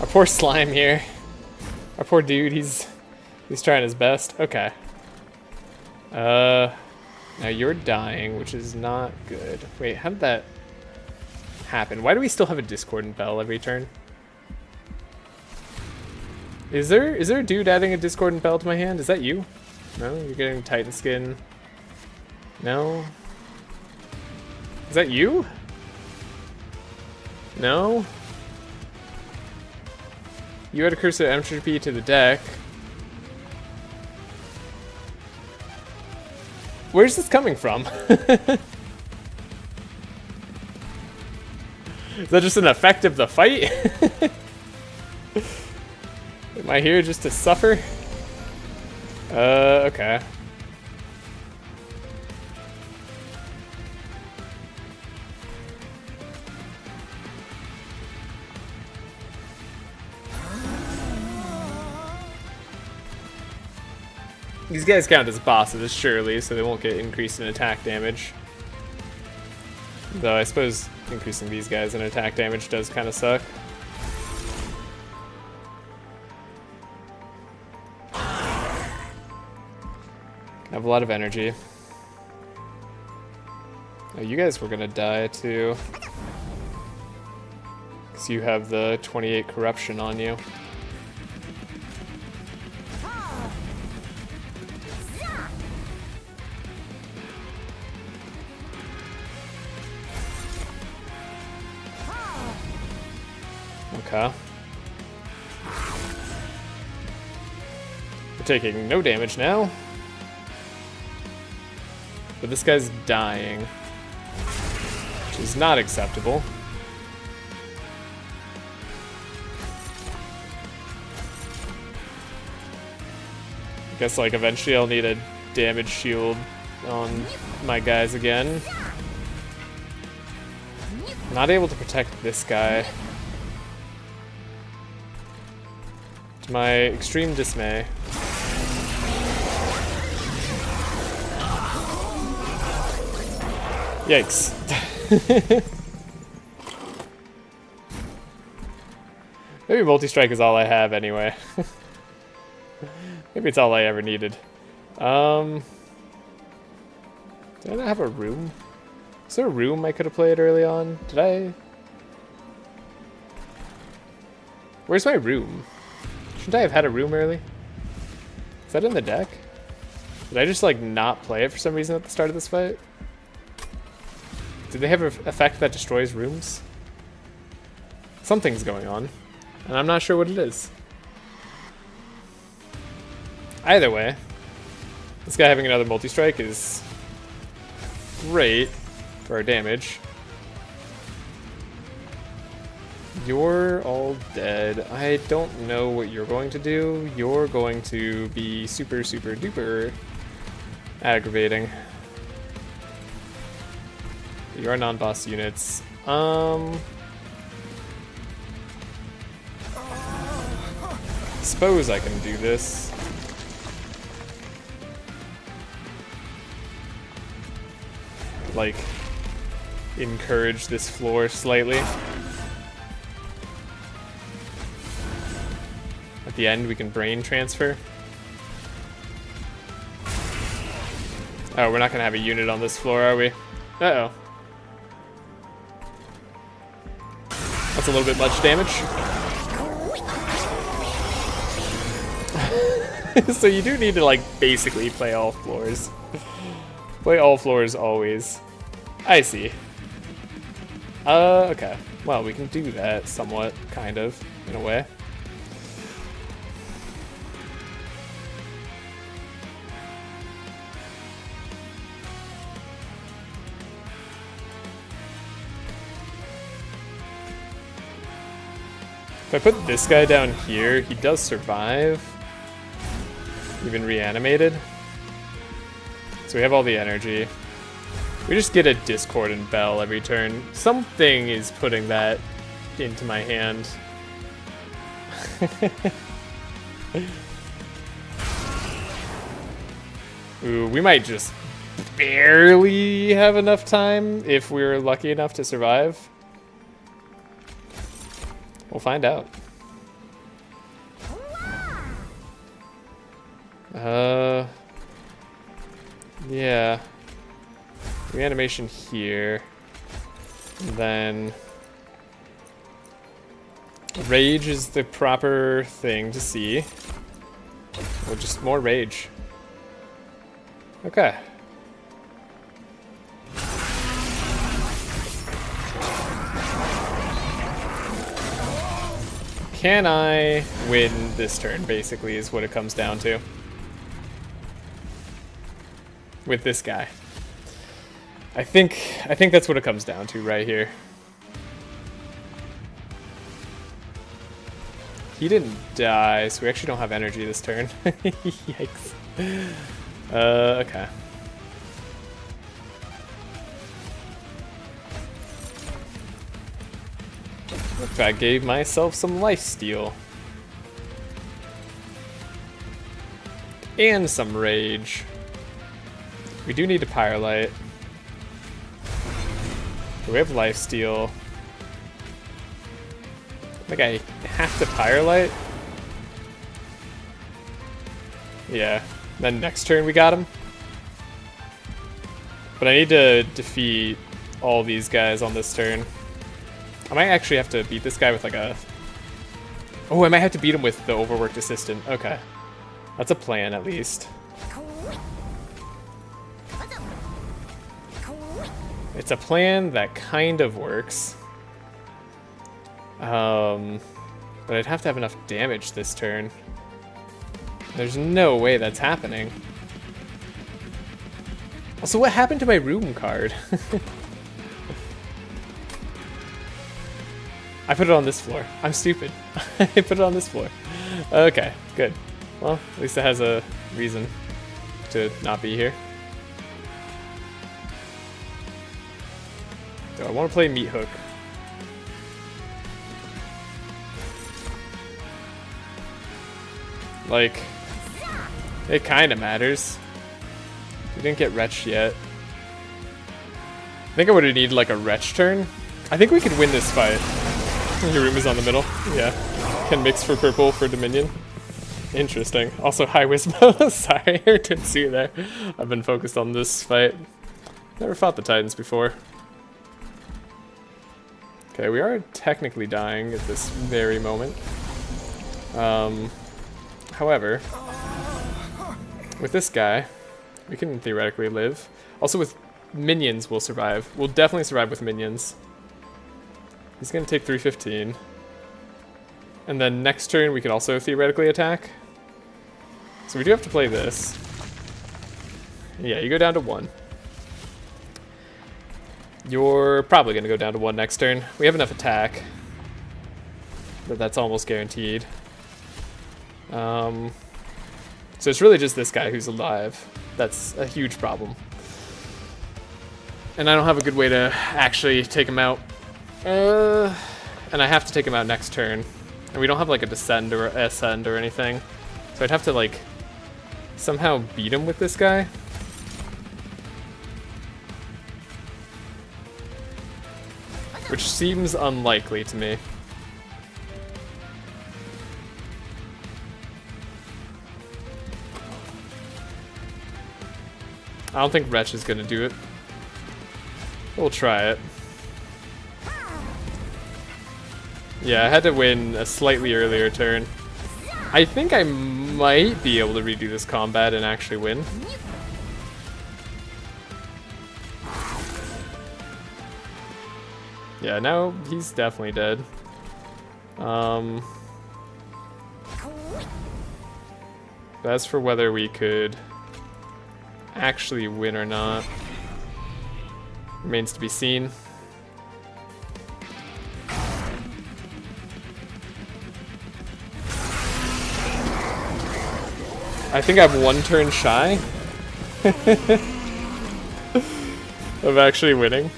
Our poor slime here. Our poor dude, he's trying his best. Okay. Now you're dying, which is not good. Wait, how did that happen? Why do we still have a Discordant Bell every turn? Is there a dude adding a Discordant Bell to my hand? Is that you? No? You're getting Titan Skin? No? Is that you? No? You had a Curse of Entropy to the deck. Where's this coming from? Is that just an effect of the fight? Am I here just to suffer? Okay. These guys count as bosses, surely, so they won't get increased in attack damage. Though I suppose increasing these guys in attack damage does kind of suck. Now have a lot of energy. Oh, you guys were gonna die too. Because you have the 28 corruption on you. Okay. We're taking no damage now. But this guy's dying. Which is not acceptable. I guess like eventually I'll need a damage shield on my guys again. Not able to protect this guy. To my extreme dismay. Yikes. Maybe multi-strike is all I have anyway. Maybe it's all I ever needed. Did I not have a room? Is there a room I could have played early on? Did I? Where's my room? Shouldn't I have had a room early? Is that in the deck? Did I just like not play it for some reason at the start of this fight? Did they have an effect that destroys rooms? Something's going on, and I'm not sure what it is. Either way, this guy having another multi-strike is great for our damage. You're all dead. I don't know what you're going to do. You're going to be super, super duper aggravating. You are non-boss units. Suppose I can do this. Like, encourage this floor slightly. At the end, we can brain transfer. Oh, we're not gonna have a unit on this floor, are we? Uh-oh. That's a little bit much damage. So you do need to, like, basically play all floors. Play all floors always. I see. Okay. Well, we can do that somewhat, kind of, in a way. If I put this guy down here, he does survive. Even reanimated. So we have all the energy. We just get a Discord and Bell every turn. Something is putting that into my hand. Ooh, we might just barely have enough time if we're lucky enough to survive. We'll find out. Yeah. Reanimation here. And then rage is the proper thing to see. Or just more rage. Okay. Can I win this turn, basically, is what it comes down to. With this guy. I think that's what it comes down to right here. He didn't die, so we actually don't have energy this turn. Yikes. Okay. Look, I gave myself some lifesteal. And some rage. We do need to Pyrelight. We have lifesteal. I think I have to Pyrelight. Yeah. Then next turn we got him. But I need to defeat all these guys on this turn. I might actually have to beat this guy with like a... Oh, I might have to beat him with the overworked assistant. Okay. That's a plan, at least. It's a plan that kind of works. But I'd have to have enough damage this turn. There's no way that's happening. Also, what happened to my room card? I put it on this floor. I'm stupid. I put it on this floor. Okay, good. Well, at least it has a reason to not be here. So I want to play Meat Hook. Like, it kind of matters. We didn't get Retch yet. I think I would have needed like a Retch turn. I think we could win this fight. Your room is on the middle. Yeah. Can mix for purple for Dominion. Interesting. Also, hi Wismo. Sorry, I didn't see you there. I've been focused on this fight. Never fought the Titans before. Okay, we are technically dying at this very moment. However, with this guy, we can theoretically live. Also with minions, we'll survive. We'll definitely survive with minions. He's gonna take 315. And then next turn we can also theoretically attack. So we do have to play this. Yeah, you go down to 1. You're probably gonna go down to 1 next turn. We have enough attack, but that's almost guaranteed. So it's really just this guy who's alive. That's a huge problem. And I don't have a good way to actually take him out. And I have to take him out next turn. And we don't have like a descend or ascend or anything. So I'd have to like somehow beat him with this guy. Which seems unlikely to me. I don't think Retch is gonna do it. We'll try it. Yeah, I had to win a slightly earlier turn. I think I might be able to redo this combat and actually win. Yeah, now he's definitely dead. As for whether we could actually win or not, remains to be seen. I think I'm 1 turn shy of actually winning.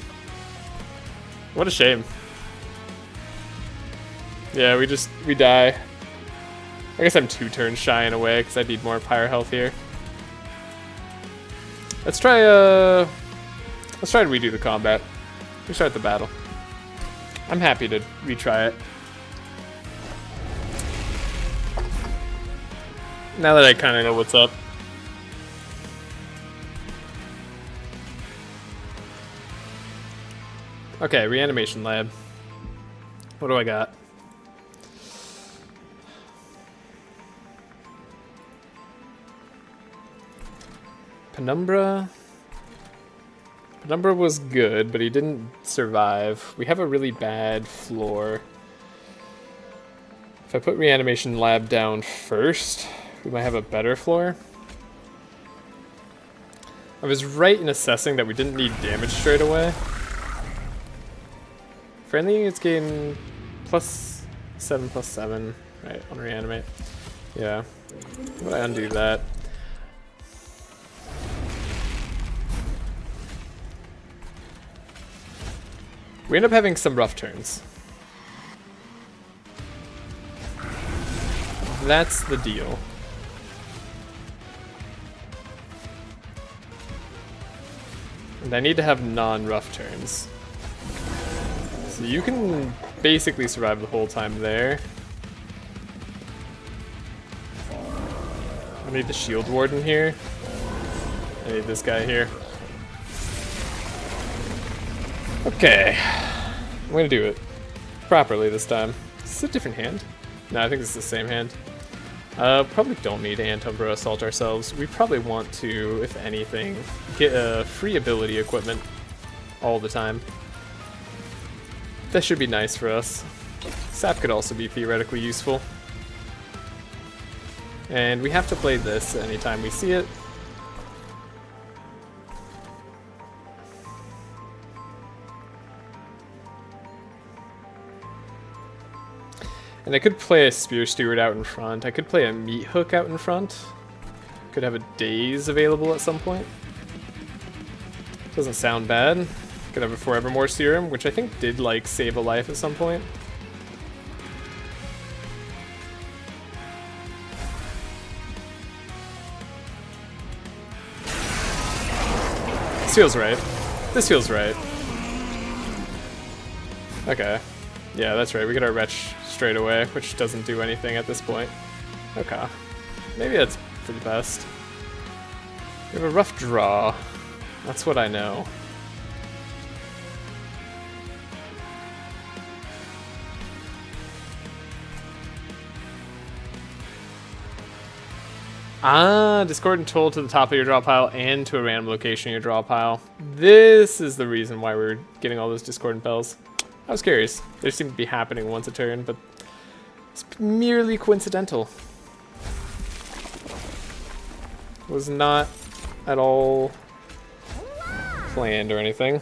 What a shame. Yeah, we die. I guess I'm 2 turns shy in a way because I need more pyre health here. Let's try to redo the combat. Restart the battle. I'm happy to retry it. Now that I kind of know what's up. Okay, reanimation lab. What do I got? Penumbra. Penumbra was good, but he didn't survive. We have a really bad floor. If I put reanimation lab down first, we might have a better floor. I was right in assessing that we didn't need damage straight away. Friendly is getting +7/+7, right, on reanimate. Yeah, how would I undo that? We end up having some rough turns. That's the deal. And I need to have non-rough turns. So you can basically survive the whole time there. I need the shield warden here. I need this guy here. Okay, I'm gonna do it properly this time. Is this a different hand? No, I think this is the same hand. Probably don't need Antumbra Assault ourselves. We probably want to, if anything, get free ability equipment all the time. That should be nice for us. Sap could also be theoretically useful. And we have to play this anytime we see it. And I could play a Spear Steward out in front. I could play a Meat Hook out in front. Could have a Daze available at some point. Doesn't sound bad. Could have a Forevermore Serum, which I think did like save a life at some point. This feels right. This feels right. Okay. Yeah, that's right. We get our Wretch straight away, which doesn't do anything at this point. Okay. Maybe that's for the best. We have a rough draw. That's what I know. Ah, Discordant Toll to the top of your draw pile and to a random location in your draw pile. This is the reason why we're getting all those Discordant Bells. I was curious. They seem to be happening once a turn, but it's merely coincidental. Was not at all planned or anything.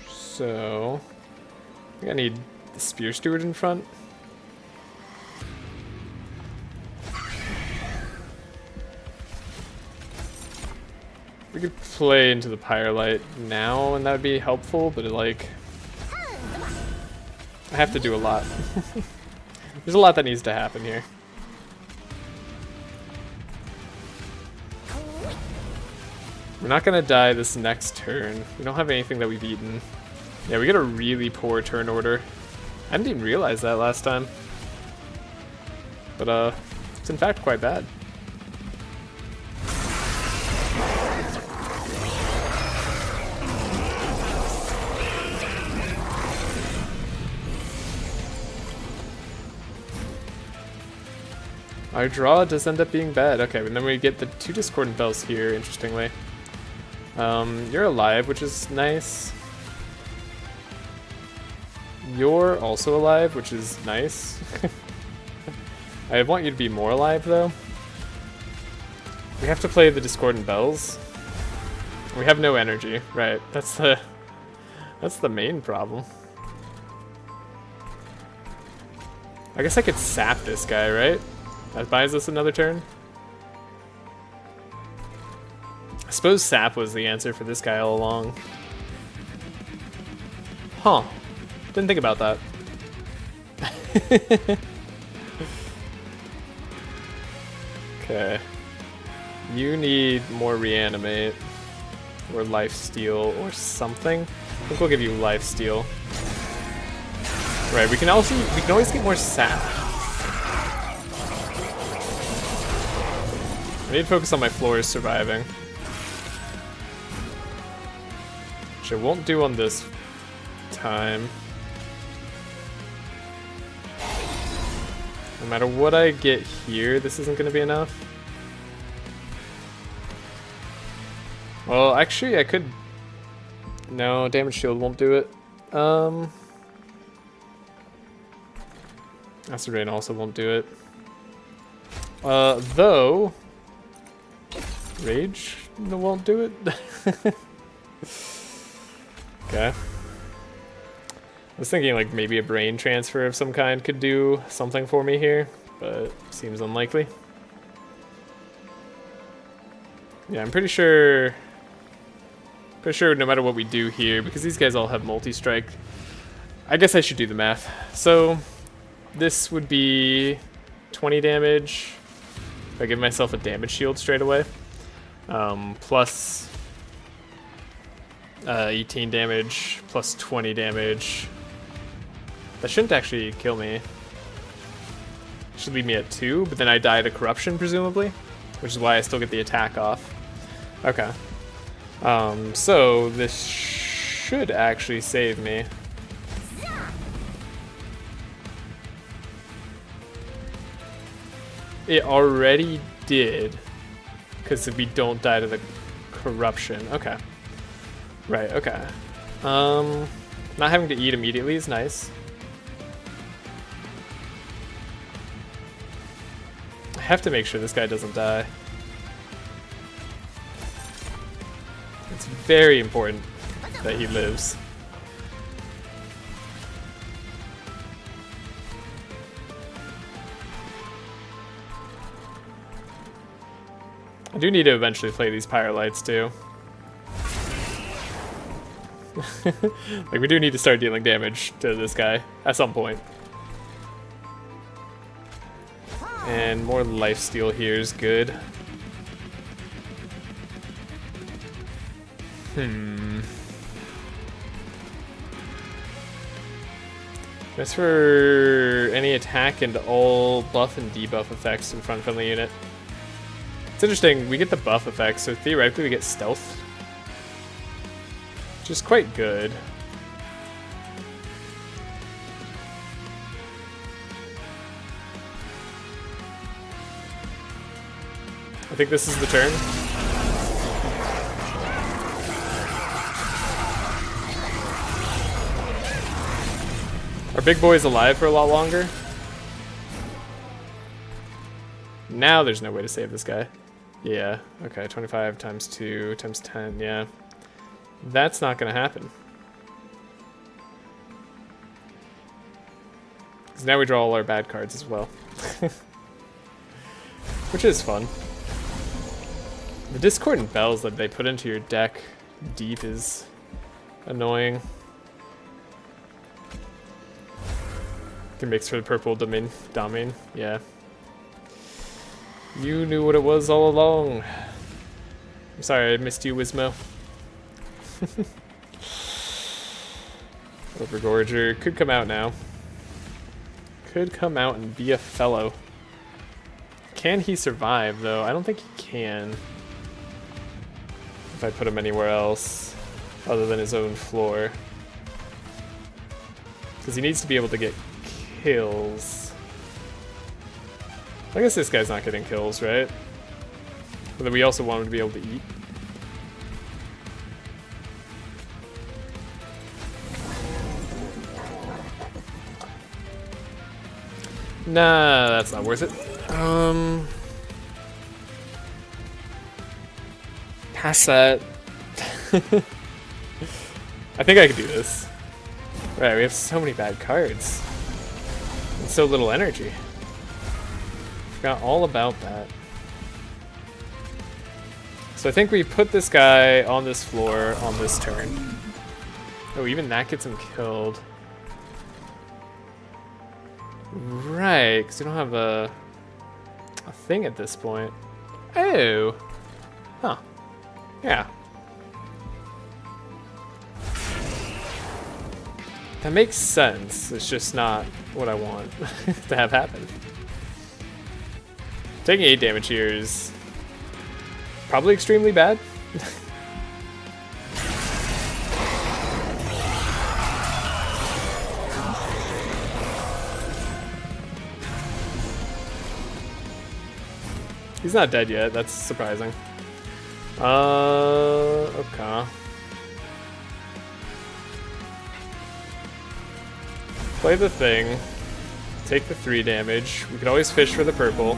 So I think I need the Spear Steward in front. We could play into the Pyrelight now, and that would be helpful, but like, I have to do a lot. There's a lot that needs to happen here. We're not gonna die this next turn. We don't have anything that we've eaten. Yeah, we get a really poor turn order. I didn't even realize that last time. But it's in fact quite bad. Our draw does end up being bad. Okay, and then we get the 2 Discordant Bells here, interestingly. You're alive, which is nice. You're also alive, which is nice. I want you to be more alive, though. We have to play the Discordant Bells. We have no energy, right? That's the main problem. I guess I could sap this guy, right? That buys us another turn. I suppose sap was the answer for this guy all along. Huh. Didn't think about that. Okay. You need more reanimate. Or lifesteal or something. I think we'll give you lifesteal. Right, we can always get more sap. I need to focus on my floors surviving. Which I won't do on this time. No matter what I get here, this isn't going to be enough. Well, actually, I could... No, damage shield won't do it. Acid Rain also won't do it. Though... Rage won't do it. Okay. I was thinking like maybe a brain transfer of some kind could do something for me here, but seems unlikely. Yeah, I'm pretty sure no matter what we do here, because these guys all have multi-strike, I guess I should do the math. So this would be 20 damage if I give myself a damage shield straight away. Plus 18 damage, plus 20 damage. That shouldn't actually kill me. Should leave me at 2, but then I die to corruption, presumably. which is why I still get the attack off. Okay. So this should actually save me. It already did, because if we don't die to the corruption. Okay. Right, okay. Not having to eat immediately is nice. I have to make sure this guy doesn't die. It's very important that he lives. I do need to eventually play these Pyrolites too. Like, we do need to start dealing damage to this guy at some point. And more lifesteal here is good. As for any attack and all buff and debuff effects in front friendly unit. It's interesting, we get the buff effects, so theoretically we get stealth. Which is quite good. I think this is the turn. Our big boy's alive for a lot longer. Now there's no way to save this guy. Yeah, okay, 25 times 2 times 10, yeah. That's not gonna happen. Because now we draw all our bad cards as well. Which is fun. The discordant bells that they put into your deck deep is annoying. Can mix for the purple domain, yeah. You knew what it was all along. I'm sorry I missed you, Wismo. Overgorger could come out now. Could come out and be a fellow. Can he survive though? I don't think he can. If I put him anywhere else other than his own floor. Because he needs to be able to get kills. I guess this guy's not getting kills, right? But then we also want him to be able to eat. Nah, that's not worth it. Pass that. I think I could do this. Right, we have so many bad cards. And so little energy. Forgot all about that. So I think we put this guy on this floor on this turn. Oh, even that gets him killed. Right, because we don't have a thing at this point. Oh! Huh. Yeah. That makes sense. It's just not what I want to have happen. Taking 8 damage here is probably extremely bad. He's not dead yet, that's surprising. Okay. Play the thing. Take the 3 damage. We could always fish for the purple.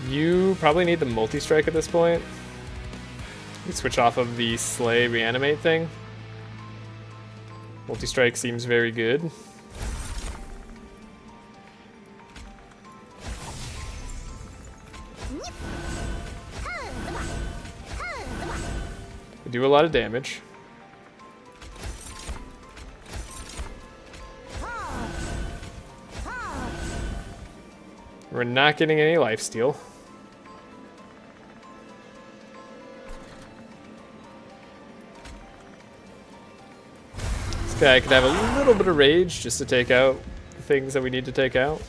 You probably need the multi-strike at this point. We switch off of the slay reanimate thing. Multi-strike seems very good. We do a lot of damage. We're not getting any lifesteal. This guy could have a little bit of rage just to take out the things that we need to take out.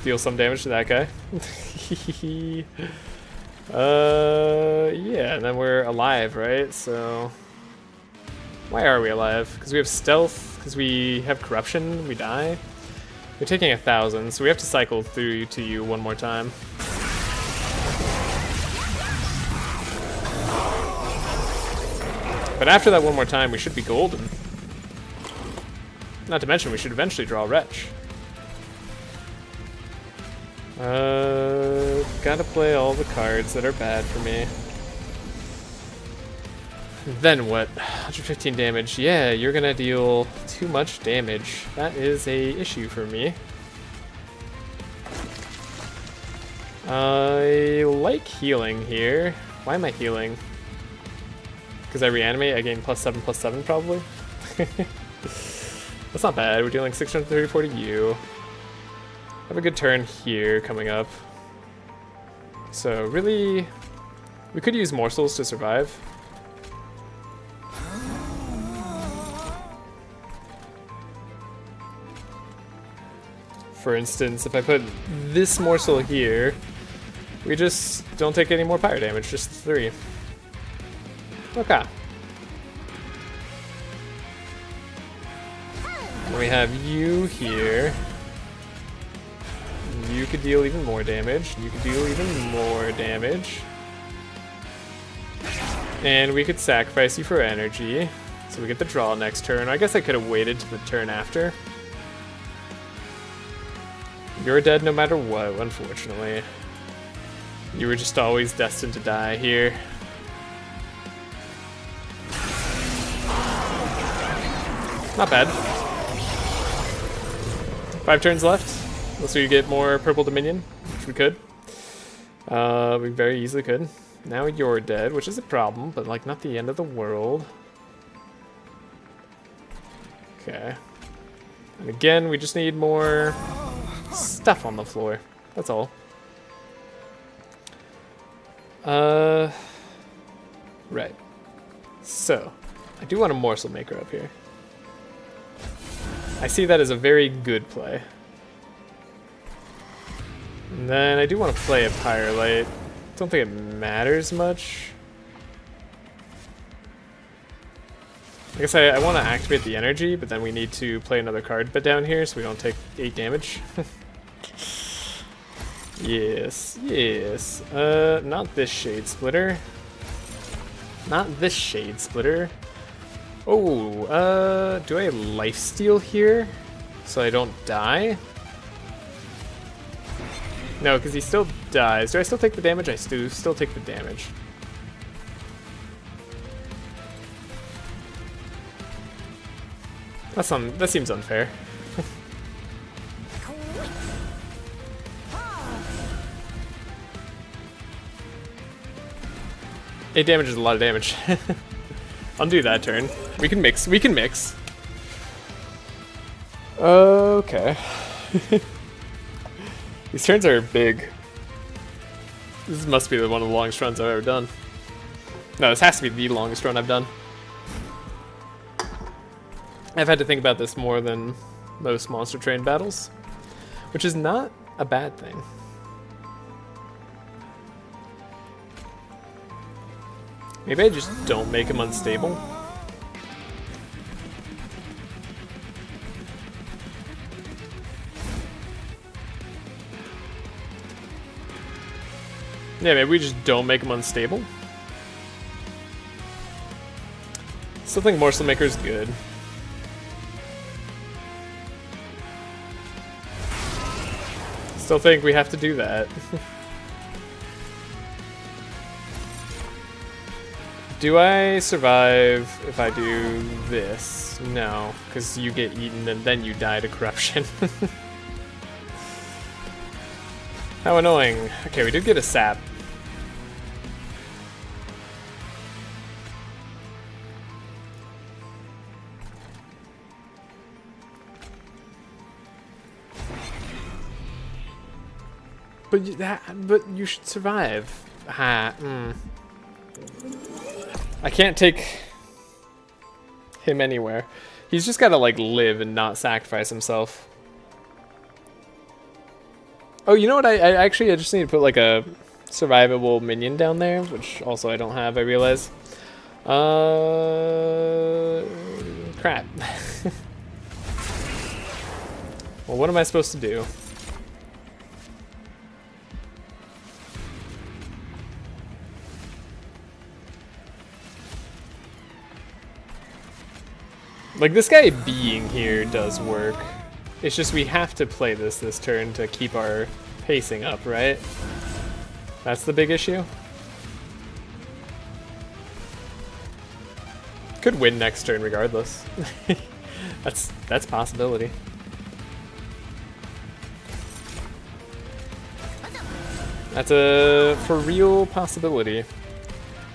deal some damage to that guy. Yeah, and then we're alive, right? So why are we alive? Because we have stealth, because we have corruption, we die. We're taking 1,000, so we have to cycle through to you one more time. But after that one more time, we should be golden. Not to mention, we should eventually draw Wretch. Gotta play all the cards that are bad for me. Then what? 115 damage. Yeah, you're gonna deal too much damage. That is a issue for me. I like healing here. Why am I healing? Because I reanimate, I gain +7/+7 probably. That's not bad. We're dealing 634 to you. I have a good turn here coming up. So really, we could use morsels to survive. For instance, if I put this morsel here, we just don't take any more fire damage, just 3. Okay. And we have you here. You could deal even more damage. You could deal even more damage. And we could sacrifice you for energy. So we get the draw next turn. I guess I could have waited to the turn after. You're dead no matter what, unfortunately. You were just always destined to die here. Not bad. 5 turns left. Unless we get more purple dominion, which we could. We very easily could. Now you're dead, which is a problem, but like not the end of the world. Okay. And again, we just need more stuff on the floor. That's all. Right. So, I do want a morsel maker up here. I see that as a very good play. And then I do want to play a Pyrelite. Don't think it matters much. I guess I want to activate the energy, but then we need to play another card but down here so we don't take 8 damage. Yes, yes. Not this Shade Splitter. Not this Shade Splitter. Oh, do I lifesteal here so I don't die? No, because he still dies. Do I still take the damage? I still take the damage. That seems unfair. 8 damage is a lot of damage. Undo that turn. We can mix. We can mix. Okay. These turns are big. This must be one of the longest runs I've ever done. No, this has to be the longest run I've done. I've had to think about this more than most Monster Train battles, which is not a bad thing. Maybe I just don't make him unstable. Yeah, maybe we just don't make him unstable. Still think Morsel Maker is good. Still think we have to do that. Do I survive if I do this? No, because you get eaten and then you die to corruption. How annoying. Okay, we did get a sap. But you should survive. I can't take him anywhere. He's just gotta like live and not sacrifice himself. Oh, you know what? I just need to put like a survivable minion down there, which also I don't have, I realize. Crap. Well, what am I supposed to do? Like, this guy being here does work. It's just we have to play this turn to keep our pacing up, right? That's the big issue. Could win next turn regardless. that's a possibility. That's a for real possibility.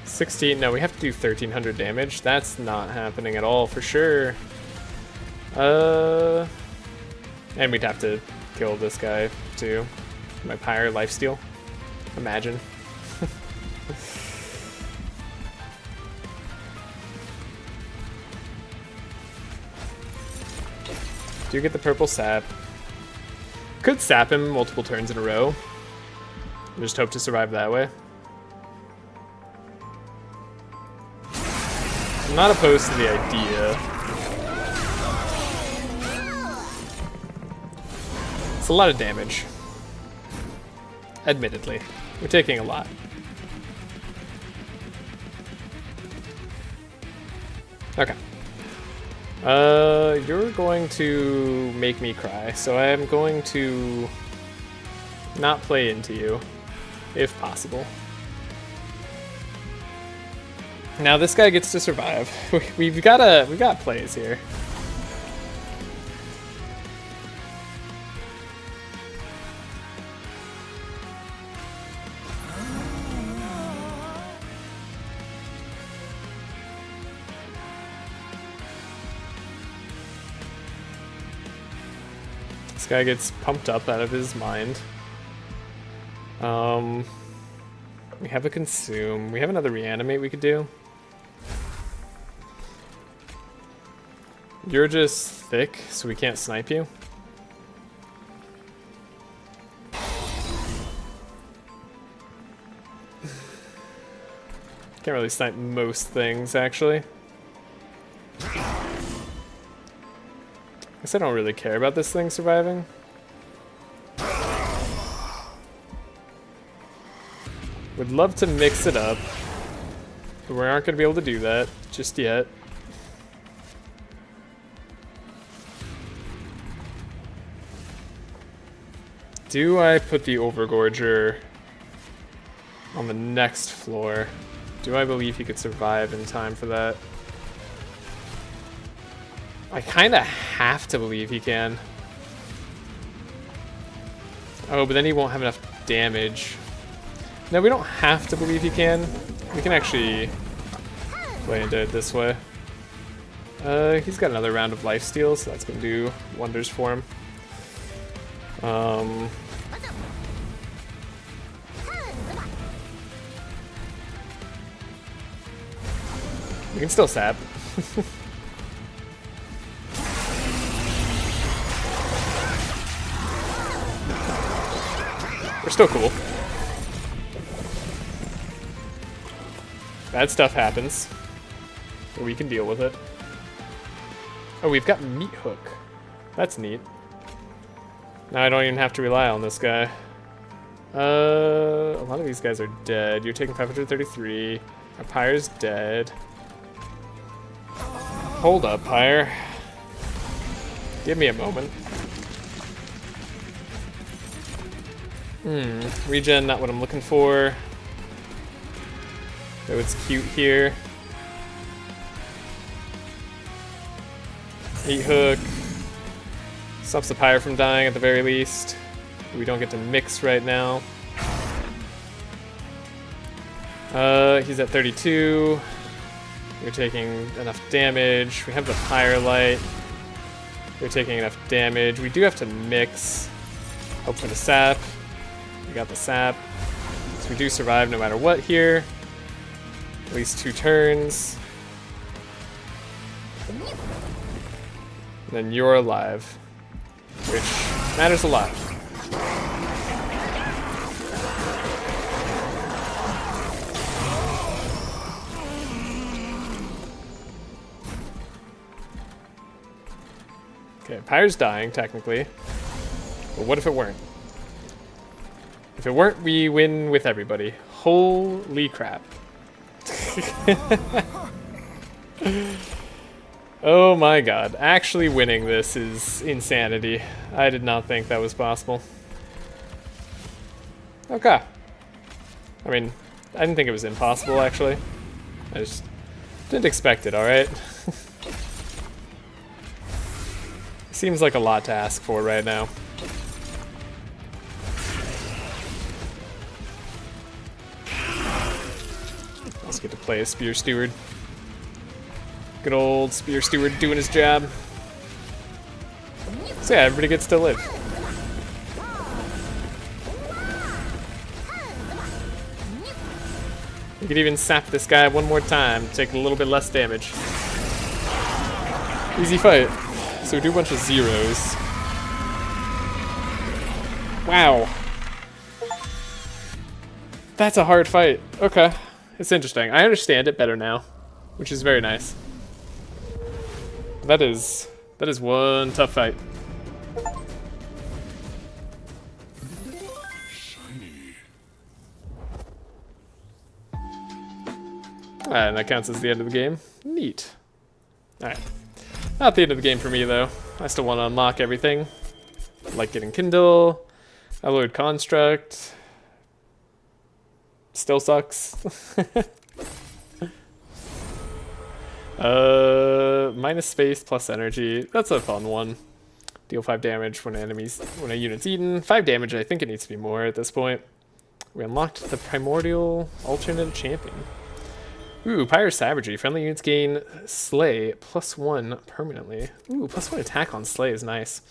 16, no, we have to do 1300 damage. That's not happening at all for sure. And we'd have to kill this guy too. My pyre lifesteal. Imagine. Do you get the purple sap? Could sap him multiple turns in a row. Just hope to survive that way. I'm not opposed to the idea. It's a lot of damage. Admittedly. We're taking a lot. Okay. You're going to make me cry, so I am going to not play into you, if possible. Now this guy gets to survive. We've got plays here. This guy gets pumped up out of his mind. We have a consume. We have another reanimate we could do. You're just thick, so we can't snipe you. Can't really snipe most things, actually. I guess I don't really care about this thing surviving. Would love to mix it up, but we aren't going to be able to do that just yet. Do I put the Overgorger on the next floor? Do I believe he could survive in time for that? I kind of have to believe he can. Oh, but then he won't have enough damage. No, we don't have to believe he can. We can actually play into it this way. He's got another round of lifesteal, so that's going to do wonders for him. We can still sap. We're still cool. Bad stuff happens, but we can deal with it. Oh, we've got Meat Hook. That's neat. Now I don't even have to rely on this guy. A lot of these guys are dead. You're taking 533. Our Pyre's dead. Hold up, Pyre. Give me a moment. Regen, not what I'm looking for. Though it's cute here. Meat Hook. Stops the Pyre from dying at the very least. We don't get to mix right now. He's at 32. You're taking enough damage. We have the Pyre Light. You're taking enough damage. We do have to mix. Hope for the sap. We got the sap. So we do survive no matter what here. At least 2 turns. And then you're alive, which matters a lot. Okay, Pyre's dying, technically. But what if it weren't? If it weren't, we win with everybody. Holy crap. Oh my god. Actually winning this is insanity. I did not think that was possible. Okay. I mean, I didn't think it was impossible, actually. I just didn't expect it, alright? Seems like a lot to ask for right now. Let's get to play a Spear Steward. Good old Spear Steward doing his job. So yeah, everybody gets to live. You could even sap this guy one more time, take a little bit less damage. Easy fight. So we do a bunch of zeros. Wow. That's a hard fight. Okay. It's interesting. I understand it better now, which is very nice. That is one tough fight. Alright, and that counts as the end of the game. Neat. Alright. Not the end of the game for me, though. I still want to unlock everything. Like getting Kindle, Alloyed Construct. Still sucks. Minus space plus energy. That's a fun one. Deal 5 damage when a unit's eaten. 5 damage, I think it needs to be more at this point. We unlocked the Primordial Alternate Champion. Ooh, Pyre Savagery. Friendly units gain Slay +1 permanently. Ooh, +1 attack on Slay is nice.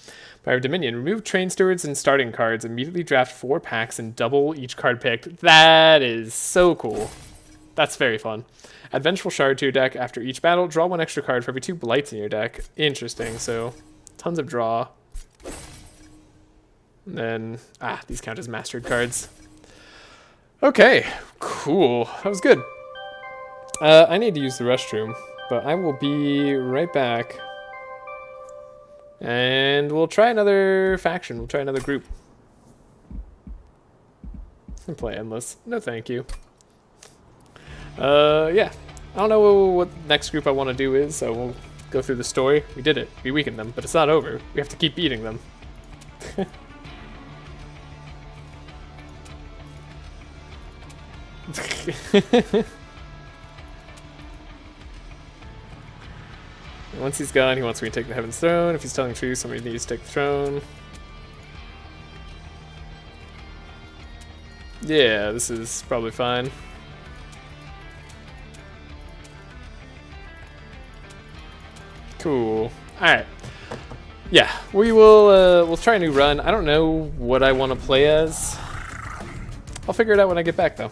Pyre Dominion. Remove Train Stewards and starting cards. Immediately draft 4 packs and double each card picked. That is so cool. That's very fun. Add Vengeful Shard to your deck after each battle. Draw 1 extra card for every 2 blights in your deck. Interesting. So, tons of draw. And then, these count as mastered cards. Okay, cool. That was good. I need to use the restroom, but I will be right back. And we'll try another faction. We'll try another group. And play Endless. No thank you. Yeah. I don't know what next group I want to do is, so we'll go through the story. We did it. We weakened them, but it's not over. We have to keep beating them. Once he's gone, he wants me to take the Heaven's Throne. If he's telling the truth, somebody needs to take the throne. Yeah, this is probably fine. Cool. Alright. Yeah, we will we'll try a new run. I don't know what I want to play as. I'll figure it out when I get back though.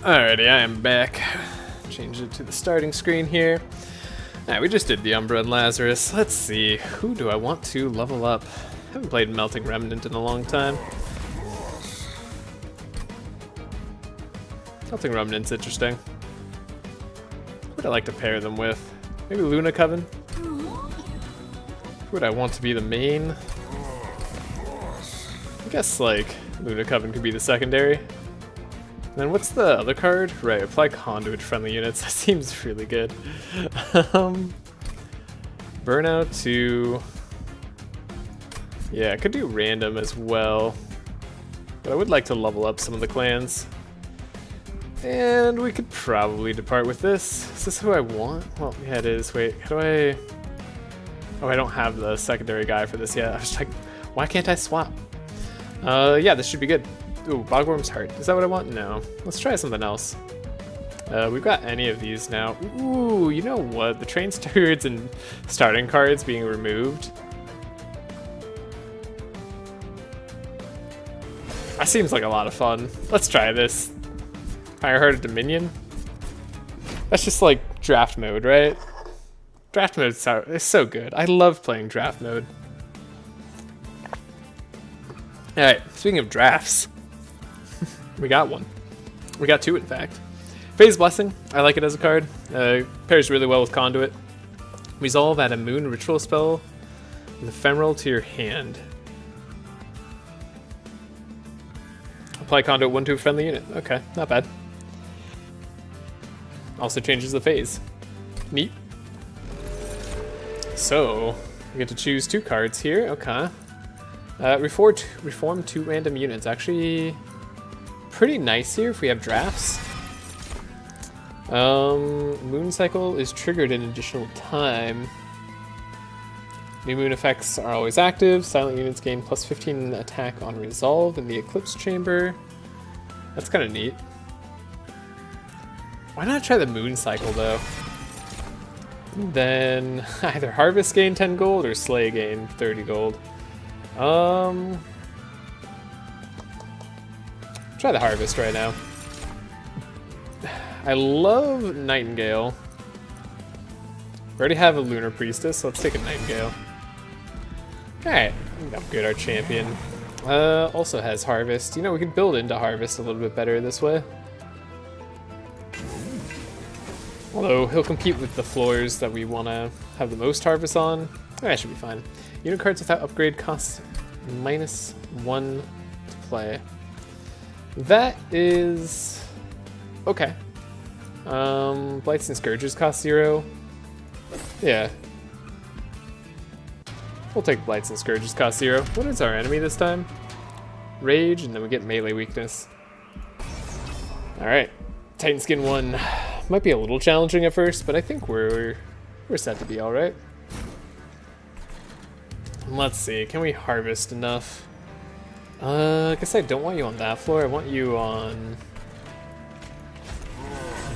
Alrighty, I am back. Change it to the starting screen here. Alright, we just did the Umbra and Lazarus. Let's see, who do I want to level up? Haven't played Melting Remnant in a long time. Melting Remnant's interesting. Who would I like to pair them with? Maybe Luna Coven? Who would I want to be the main? I guess, like, Luna Coven could be the secondary. And then what's the other card? Right, apply conduit to friendly units. That seems really good. Burnout to... Yeah, I could do random as well. But I would like to level up some of the clans. And we could probably depart with this. Is this who I want? Well, yeah, it is. Wait, how do I... Oh, I don't have the secondary guy for this yet. I was like, why can't I swap? Yeah, this should be good. Ooh, Bogworm's Heart. Is that what I want? No. Let's try something else. We've got any of these now. Ooh, you know what? The Train Stewards and starting cards being removed. That seems like a lot of fun. Let's try this. Firehearted Dominion? That's just like draft mode, right? Draft mode is so good. I love playing draft mode. Alright, speaking of drafts, we got one. We got two, in fact. Phase Blessing, I like it as a card. Pairs really well with Conduit. Resolve, add a Moon Ritual spell with Ephemeral to your hand. Apply Conduit 1 to a friendly unit. Okay, not bad. Also changes the phase. Neat. So, we get to choose two cards here. Okay. Reform 2 random units. Actually, pretty nice here if we have drafts. Moon Cycle is triggered an additional time. New moon effects are always active. Silent units gain plus 15 attack on resolve in the Eclipse Chamber. That's kind of neat. Why not try the Moon Cycle though? And then either Harvest gain 10 gold or Slay gain 30 gold. Try the Harvest right now. I love Nightingale. We already have a Lunar Priestess, so let's take a Nightingale. Alright, upgrade our champion. Also has Harvest. You know, we can build into Harvest a little bit better this way. Although he'll compete with the floors that we want to have the most Harvest on. That should be fine. Unit cards without upgrade cost -1 to play. That is okay. Blights and Scourges cost 0. Yeah. We'll take Blights and Scourges cost 0. What is our enemy this time? Rage, and then we get melee weakness. Alright. Titan Skin 1. Might be a little challenging at first, but I think we're set to be alright. Let's see, can we harvest enough? I guess I don't want you on that floor. I want you on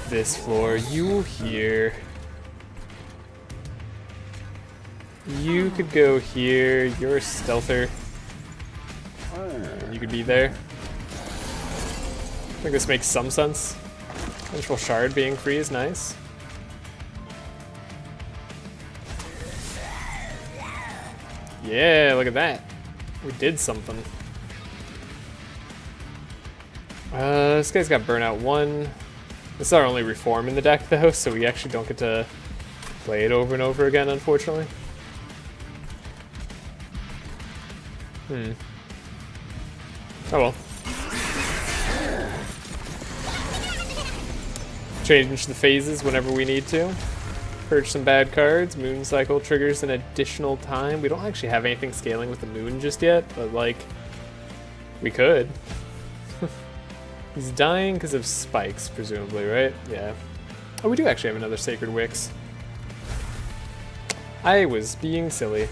this floor. You here. You could go here. You're a stealther. You could be there. I think this makes some sense. Vengeful Shard being free is nice. Yeah, look at that. We did something. This guy's got Burnout 1. This is our only reform in the deck though, so we actually don't get to play it over and over again, unfortunately. Oh well. Change the phases whenever we need to. Purge some bad cards. Moon Cycle triggers an additional time. We don't actually have anything scaling with the moon just yet, but like, we could. He's dying because of spikes, presumably, right? Yeah. Oh, we do actually have another Sacred Wicks. I was being silly.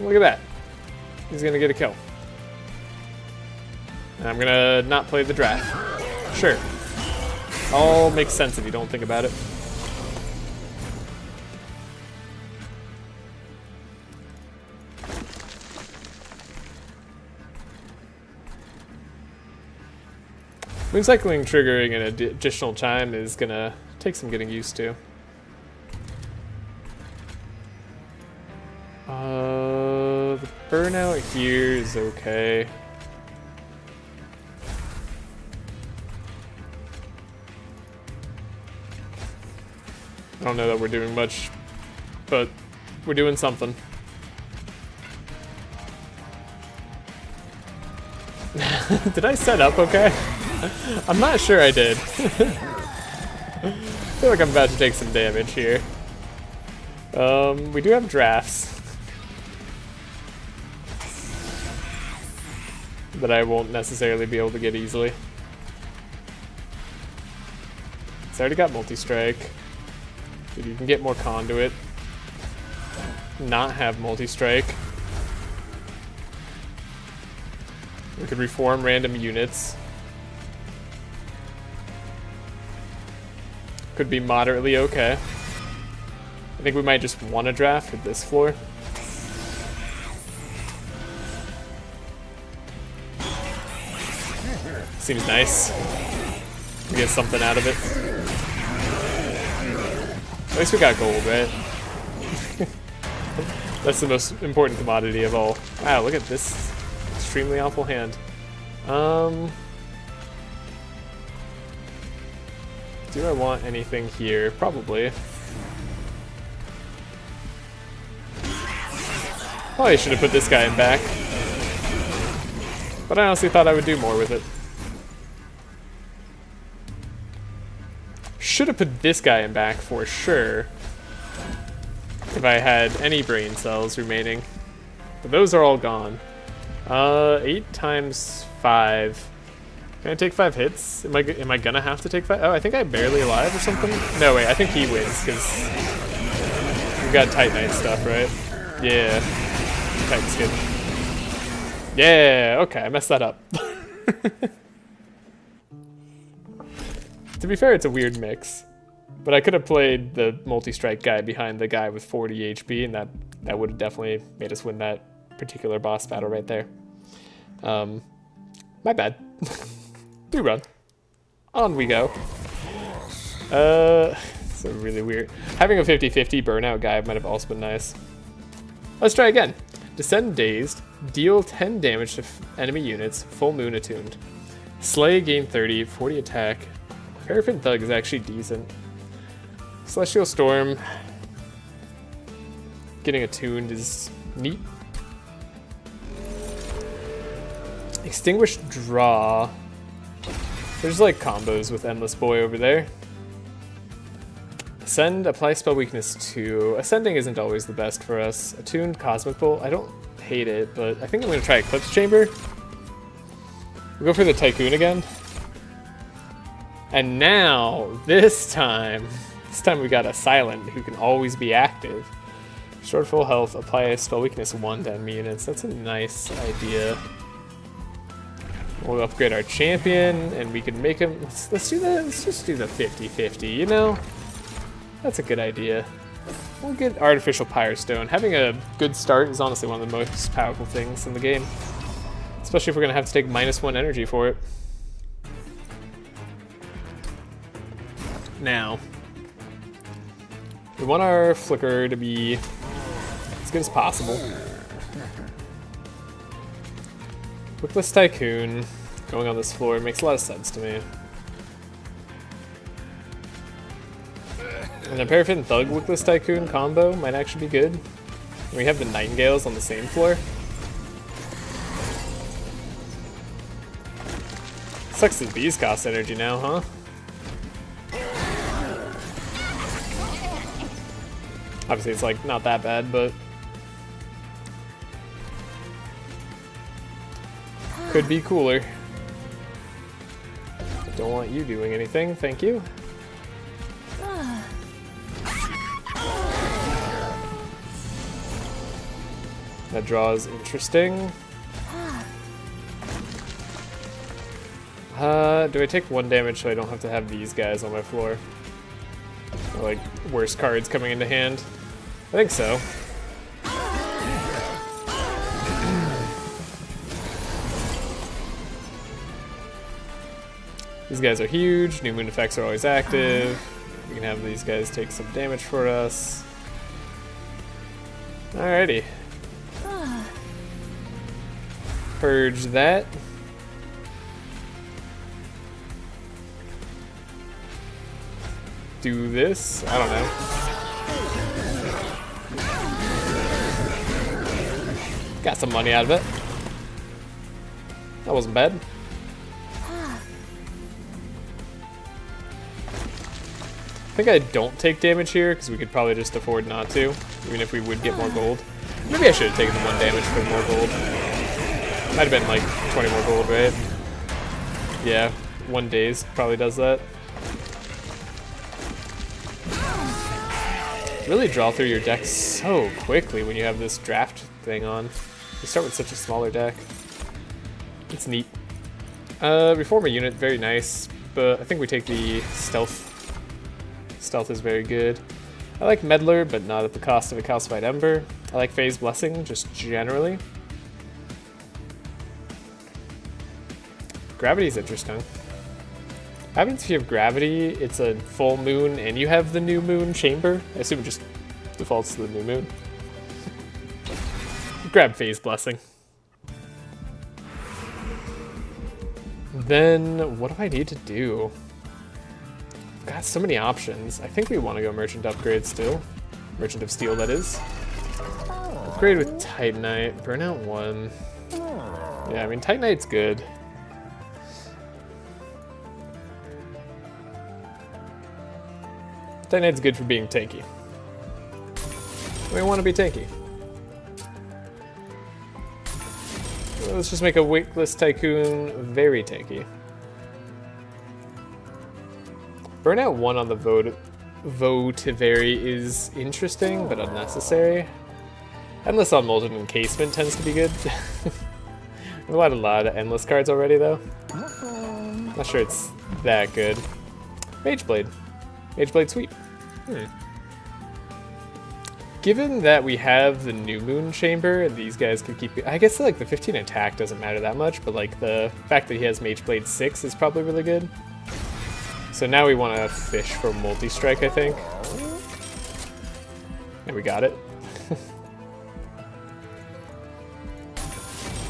Look at that. He's gonna get a kill. And I'm gonna not play the draft. Sure. All makes sense if you don't think about it. Moon cycling triggering an additional chime is gonna take some getting used to. The burnout here is okay. I don't know that we're doing much, but we're doing something. Did I set up okay? I'm not sure I did. I feel like I'm about to take some damage here. We do have drafts that I won't necessarily be able to get easily. It's already got multi-strike. Dude, you can get more conduit. Not have multi-strike. We could reform random units. Could be moderately okay. I think we might just want to draft for this floor. Seems nice. We get something out of it. At least we got gold, right? That's the most important commodity of all. Wow, look at this extremely awful hand. Do I want anything here? Probably. Probably should have put this guy in back. But I honestly thought I would do more with it. Should have put this guy in back for sure. If I had any brain cells remaining. But those are all gone. 8 times 5. Can I take 5 hits? Am I gonna have to take 5? Oh, I think I'm barely alive or something? No, wait, I think he wins, because we've got Titanite stuff, right? Yeah. Titan skin. Yeah, okay, I messed that up. To be fair, it's a weird mix. But I could have played the multi-strike guy behind the guy with 40 HP, and that would have definitely made us win that particular boss battle right there. My bad. Rerun. On we go. So really weird. Having a 50-50 burnout guy might have also been nice. Let's try again. Descend dazed. Deal 10 damage to enemy units. Full moon attuned. Slay gain 30. 40 attack. Paraffin Thug is actually decent. Celestial Storm. Getting attuned is neat. Extinguished Draw. There's like combos with Endless Boy over there. Ascend, apply spell weakness 2. Ascending isn't always the best for us. Attuned Cosmic Bolt, I don't hate it, but I think I'm gonna try Eclipse Chamber. We'll go for the Tycoon again. And now, this time we got a Silent who can always be active. Short full health, apply spell weakness 1 to enemy units. That's a nice idea. We'll upgrade our champion, and we can make him. Let's do that. Let's just do the 50-50. You know, that's a good idea. We'll get Artificial Pyre Stone. Having a good start is honestly one of the most powerful things in the game, especially if we're gonna have to take -1 energy for it. Now, we want our flicker to be as good as possible. Wickless Tycoon going on this floor makes a lot of sense to me. And a Paraffin Thug Wickless Tycoon combo might actually be good. And we have the Nightingales on the same floor. Sucks that these cost energy now, huh? Obviously it's like not that bad, but could be cooler. Don't want you doing anything, thank you. That draw is interesting. Do I take 1 damage so I don't have to have these guys on my floor? Or like worse cards coming into hand? I think so. These guys are huge. New moon effects are always active. We can have these guys take some damage for us. Alrighty. Purge that. Do this. I don't know. Got some money out of it. That wasn't bad. I think I don't take damage here because we could probably just afford not to, even if we would get more gold. Maybe I should have taken the 1 damage for more gold. Might have been like 20 more gold, right? Yeah, 1 daze probably does that. Really draw through your deck so quickly when you have this draft thing on. You start with such a smaller deck. It's neat. Reformer unit, very nice, but I think we take the stealth. Stealth is very good. I like Meddler, but not at the cost of a Calcified Ember. I like Phase Blessing, just generally. Gravity is interesting. What happens if you have Gravity, it's a full moon, and you have the new moon chamber? I assume it just defaults to the new moon. Grab Phase Blessing. Then, what do I need to do? Got so many options. I think we want to go Merchant Upgrade still. Merchant of Steel, that is. Upgrade with Titanite. Burnout 1. Yeah, I mean, Titanite's good. Titanite's good for being tanky. We want to be tanky. Let's just make a Weightless Tycoon very tanky. Burnout 1 on the Votivary is interesting, but unnecessary. Endless on Molten Encasement tends to be good. We've had a lot of Endless cards already, though. Not sure it's that good. Mageblade. Mageblade sweet. Given that we have the New Moon Chamber, these guys can keep... I guess like the 15 attack doesn't matter that much, but like the fact that he has Mageblade 6 is probably really good. So now we want to fish for multi-strike, I think. And we got it.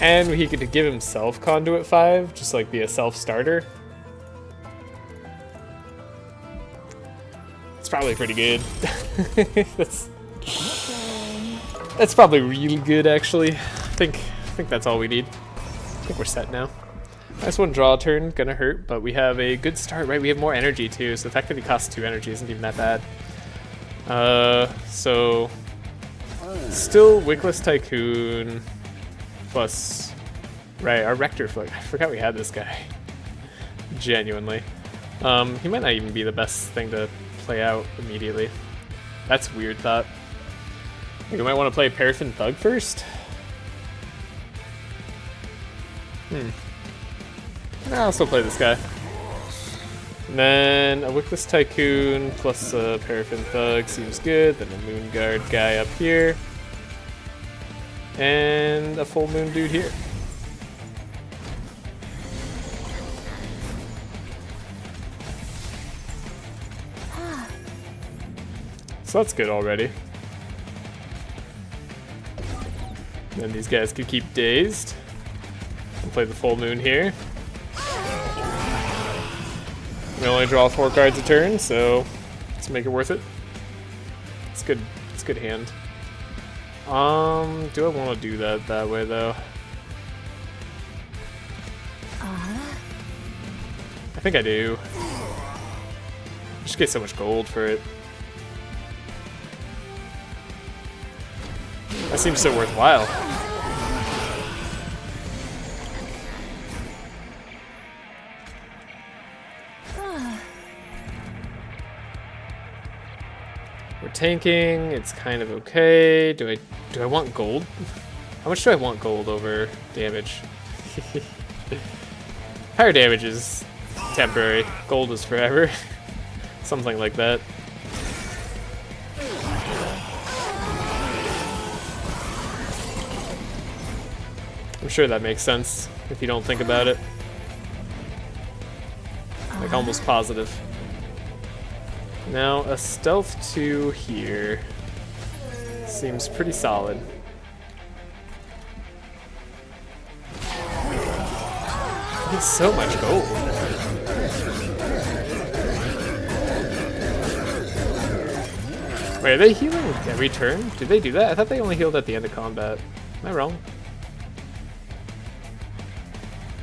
And he could give himself Conduit 5, just like be a self-starter. It's probably pretty good. That's probably really good, actually. I think that's all we need. I think we're set now. Nice one draw turn, gonna hurt, but we have a good start, right? We have more energy too, so the fact that he costs 2 energy isn't even that bad. So still Wickless Tycoon plus, right, our Rector Foot. I forgot we had this guy. Genuinely. He might not even be the best thing to play out immediately. That's a weird thought. I think we might want to play Paraffin Thug first. I'll still play this guy. And then a Wickless Tycoon plus a Paraffin Thug seems good. Then a Moon Guard guy up here. And a Full Moon dude here. So that's good already. Then these guys can keep dazed. We'll play the Full Moon here. We only draw 4 cards a turn, so let's make it worth it. It's good. It's a good hand. Do I want to do that way though? I think I do. Just get so much gold for it. That seems so worthwhile. We're tanking, it's kind of okay. Do I want gold? How much do I want gold over damage? Higher damage is temporary. Gold is forever. Something like that. I'm sure that makes sense if you don't think about it. like almost positive. Now a stealth 2 here seems pretty solid. It's so much gold. Wait, are they healing every turn? Did they do that? I thought they only healed at the end of combat. Am I wrong?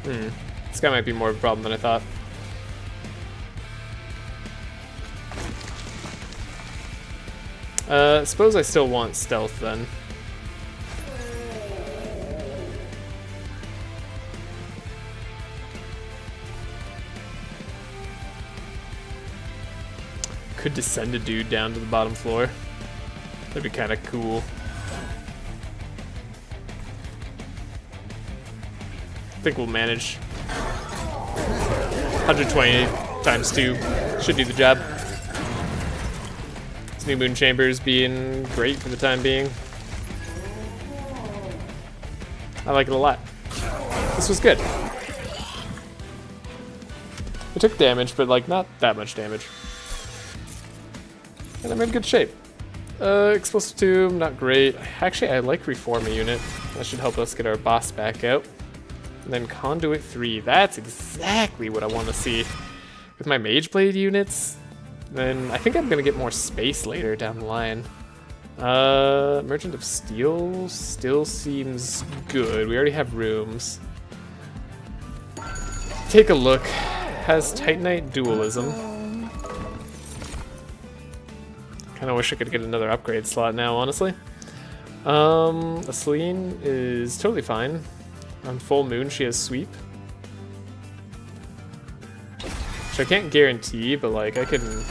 This guy might be more of a problem than I thought. Suppose I still want stealth then. Could descend a dude down to the bottom floor. That'd be kind of cool. I think we'll manage. 120 times 2 should do the job. This new moon chambers being great for the time being. I like it a lot. This was good. It took damage, but like not that much damage. And I'm in good shape. Explosive Tomb, not great. Actually, I like Reform a unit. That should help us get our boss back out. And then Conduit 3, that's exactly what I want to see. With my Mage Blade units, then I think I'm going to get more space later down the line. Merchant of Steel still seems good. We already have rooms. Take a look. Has Titanite Dualism. Kinda wish I could get another upgrade slot now, honestly. Celine is totally fine. On full moon, she has sweep. Which I can't guarantee, but like I can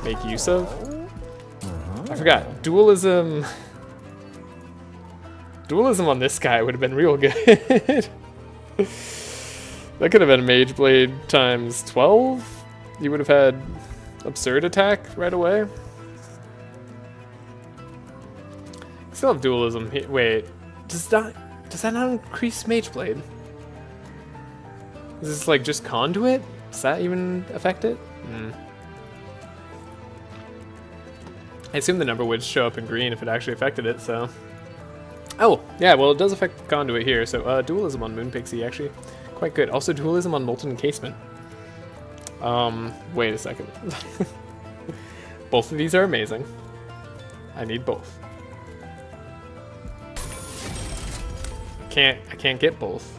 make use of. I forgot. Dualism. Dualism on this guy would have been real good. That could have been Mage Blade times 12. You would have had absurd attack right away. Still have dualism. Wait, does that not increase Mage Blade? Is this like just conduit? Does that even affect it? I assume the number would show up in green if it actually affected it, so. Oh, yeah, well it does affect conduit here, so dualism on Moon Pixie actually quite good. Also dualism on Molten Encasement. Wait a second. Both of these are amazing. I need both. I can't get both.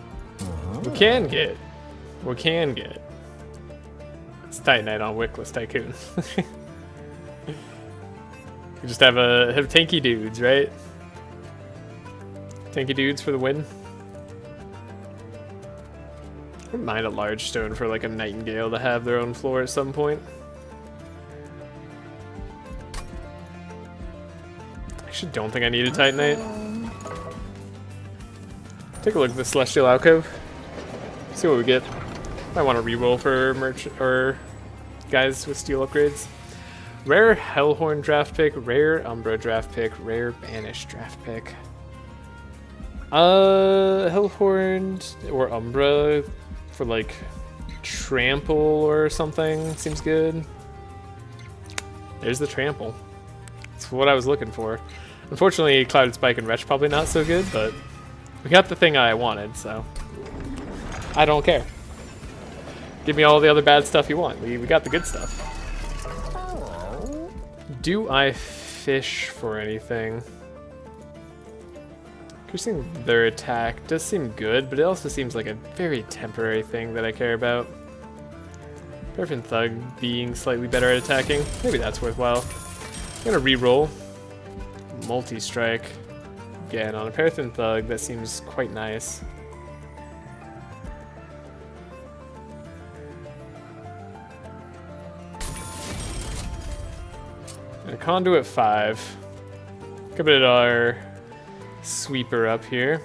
We can get. It's Titanite on Wickless Tycoon. We just have tanky dudes, right? Tanky dudes for the win. I wouldn't mind a large stone for like a Nightingale to have their own floor at some point. I actually don't think I need a Titanite. Take a look at the Celestial Alcove. See what we get. I want to reroll for merchant or guys with steel upgrades. Rare Hellhorn draft pick, rare Umbra draft pick, rare Banish draft pick. Hellhorn or Umbra for like Trample or something seems good. There's the Trample. That's what I was looking for. Unfortunately, Clouded Spike and Wretch probably not so good, but we got the thing I wanted, so I don't care. Give me all the other bad stuff you want. We got the good stuff. Do I fish for anything? Increasing their attack does seem good, but it also seems like a very temporary thing that I care about. Paraffin Thug being slightly better at attacking. Maybe that's worthwhile. I'm gonna re-roll. Multi-strike. Again, on a Paraffin Thug, that seems quite nice. And a Conduit 5. Could put our Sweeper up here.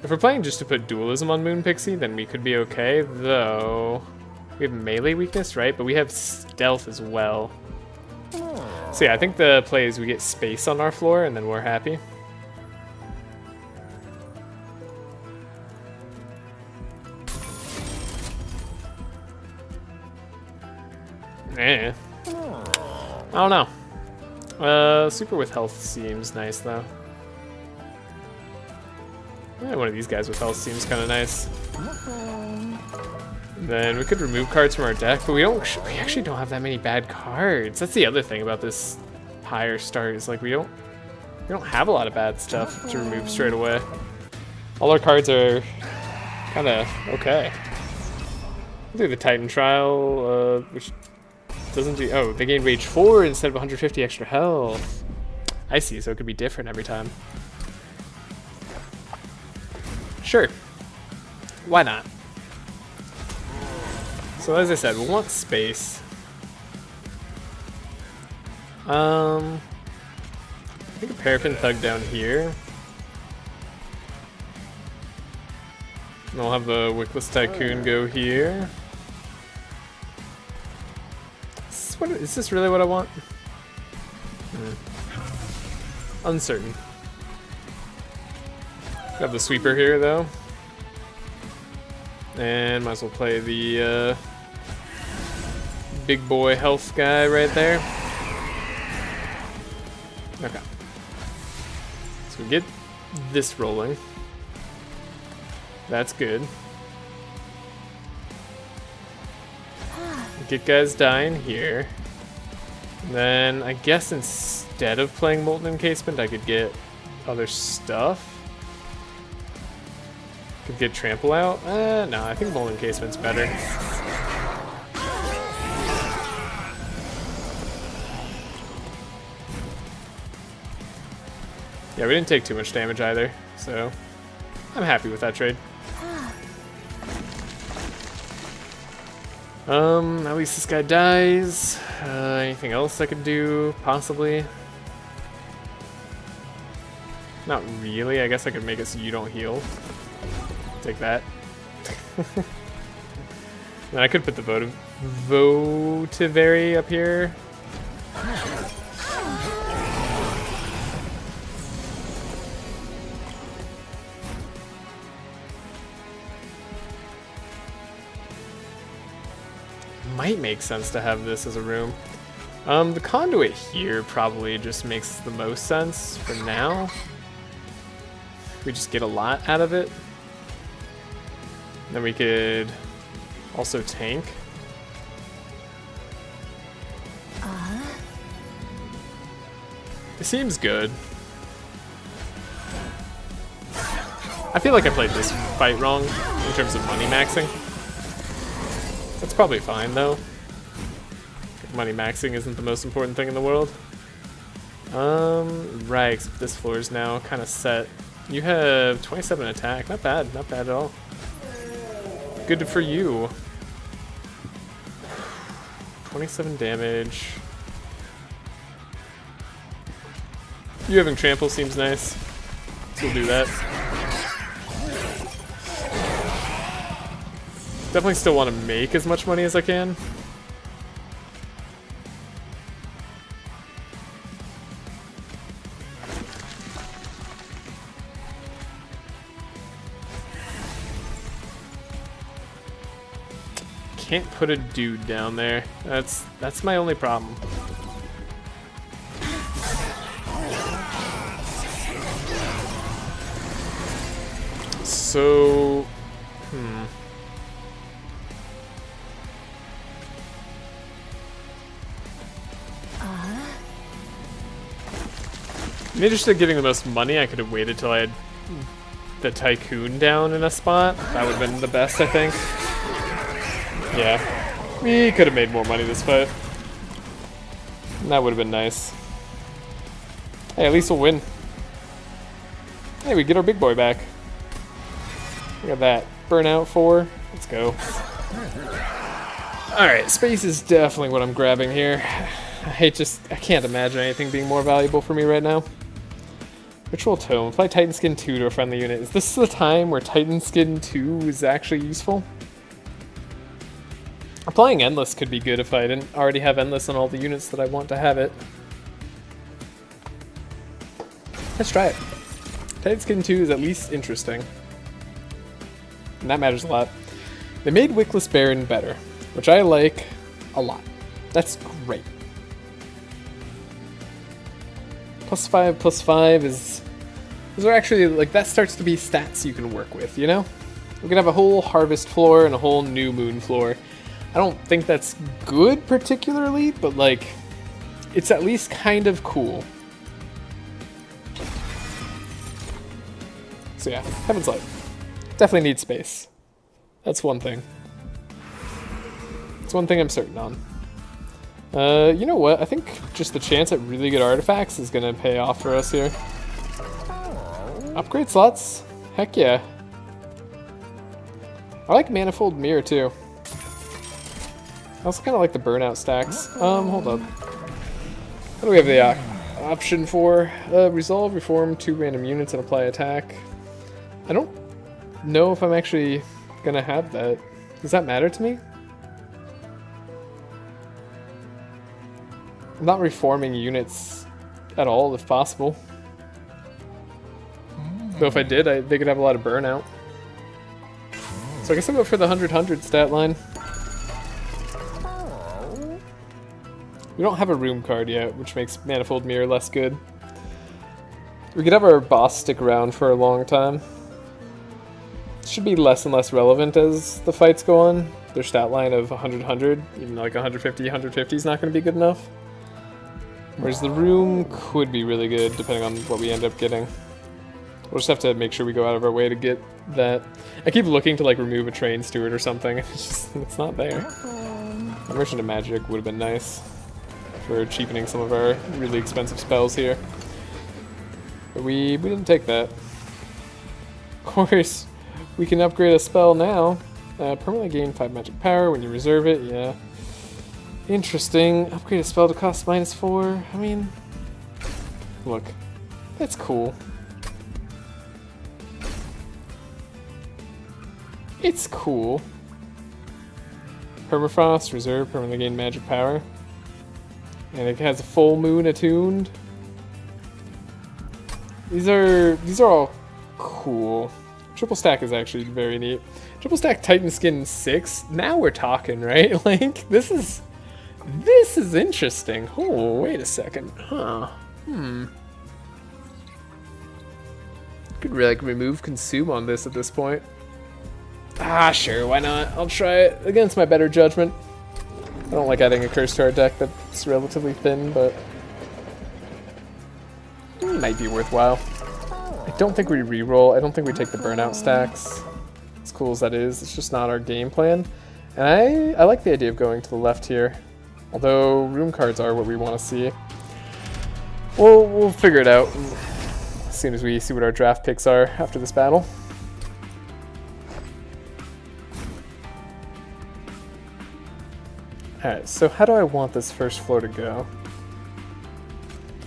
If we're playing just to put dualism on Moon Pixie, then we could be okay, though we have melee weakness, right? But we have stealth as well. So yeah, I think the play is we get space on our floor and then we're happy. I don't know. Super with health seems nice though. Yeah, one of these guys with health seems kind of nice. Then we could remove cards from our deck, but we actually don't have that many bad cards. That's the other thing about this higher start is like we don't have a lot of bad stuff to remove straight away. All our cards are kind of okay. We'll do the Titan Trial, which doesn't do. Oh, they gain Rage 4 instead of 150 extra health. I see, so it could be different every time. Sure. Why not? So as I said, we'll want space. I think a Paraffin Thug down here. And we'll have the Wickless Tycoon go here. Is this really what I want? Uncertain. Got the Sweeper here though. And might as well play the big boy health guy right there. Okay. So we get this rolling. That's good. Get guys dying here. And then I guess instead of playing Molten Encasement, I could get other stuff. Could get Trample out. No, I think Molten Encasement's better. Yeah, we didn't take too much damage either, so I'm happy with that trade. At least this guy dies. Anything else I could do, possibly? Not really. I guess I could make it so you don't heal. Take that. And I could put the Votivary up here. Might make sense to have this as a room. The conduit here probably just makes the most sense for now. We just get a lot out of it. Then we could also tank. It seems good. I feel like I played this fight wrong in terms of money maxing. That's probably fine though. Money maxing isn't the most important thing in the world. Right, except this floor is now kind of set. You have 27 attack, not bad at all. Good for you. 27 damage. You having trample seems nice. So we'll do that. Definitely still want to make as much money as I can. Can't put a dude down there. That's my only problem. So, I'm interested in getting the most money. I could have waited till I had the Tycoon down in a spot. That would have been the best, I think. Yeah, we could have made more money this fight. That would have been nice. Hey, at least we'll win. Hey, we get our big boy back. Look at that. Burnout 4. Let's go. Alright, space is definitely what I'm grabbing here. I can't imagine anything being more valuable for me right now. Ritual Tome. Apply Titan Skin 2 to a friendly unit. Is this the time where Titan Skin 2 is actually useful? Applying Endless could be good if I didn't already have Endless on all the units that I want to have it. Let's try it. Titan Skin 2 is at least interesting. And that matters a lot. They made Wickless Baron better, which I like a lot. That's great. +5/+5 is... Those are actually, like, that starts to be stats you can work with, you know? We can have a whole harvest floor and a whole new moon floor. I don't think that's good particularly, but, like, it's at least kind of cool. So yeah, Heaven's Light. Definitely need space. That's one thing. It's one thing I'm certain on. You know what? I think just the chance at really good artifacts is gonna pay off for us here. Upgrade slots? Heck yeah. I like Manifold Mirror too. I also kind of like the burnout stacks. Hold up. What do we have the option for? Resolve, reform 2 random units and apply attack. I don't know if I'm actually gonna have that. Does that matter to me? I'm not reforming units at all if possible. Though if I did, they could have a lot of burnout. So I guess I'll go for the 100/100 stat line. We don't have a room card yet, which makes Manifold Mirror less good. We could have our boss stick around for a long time. It should be less and less relevant as the fights go on. Their stat line of 100/100, even like 150/150 is not going to be good enough. Whereas the room could be really good depending on what we end up getting. We'll just have to make sure we go out of our way to get that. I keep looking to like remove a train steward or something. It's not there. Immersion to Magic would have been nice for cheapening some of our really expensive spells here. But we didn't take that. Of course, we can upgrade a spell now. Permanently gain 5 magic power when you reserve it, yeah. Interesting. Upgrade a spell to cost -4. I mean, look, that's cool. It's cool. Permafrost, reserve, permanently gain magic power. And it has a full moon attuned. These are all cool. Triple stack is actually very neat. Triple stack Titan Skin 6. Now we're talking, right? Like this is interesting. Oh, wait a second. Huh. Could like remove consume on this at this point. Ah, sure, why not? I'll try it against my better judgment. I don't like adding a curse to our deck that's relatively thin, but it might be worthwhile. I don't think we reroll. I don't think we take the burnout stacks. As cool as that is, it's just not our game plan. And I like the idea of going to the left here. Although room cards are what we want to see. We'll figure it out as soon as we see what our draft picks are after this battle. Alright, so how do I want this first floor to go?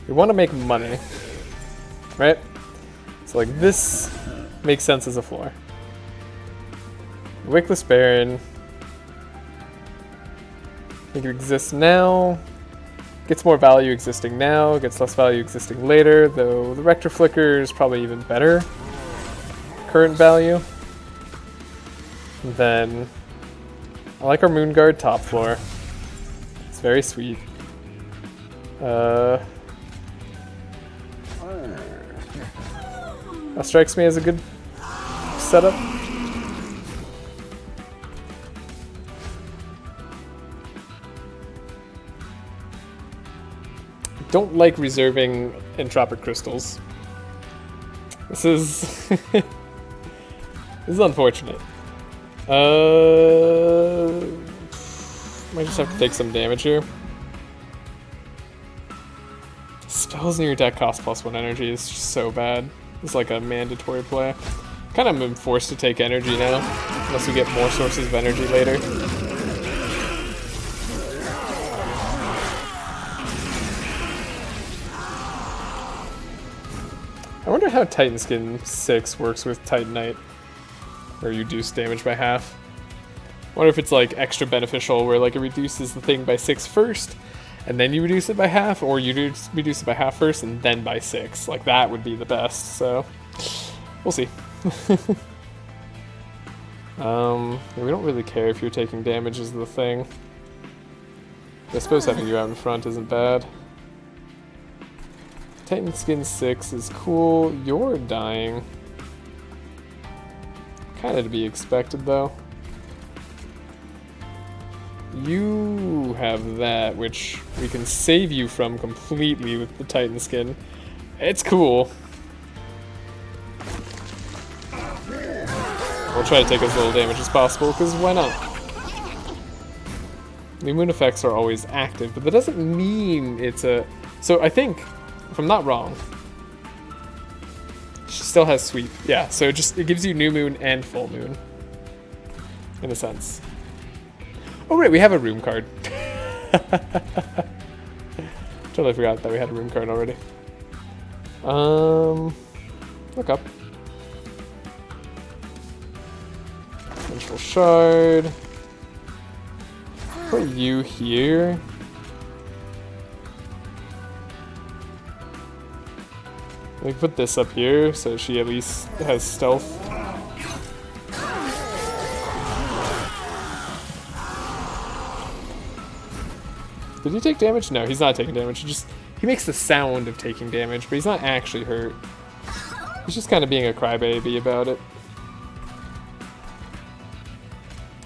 We want to make money, right? So like this makes sense as a floor. Wickless Baron. I think it exists now. Gets more value existing now, gets less value existing later, though the Rector Flicker is probably even better current value. And then I like our Moonguard top floor. It's very sweet. That strikes me as a good setup. Don't like reserving entropic crystals. This is this is unfortunate. Might just have to take some damage here. Spells in your deck cost +1 energy is just so bad. It's like a mandatory play. Kind of am forced to take energy now, unless we get more sources of energy later. I wonder how Titan Skin 6 works with Titanite, where you reduce damage by half. I wonder if it's like extra beneficial, where like it reduces the thing by 6 first, and then you reduce it by half, or you reduce it by half first and then by 6. Like that would be the best. So we'll see. We don't really care if you're taking damage is the thing. I suppose having you out in front isn't bad. Titan Skin 6 is cool. You're dying. Kind of to be expected, though. You have that, which we can save you from completely with the Titan Skin. It's cool. We'll try to take as little damage as possible, because why not? The immune effects are always active, but that doesn't mean it's a... So I think, if I'm not wrong, she still has sweep. Yeah, so it gives you new moon and full moon, in a sense. Oh right, we have a room card. Totally forgot that we had a room card already. Look up. Vengeful Shard. Put you here. We can put this up here so she at least has stealth. Did he take damage? No, he's not taking damage. He makes the sound of taking damage, but he's not actually hurt. He's just kind of being a crybaby about it.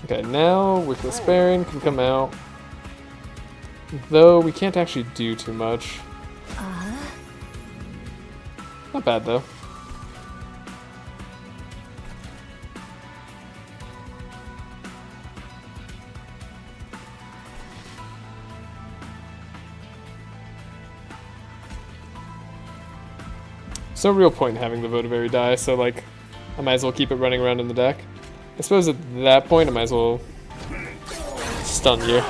Okay, now Wickless Baron can come out. Though we can't actually do too much. Not bad though. There's no real point in having the Votivary die, so like, I might as well keep it running around in the deck. I suppose at that point I might as well stun you.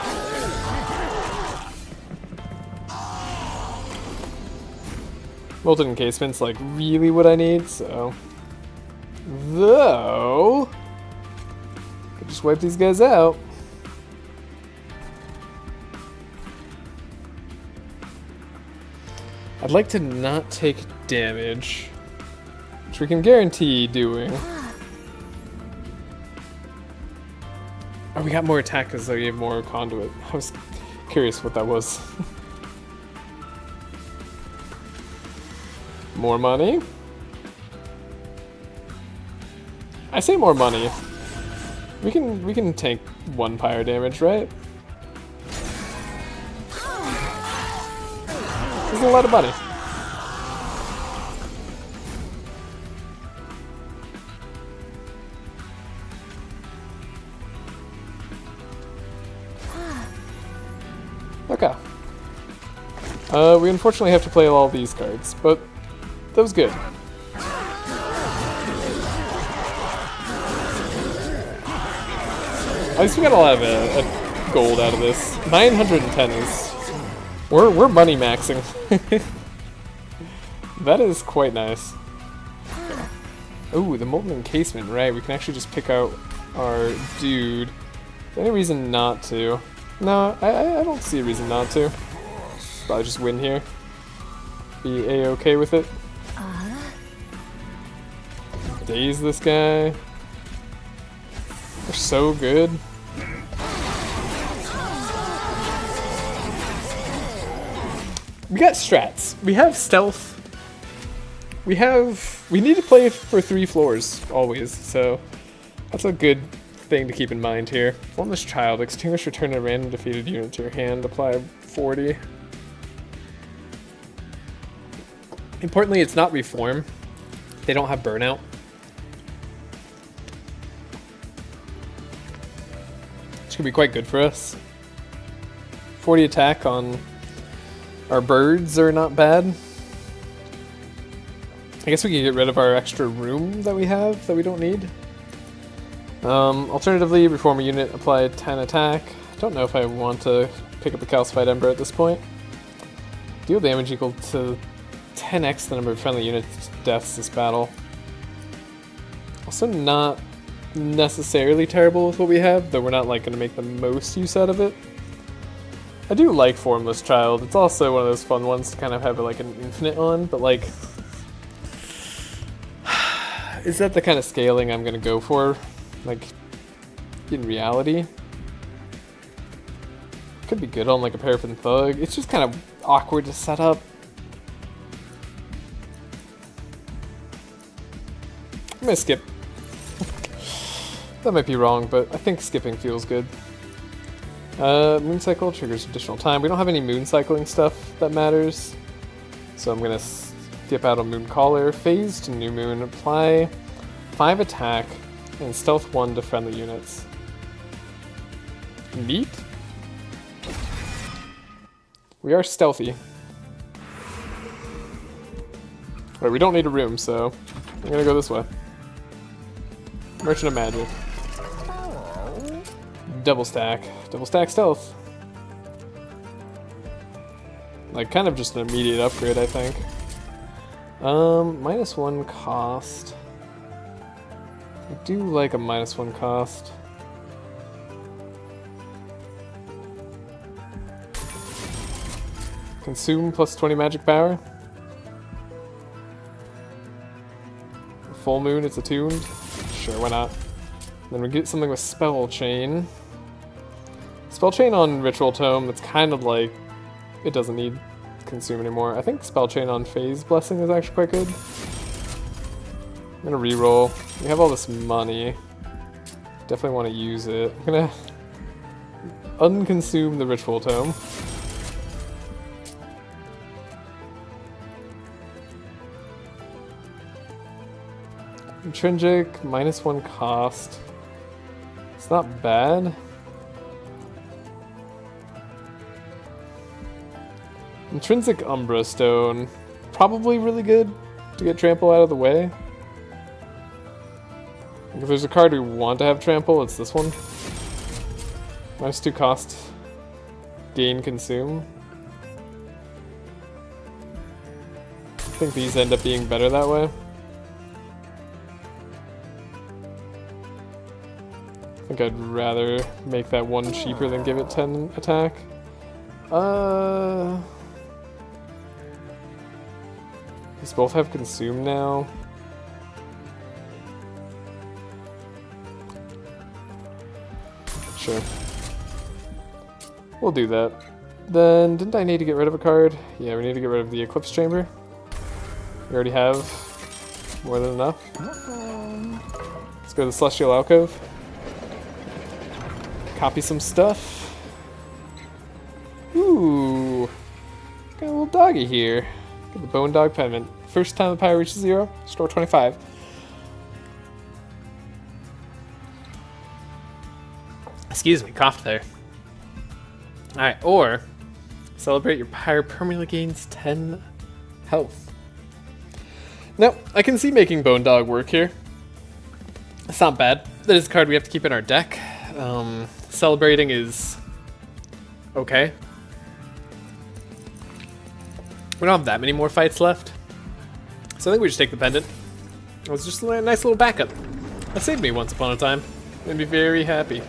Molten Encasement's like really what I need, so... Though... Could just wipe these guys out. I'd like to not take damage, which we can guarantee doing. Oh, we got more attack because we have more conduit. I was curious what that was. More money? I say more money. We can tank 1 pyre damage, right? This is a lot of money. Okay. We unfortunately have to play all these cards, but that was good. At least we got a lot of gold out of this. 910 is... We're money maxing. That is quite nice. Ooh, the Molten Encasement, right. We can actually just pick out our dude. Is there any reason not to? No, I don't see a reason not to. Probably just win here. Be A-okay with it. Daze this guy. They're so good. We got strats. We have stealth. We need to play for 3 floors always, so that's a good thing to keep in mind here. Formless Child. Extinguish, return a random defeated unit to your hand. Apply 40. Importantly, it's not Reform. They don't have Burnout. Which could be quite good for us. 40 attack on our birds are not bad. I guess we could get rid of our extra room that we have that we don't need. Alternatively, reform a unit, apply 10 attack. Don't know if I want to pick up a Calcified Ember at this point. Deal damage equal to 10x the number of friendly units deaths this battle. Also not necessarily terrible with what we have, though we're not like going to make the most use out of it. I do like Formless Child. It's also one of those fun ones to kind of have like an infinite on, but like, is that the kind of scaling I'm going to go for? Like, in reality? Could be good on like a Paraffin Thug. It's just kind of awkward to set up. I'm gonna skip. That might be wrong, but I think skipping feels good. Moon cycle triggers additional time. We don't have any moon cycling stuff that matters. So I'm gonna skip out on Moon Caller. Phase to New Moon. Apply 5 attack and stealth 1 to friendly units. Neat. We are stealthy. Right, we don't need a room, so I'm gonna go this way. Merchant of Magic. Double stack. Double stack stealth. Like, kind of just an immediate upgrade, I think. -1 cost. I do like a -1 cost. Consume plus 20 magic power. Full moon, it's attuned. Sure, why not? Then we get something with Spell Chain. Spell Chain on Ritual Tome, that's kind of like, it doesn't need Consume anymore. I think Spell Chain on Phase Blessing is actually quite good. I'm gonna reroll. We have all this money. Definitely want to use it. I'm gonna unconsume the Ritual Tome. Intrinsic, -1 cost. It's not bad. Intrinsic Umbra Stone. Probably really good to get Trample out of the way. If there's a card we want to have Trample, it's this one. -2 cost. Gain Consume. I think these end up being better that way. I think I'd rather make that one cheaper than give it 10 attack. These both have Consume now. Sure. We'll do that. Then, didn't I need to get rid of a card? Yeah, we need to get rid of the Eclipse Chamber. We already have more than enough. Let's go to the Celestial Alcove. Copy some stuff. Ooh. Got a little doggy here. Get the Bone Dog Pendant. First time the power reaches 0, store 25. Excuse me, coughed there. Alright, or celebrate your pyre permanently gains 10 health. Now, I can see making Bone Dog work here. It's not bad. That is a card we have to keep in our deck. Celebrating is okay. We don't have that many more fights left. So I think we just take the pendant. It was just a nice little backup. That saved me once upon a time. Made me very happy.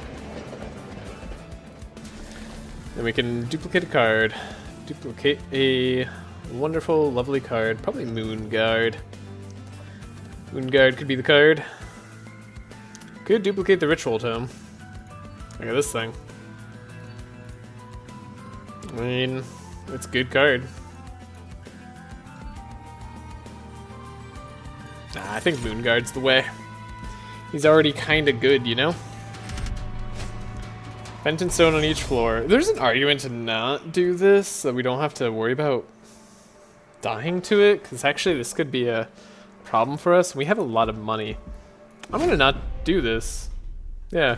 Then we can duplicate a card. Duplicate a wonderful, lovely card. Probably Moonguard. Moonguard could be the card. Could duplicate the Ritual Tome. Look at this thing. I mean, it's a good card. Nah, I think Moonguard's the way. He's already kinda good, you know? Fenton Stone on each floor. There's an argument to not do this, so we don't have to worry about dying to it, because actually this could be a problem for us. We have a lot of money. I'm gonna not do this. Yeah.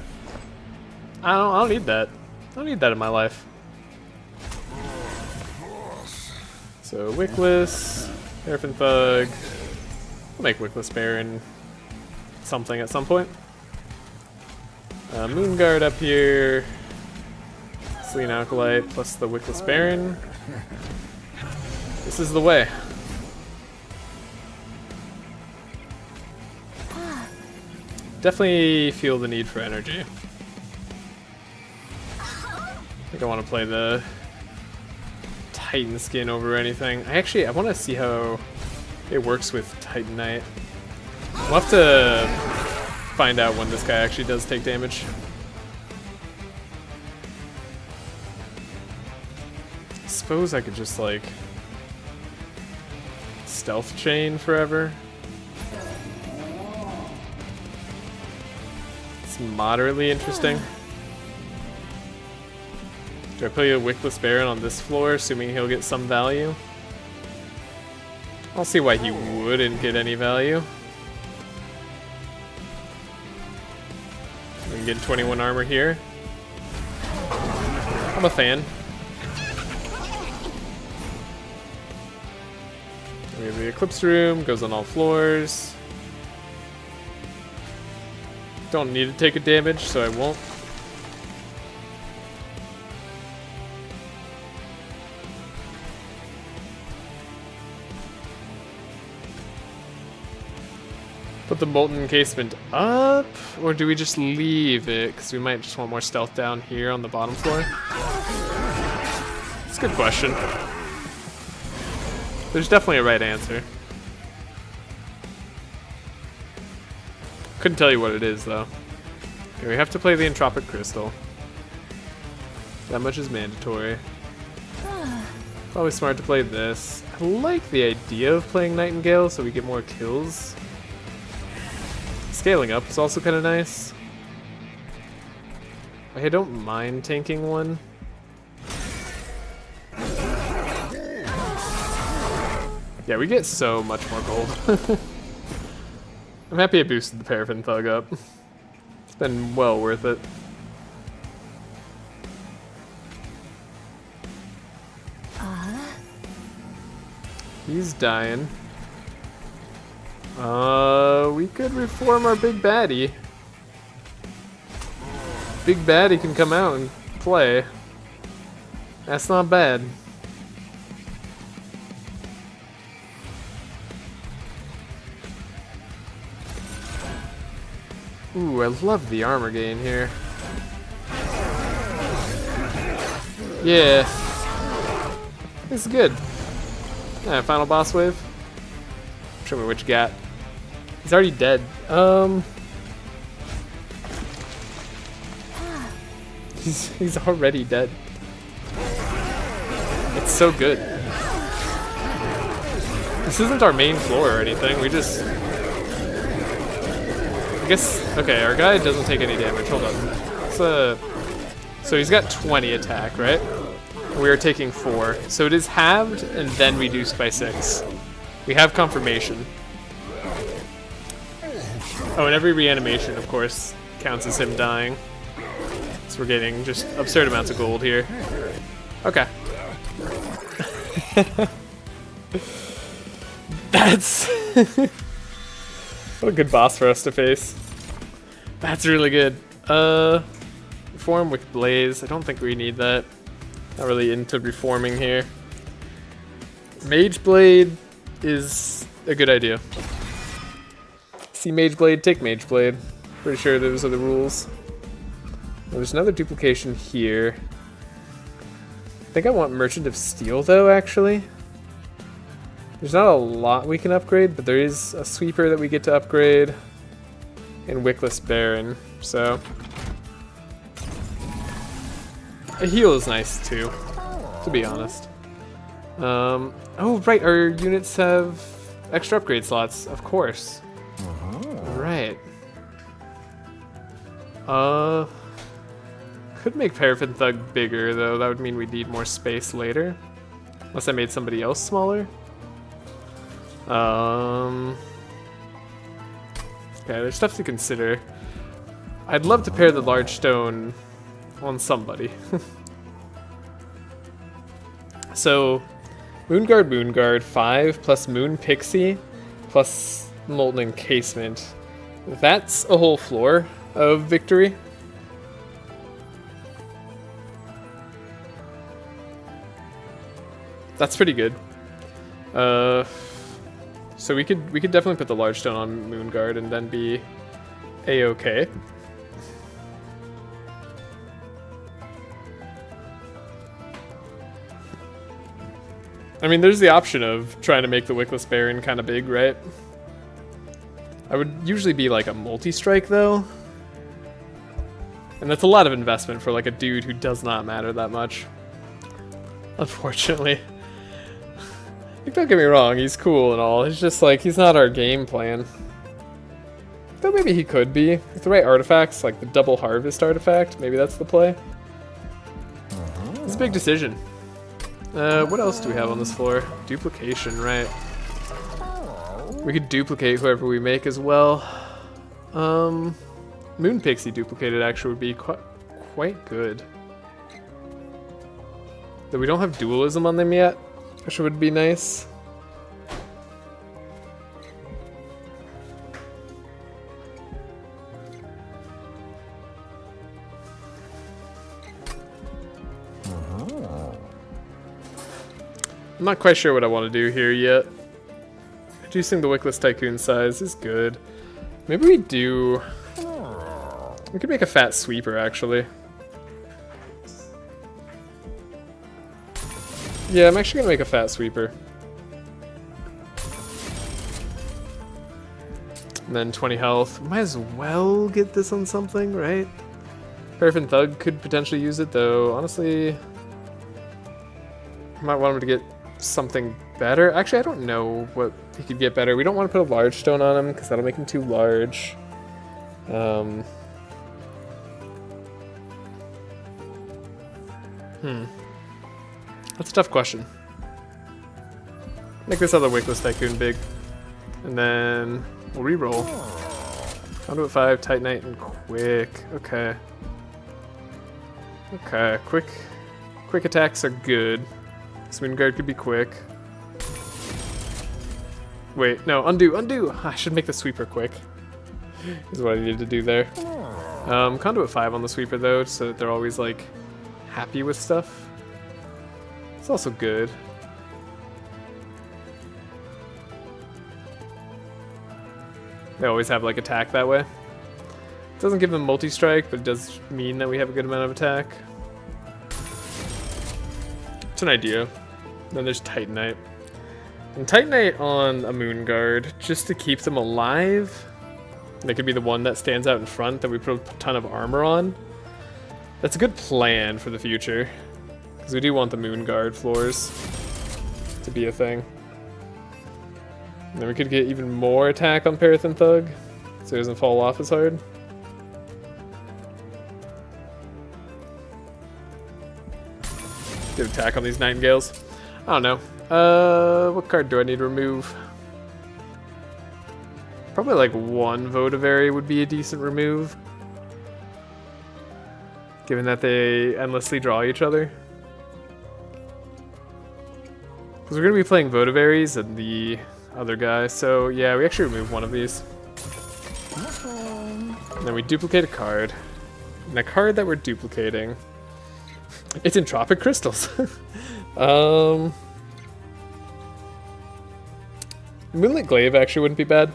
I don't need that. I don't need that in my life. So Wickless, Paraffin Thug. We'll make Wickless Baron something at some point. Moonguard up here. Selene Alkalite plus the Wickless Baron. This is the way. Definitely feel the need for energy. I think I want to play the Titan skin over anything. I want to see how it works with Titanite. We'll have to find out when this guy actually does take damage. I suppose I could just like Stealth Chain forever. It's moderately interesting. Do I play a Wickless Baron on this floor, assuming he'll get some value? I'll see why he wouldn't get any value. We can get 21 armor here. I'm a fan. We have the Eclipse Room, goes on all floors. Don't need to take a damage, so I won't. Put the Molten Encasement up, or do we just leave it? Because we might just want more stealth down here on the bottom floor. That's a good question. There's definitely a right answer. Couldn't tell you what it is, though. Okay, we have to play the Entropic Crystal. That much is mandatory. Probably smart to play this. I like the idea of playing Nightingale so we get more kills. Scaling up is also kind of nice. I don't mind tanking one. Yeah, we get so much more gold. I'm happy I boosted the Paraffin Thug up. It's been well worth it. He's dying. We could reform our big baddie. Big baddie can come out and play. That's not bad. Ooh, I love the armor gain here. Yeah. This is good. Yeah, final boss wave. Show me what you got. He's already dead. He's already dead. It's so good. This isn't our main floor or anything. We just... I guess... Okay, our guy doesn't take any damage. Hold on. So he's got 20 attack, right? We are taking 4. So it is halved and then reduced by 6. We have confirmation. Oh, and every reanimation, of course, counts as him dying. So we're getting just absurd amounts of gold here. Okay. That's... What a good boss for us to face. That's really good. Reform with Blaze. I don't think we need that. Not really into reforming here. Mage Blade is a good idea. See Mage Blade, take Mage Blade. Pretty sure those are the rules. Well, there's another duplication here. I think I want Merchant of Steel though, actually. There's not a lot we can upgrade, but there is a Sweeper that we get to upgrade. And Wickless Baron, so... A heal is nice too, to be honest. Oh right, our units have extra upgrade slots, of course. Right. Could make Paraffin Thug bigger though, that would mean we'd need more space later. Unless I made somebody else smaller. Okay, there's stuff to consider. I'd love to pair the large stone on somebody. So, Moonguard, 5 plus Moon Pixie plus Molten Encasement. That's a whole floor of victory. That's pretty good. So we could definitely put the large stone on Moonguard and then be a-okay. I mean, there's the option of trying to make the Wickless Baron kind of big, right? I would usually be like a multi-strike though. And that's a lot of investment for like a dude who does not matter that much. Unfortunately. Like, don't get me wrong, he's cool and all. It's just like, he's not our game plan. Though maybe he could be. With the right artifacts, like the double harvest artifact, maybe that's the play. It's a big decision. What else do we have on this floor? Duplication, right. We could duplicate whoever we make as well. Moon Pixie duplicated actually would be quite good. Though we don't have dualism on them yet, which would be nice. I'm not quite sure what I want to do here yet. Reducing the Wickless Tycoon size is good. Maybe we do... We could make a fat sweeper, actually. Yeah, I'm actually going to make a fat sweeper. And then 20 health. Might as well get this on something, right? Paraffin Thug could potentially use it, though. Honestly, I might want him to get something better. Actually, I don't know what he could get better. We don't want to put a large stone on him because that'll make him too large. That's a tough question. Make this other Wickless Tycoon big. And then we'll re-roll. Conduit 5, Titanite, and Quick. Okay. Okay, quick attacks are good. Swoon Guard could be quick. Wait, no, undo! I should make the sweeper quick. Is what I needed to do there. Conduit 5 on the sweeper though, so that they're always like happy with stuff. It's also good. They always have like attack that way. It doesn't give them multi-strike, but it does mean that we have a good amount of attack. It's an idea. Then there's Titanite. And Titanite on a Moon Guard, just to keep them alive. They could be the one that stands out in front that we put a ton of armor on. That's a good plan for the future. Because we do want the Moon Guard floors to be a thing. And then we could get even more attack on Paraffin Thug, so he doesn't fall off as hard. Good attack on these Nightingales. I don't know. What card do I need to remove? Probably like one Votavary would be a decent remove. Given that they endlessly draw each other. Because we're going to be playing Votavaries and the other guy, so yeah, we actually remove one of these. And then we duplicate a card. And the card that we're duplicating, it's Entropic Crystals. Moonlit Glaive actually wouldn't be bad.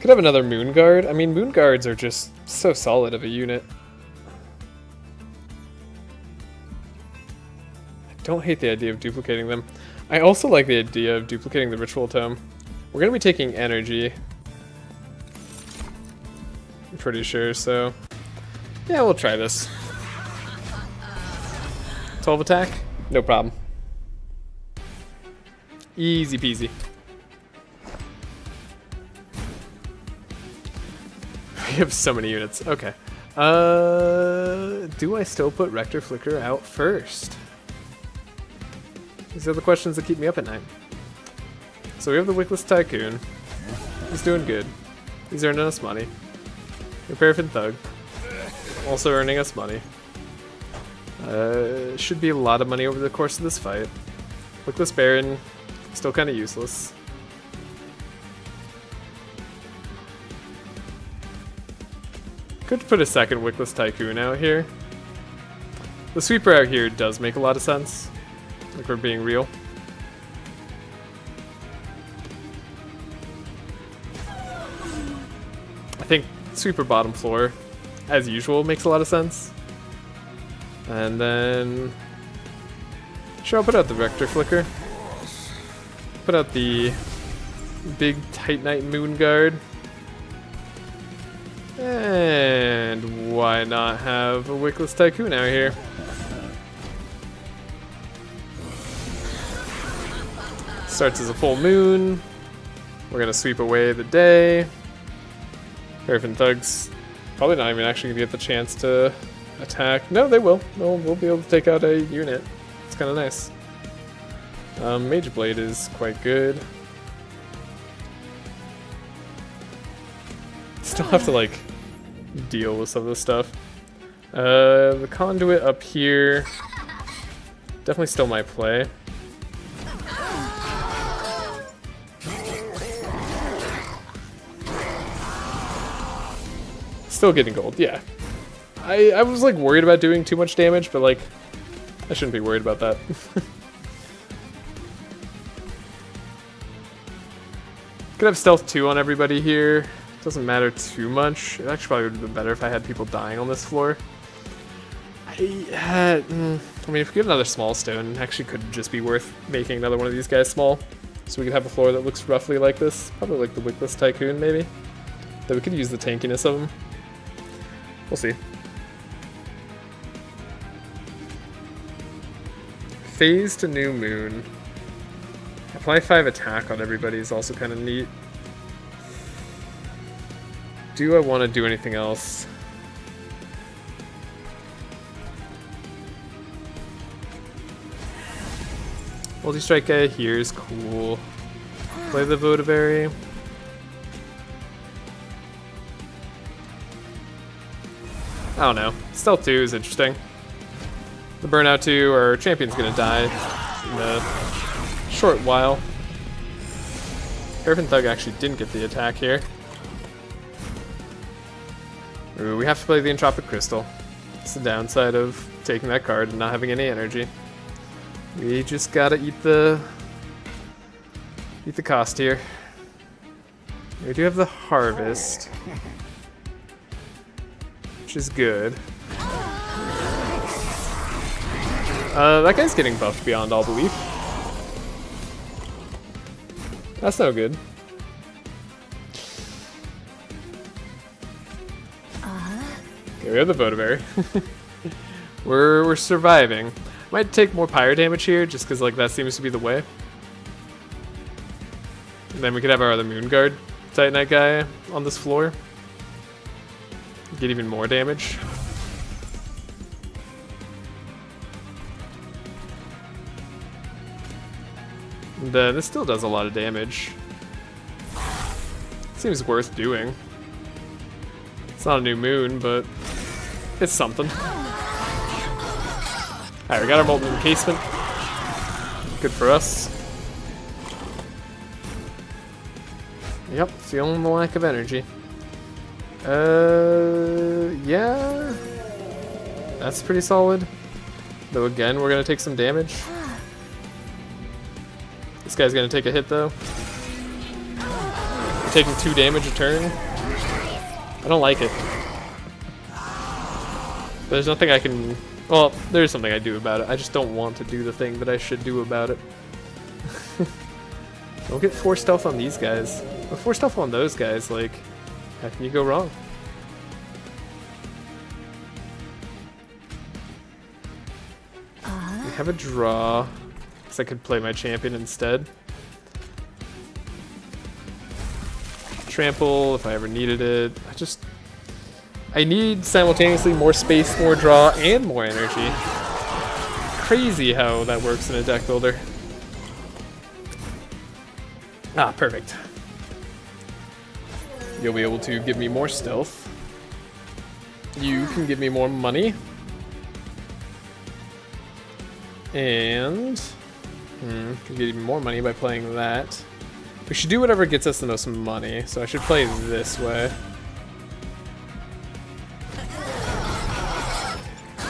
Could have another Moon Guard. I mean, Moon Guards are just so solid of a unit. I don't hate the idea of duplicating them. I also like the idea of duplicating the Ritual Tome. We're going to be taking energy. I'm pretty sure, so... yeah, we'll try this. 12 attack? No problem. Easy peasy. We have so many units. Okay. Do I still put Rector Flicker out first? These are the questions that keep me up at night. So we have the Wickless Tycoon. He's doing good. He's earning us money. Your Paraffin Thug. Also earning us money. Should be a lot of money over the course of this fight. Wickless Baron, still kind of useless. Could put a second Wickless Tycoon out here. The sweeper out here does make a lot of sense. Like we're being real. I think sweeper bottom floor, as usual, makes a lot of sense. And then... sure, I'll put out the Rector Flicker. Put out the big Titanite Moon Guard. And why not have a Wickless Tycoon out here? Starts as a full moon. We're gonna sweep away the day. Paraffin Thugs probably not even actually gonna get the chance to attack. No, they will. We'll be able to take out a unit. It's kind of nice. Mage Blade is quite good. Still have to like deal with some of this stuff. The conduit up here, definitely still my play. Still getting gold, yeah. I was like worried about doing too much damage, but like I shouldn't be worried about that. Could have stealth 2 on everybody here. Doesn't matter too much. It actually probably would have been better if I had people dying on this floor. I mean, if we get another small stone, it actually could just be worth making another one of these guys small. So we could have a floor that looks roughly like this. Probably like the Wickless Tycoon, maybe. That we could use the tankiness of them. We'll see. Phase to New Moon. Apply 5 attack on everybody is also kind of neat. Do I want to do anything else? Multi-strike guy here is cool. Play the Votiberry. I don't know. Stealth 2 is interesting. The Burnout 2, our champion's gonna die in a short while. Paraffin Thug actually didn't get the attack here. Ooh, we have to play the Entropic Crystal. It's the downside of taking that card and not having any energy. We just gotta eat the cost here. We do have the Harvest, which is good. That guy's getting buffed beyond all belief. That's no good. Okay, we have the Votiberry. We're surviving. Might take more pyre damage here, just because like that seems to be the way. And then we could have our other Moonguard Titanite guy on this floor. Get even more damage. And this still does a lot of damage. Seems worth doing. It's not a new moon, but it's something. Alright, we got our Molten Encasement. Good for us. Yep, feeling the lack of energy. Yeah. That's pretty solid. Though again, we're gonna take some damage. This guy's gonna take a hit though. Taking 2 damage a turn. I don't like it. There's nothing I can... Well, there's something I do about it. I just don't want to do the thing that I should do about it. Don't get 4 stealth on these guys. Or 4 stealth on those guys, like, how can you go wrong? We have a draw. Guess I could play my champion instead. Trample if I ever needed it. I need simultaneously more space, more draw, and more energy. Crazy how that works in a deck builder. Ah, perfect. You'll be able to give me more stealth. You can give me more money. And can get even more money by playing that. We should do whatever gets us the most money, so I should play this way.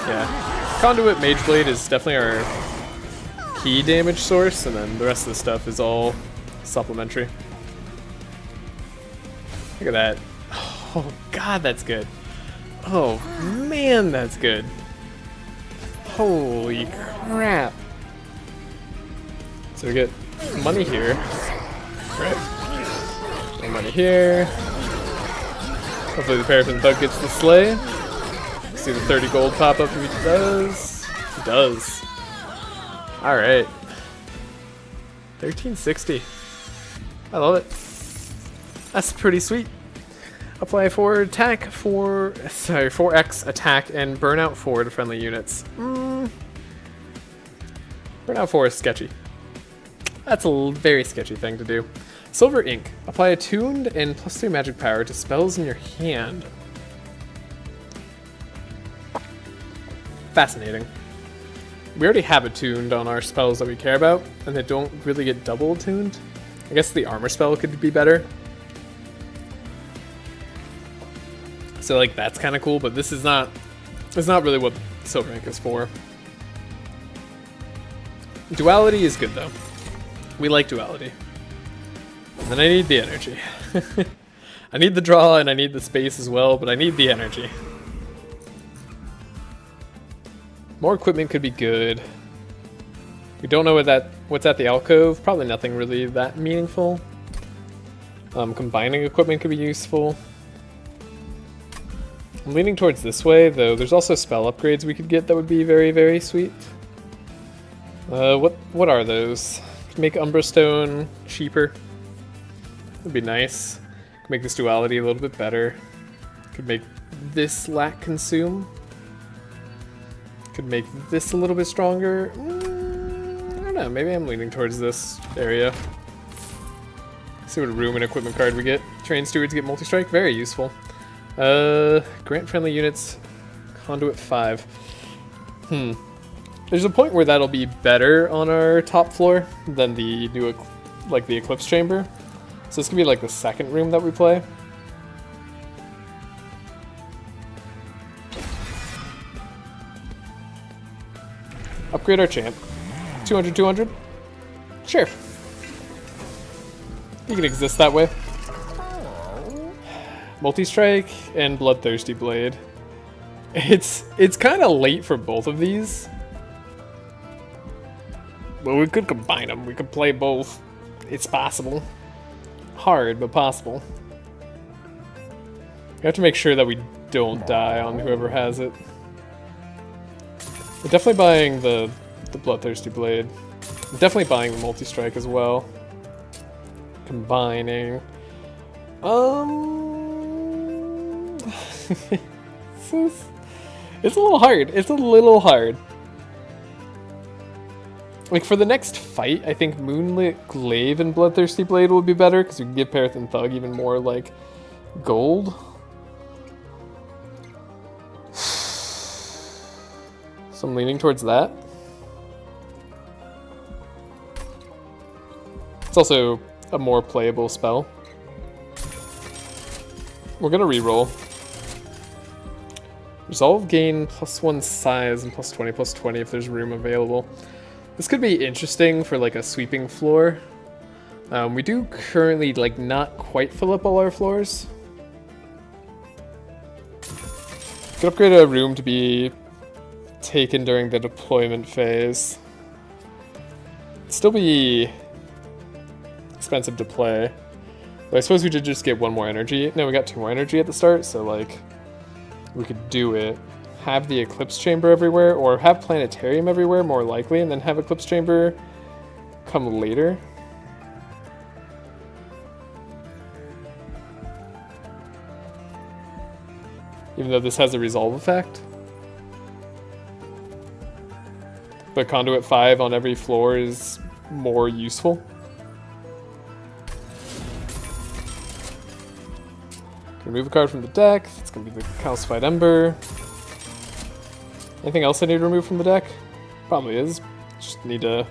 Yeah. Conduit Mage Blade is definitely our key damage source, and then the rest of the stuff is all supplementary. Look at that. Oh god, that's good. Oh man, that's good. Holy crap. So we get money here. Right. No money here. Hopefully the Paraffin Thug gets the slay. See the 30 gold pop up if he does. He does. Alright. 1360. I love it. That's pretty sweet. Apply 4x attack and burnout 4 to friendly units. Burnout 4 is sketchy. That's a very sketchy thing to do. Silver Ink. Apply attuned and +3 magic power to spells in your hand. Fascinating. We already have attuned on our spells that we care about, and they don't really get double attuned. I guess the armor spell could be better. So like that's kind of cool, but this is not. It's not really what Silver Ink is for. Duality is good though. We like duality. And then I need the energy. I need the draw and I need the space as well, but I need the energy. More equipment could be good. We don't know what's at the alcove. Probably nothing really that meaningful. Combining equipment could be useful. I'm leaning towards this way, though there's also spell upgrades we could get that would be very, very sweet. What are those? Could make Umbra Stone cheaper. Would be nice. Could make this duality a little bit better. Could make this lack consume. Could make this a little bit stronger. I don't know, maybe I'm leaning towards this area. See what room and equipment card we get. Train stewards get multi-strike, very useful. Grant friendly units, conduit 5. There's a point where that'll be better on our top floor than the new, like the Eclipse Chamber. So this could be like the second room that we play. Upgrade our champ. 200, 200? Sure. You can exist that way. Multi-strike and Bloodthirsty Blade. It's kind of late for both of these. But we could combine them. We could play both. It's possible. Hard, but possible. We have to make sure that we don't die on whoever has it. We're definitely buying the Bloodthirsty Blade. I'm definitely buying the multi-strike as well. Combining. It's a little hard. It's a little hard. Like, for the next fight, I think Moonlit Glaive and Bloodthirsty Blade will be better, because we can give Perith and Thug even more, like, gold. So I'm leaning towards that. It's also a more playable spell. We're gonna reroll. Resolve gain +1 size and +20/+20 if there's room available. This could be interesting for like a sweeping floor. We do currently like not quite fill up all our floors. Could upgrade a room to be taken during the deployment phase. Still be expensive to play. But I suppose we did just get one more energy. No, we got 2 more energy at the start, so like we could do it. Have the Eclipse Chamber everywhere, or have Planetarium everywhere, more likely, and then have Eclipse Chamber come later. Even though this has a resolve effect. But Conduit 5 on every floor is more useful. Remove a card from the deck. It's going to be the Calcified Ember. Anything else I need to remove from the deck? Probably is. Just need to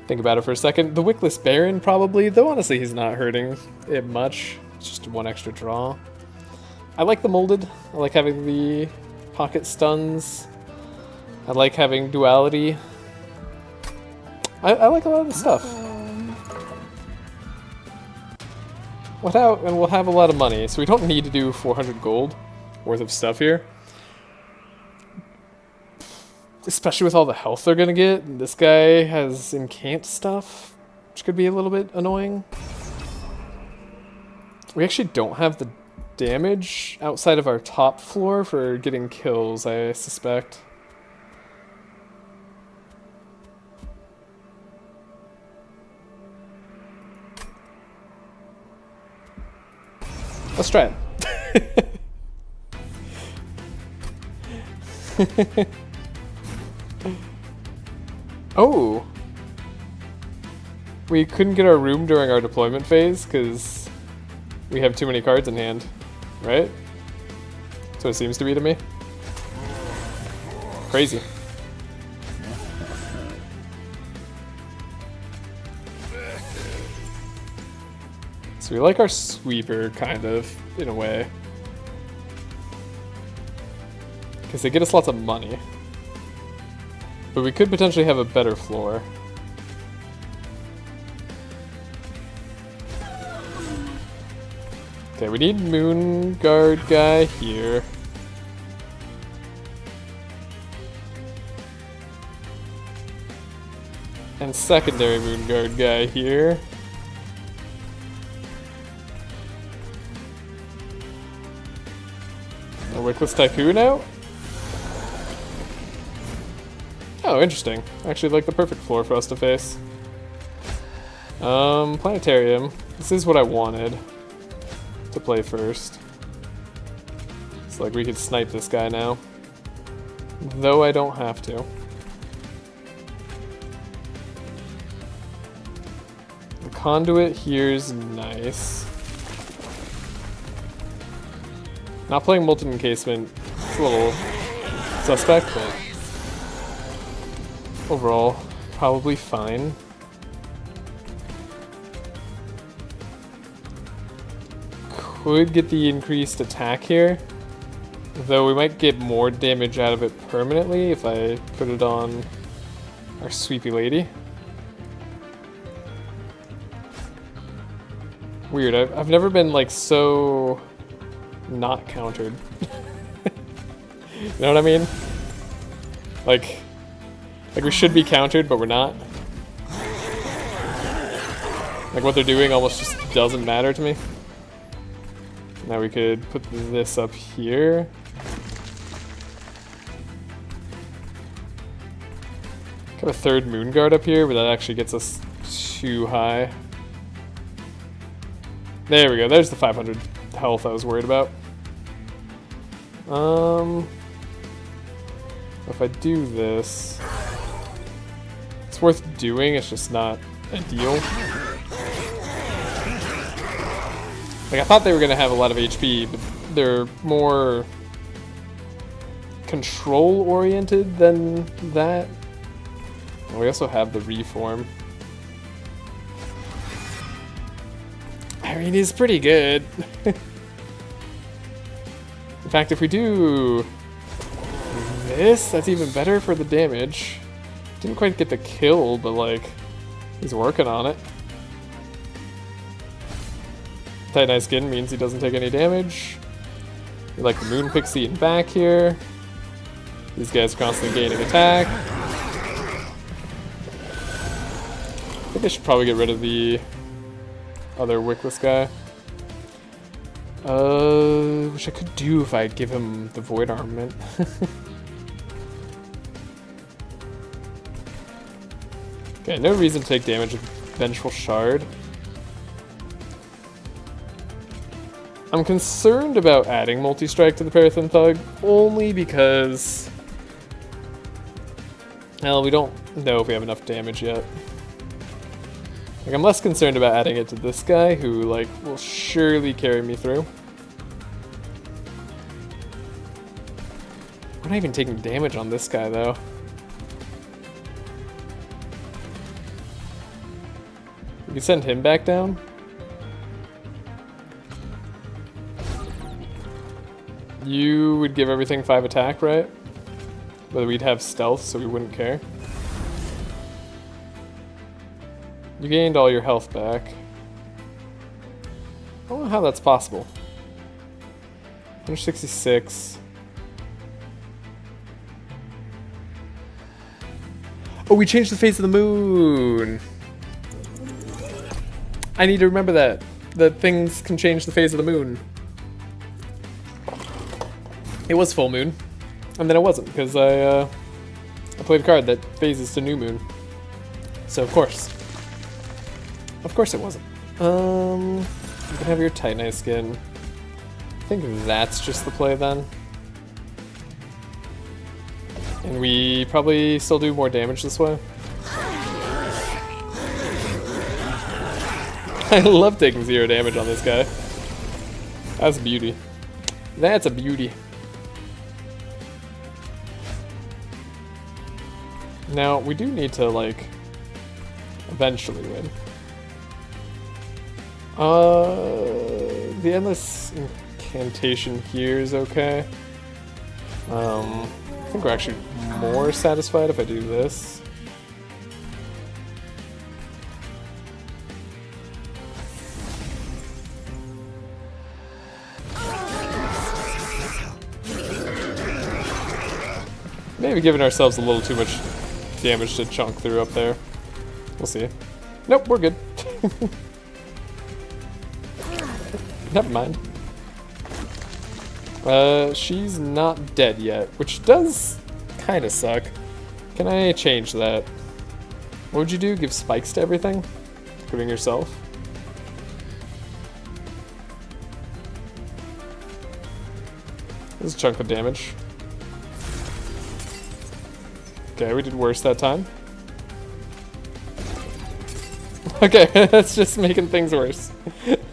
think about it for a second. The Wickless Baron, probably. Though honestly, he's not hurting it much. It's just 1 extra draw. I like the Molded. I like having the pocket stuns. I like having duality. I like a lot of the stuff. And we'll have a lot of money, so we don't need to do 400 gold worth of stuff here. Especially with all the health they're gonna get. This guy has incant stuff, which could be a little bit annoying. We actually don't have the damage outside of our top floor for getting kills, I suspect. Let's try it. Oh! We couldn't get our room during our deployment phase because we have too many cards in hand, right? So it seems to be to me. Crazy. So we like our sweeper, kind of, in a way. Because they get us lots of money. But we could potentially have a better floor. Okay, we need Moon Guard guy here. And secondary Moon Guard guy here. A Wickless Tycoon out? Oh, interesting. Actually, like the perfect floor for us to face. Planetarium. This is what I wanted to play first. It's like we could snipe this guy now. Though I don't have to. The conduit here's nice. Not playing Molten Encasement, it's a little suspect, but overall, probably fine. Could get the increased attack here, though we might get more damage out of it permanently if I put it on our Sweepy Lady. Weird, I've never been like so not countered. You know what I mean? Like we should be countered, but we're not. Like what they're doing almost just doesn't matter to me. Now we could put this up here. Got a third Moon Guard up here, but that actually gets us too high. There we go, there's the 500 health I was worried about. If I do this, it's worth doing, it's just not ideal. Like, I thought they were going to have a lot of HP, but they're more control-oriented than that. And we also have the Reform. I mean, he's pretty good. In fact, if we do this, that's even better for the damage. Didn't quite get the kill, but, like, he's working on it. Titanite Skin means he doesn't take any damage. We like the Moon Pixie in back here. These guys constantly gaining attack. I think I should probably get rid of the other Wickless guy. Which I could do if I give him the Void Armament. Okay, no reason to take damage with Vengeful Shard. I'm concerned about adding Multi-Strike to the Parathon Thug, only because, well, we don't know if we have enough damage yet. Like, I'm less concerned about adding it to this guy, who, like, will surely carry me through. We're not even taking damage on this guy, though. We can send him back down. You would give everything 5 attack, right? But we'd have stealth, so we wouldn't care. You gained all your health back. I don't know how that's possible. 166. Oh, we changed the phase of the moon! I need to remember that things can change the phase of the moon. It was full moon, and then it wasn't, because I played a card that phases to new moon. So of course it wasn't. You can have your Titanite Skin. I think that's just the play then. And we probably still do more damage this way. I love taking 0 damage on this guy. That's a beauty. That's a beauty. Now, we do need to, like, eventually win. The endless incantation here is okay. I think we're actually more satisfied if I do this. Maybe giving ourselves a little too much damage to chunk through up there. We'll see. Nope, we're good. Never mind. She's not dead yet, which does kind of suck. Can I change that? What would you do? Give spikes to everything? Including yourself? This is a chunk of damage. Okay, we did worse that time. Okay, that's just making things worse.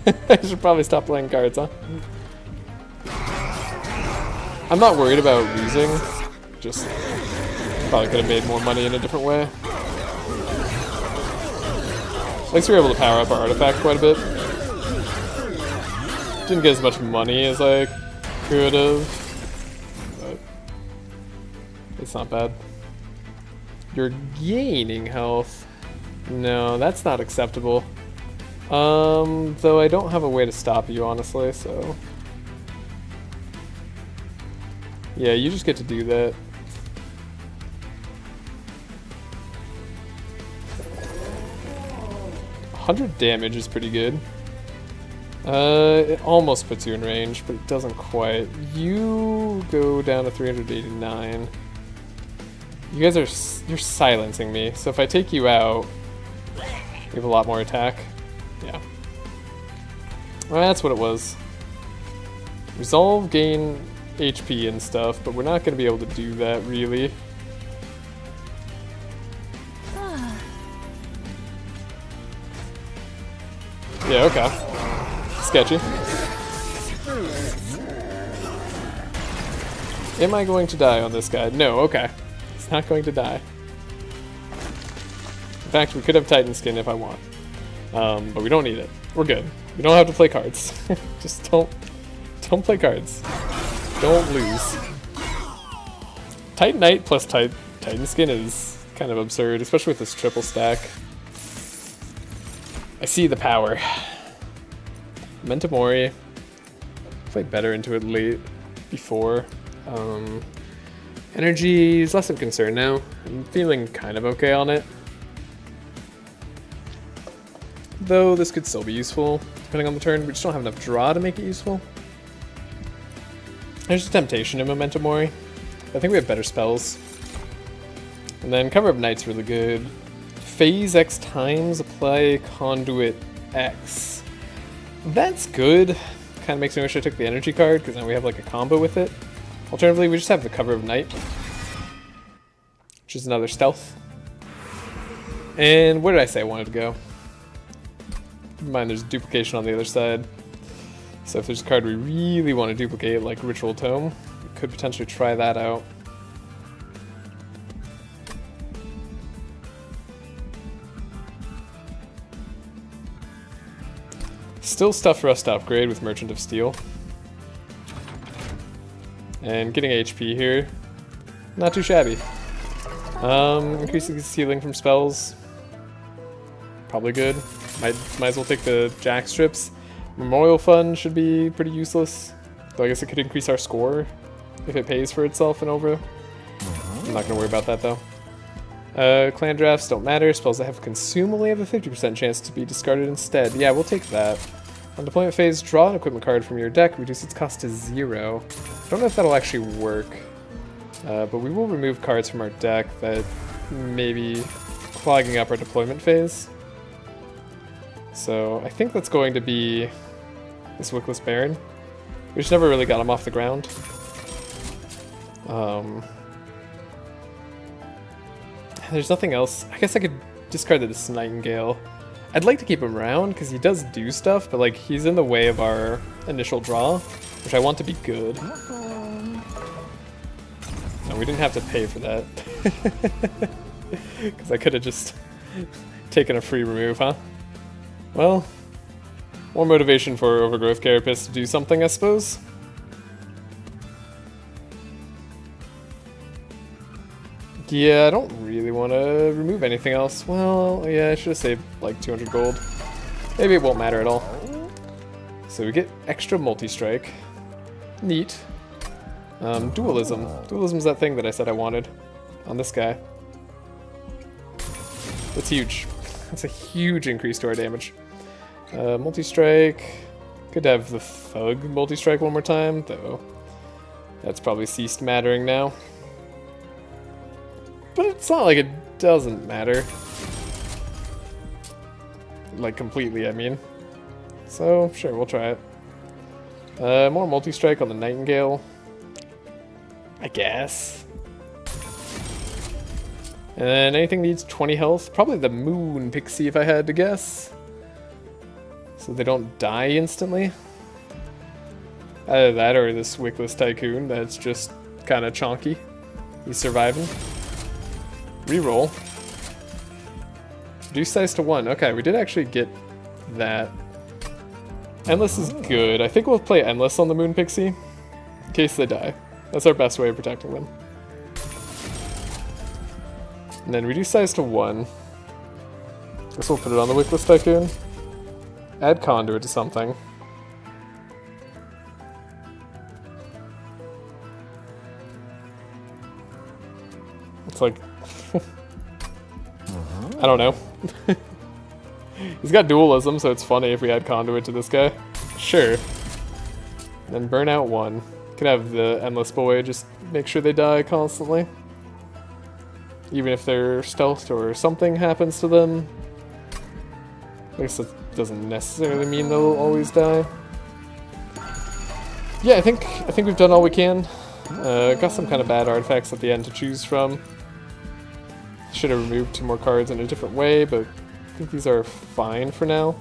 I should probably stop playing cards, huh? I'm not worried about losing. Just probably could have made more money in a different way. At least we were able to power up our artifact quite a bit. Didn't get as much money as I could have, but it's not bad. You're gaining health. No, that's not acceptable. Though I don't have a way to stop you, honestly, so... Yeah, you just get to do that. 100 damage is pretty good. It almost puts you in range, but it doesn't quite. You go down to 389. You guys are... you're silencing me, so if I take you out, you have a lot more attack. Yeah. Well, that's what it was. Resolve, gain HP and stuff, but we're not going to be able to do that, really. Yeah, okay. Sketchy. Am I going to die on this guy? No, okay. He's not going to die. In fact, we could have Titan Skin if I want. But we don't need it. We're good. We don't have to play cards. Just don't play cards. Don't lose. Titan Knight plus Titan Skin is kind of absurd, especially with this triple stack. I see the power. Mentamori. Played better into it late before. Energy is less of a concern now. I'm feeling kind of okay on it. Though this could still be useful, depending on the turn. We just don't have enough draw to make it useful. There's a Temptation in Memento Mori. I think we have better spells. And then Cover of Night's really good. Phase X times, apply Conduit X. That's good. Kind of makes me wish I took the energy card, because now we have like a combo with it. Alternatively, we just have the Cover of Night, which is another stealth. And where did I say I wanted to go? Keep in mind there's duplication on the other side. So if there's a card we really want to duplicate, like Ritual Tome, we could potentially try that out. Still stuff for us to upgrade with Merchant of Steel. And getting HP here, not too shabby. Increasing healing from spells, probably good. Might as well take the Jack strips. Memorial Fund should be pretty useless, though I guess it could increase our score if it pays for itself and over. I'm not gonna worry about that though. Clan drafts don't matter. Spells that have consume only have a 50% chance to be discarded instead. Yeah, we'll take that. On deployment phase, draw an equipment card from your deck, reduce its cost to 0. I don't know if that'll actually work, but we will remove cards from our deck that may be clogging up our deployment phase. So I think that's going to be this Wickless Baron. We just never really got him off the ground. There's nothing else. I guess I could discard this Nightingale. I'd like to keep him around because he does do stuff, but like he's in the way of our initial draw, which I want to be good. No, we didn't have to pay for that. Because I could have just taken a free remove, huh? Well, more motivation for Overgrowth Carapace to do something, I suppose. Yeah, I don't really want to remove anything else. Well, yeah, I should have saved like 200 gold. Maybe it won't matter at all. So we get extra multi-strike. Neat. Dualism. Dualism's that thing that I said I wanted on this guy. That's huge. That's a huge increase to our damage. Multi-strike. Could have the Thug multi-strike one more time, though. That's probably ceased mattering now. But it's not like it doesn't matter. Like, completely, I mean. So, sure, we'll try it. More multi-strike on the Nightingale. I guess. And then anything needs 20 health. Probably the Moon Pixie if I had to guess. So they don't die instantly. Either that or this Wickless Tycoon that's just kind of chonky. He's surviving. Reroll. Reduce size to 1. Okay, we did actually get that. Endless is good. I think we'll play Endless on the Moon Pixie in case they die. That's our best way of protecting them. And then reduce size to 1. Guess we'll put it on the Wickless Tycoon. Add Conduit to something. It's like... I don't know. He's got dualism, so it's funny if we add Conduit to this guy. Sure. And then burn out 1. Can have the Endless Boy just make sure they die constantly. Even if they're stealthed or something happens to them. I guess that doesn't necessarily mean they'll always die. Yeah, I think we've done all we can. Got some kind of bad artifacts at the end to choose from. Should have removed 2 more cards in a different way, but I think these are fine for now.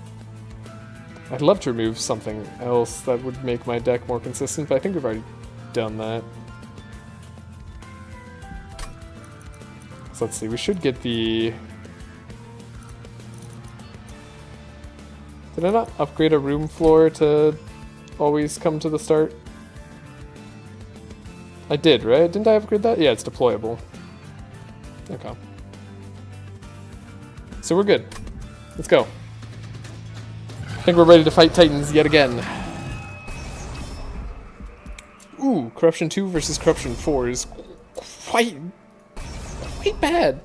I'd love to remove something else that would make my deck more consistent, but I think we've already done that. So let's see, we should get the... Did I not upgrade a room floor to always come to the start? I did, right? Didn't I upgrade that? Yeah, it's deployable. Okay. So we're good. Let's go. I think we're ready to fight Titans yet again. Ooh, Corruption 2 versus Corruption 4 is quite bad.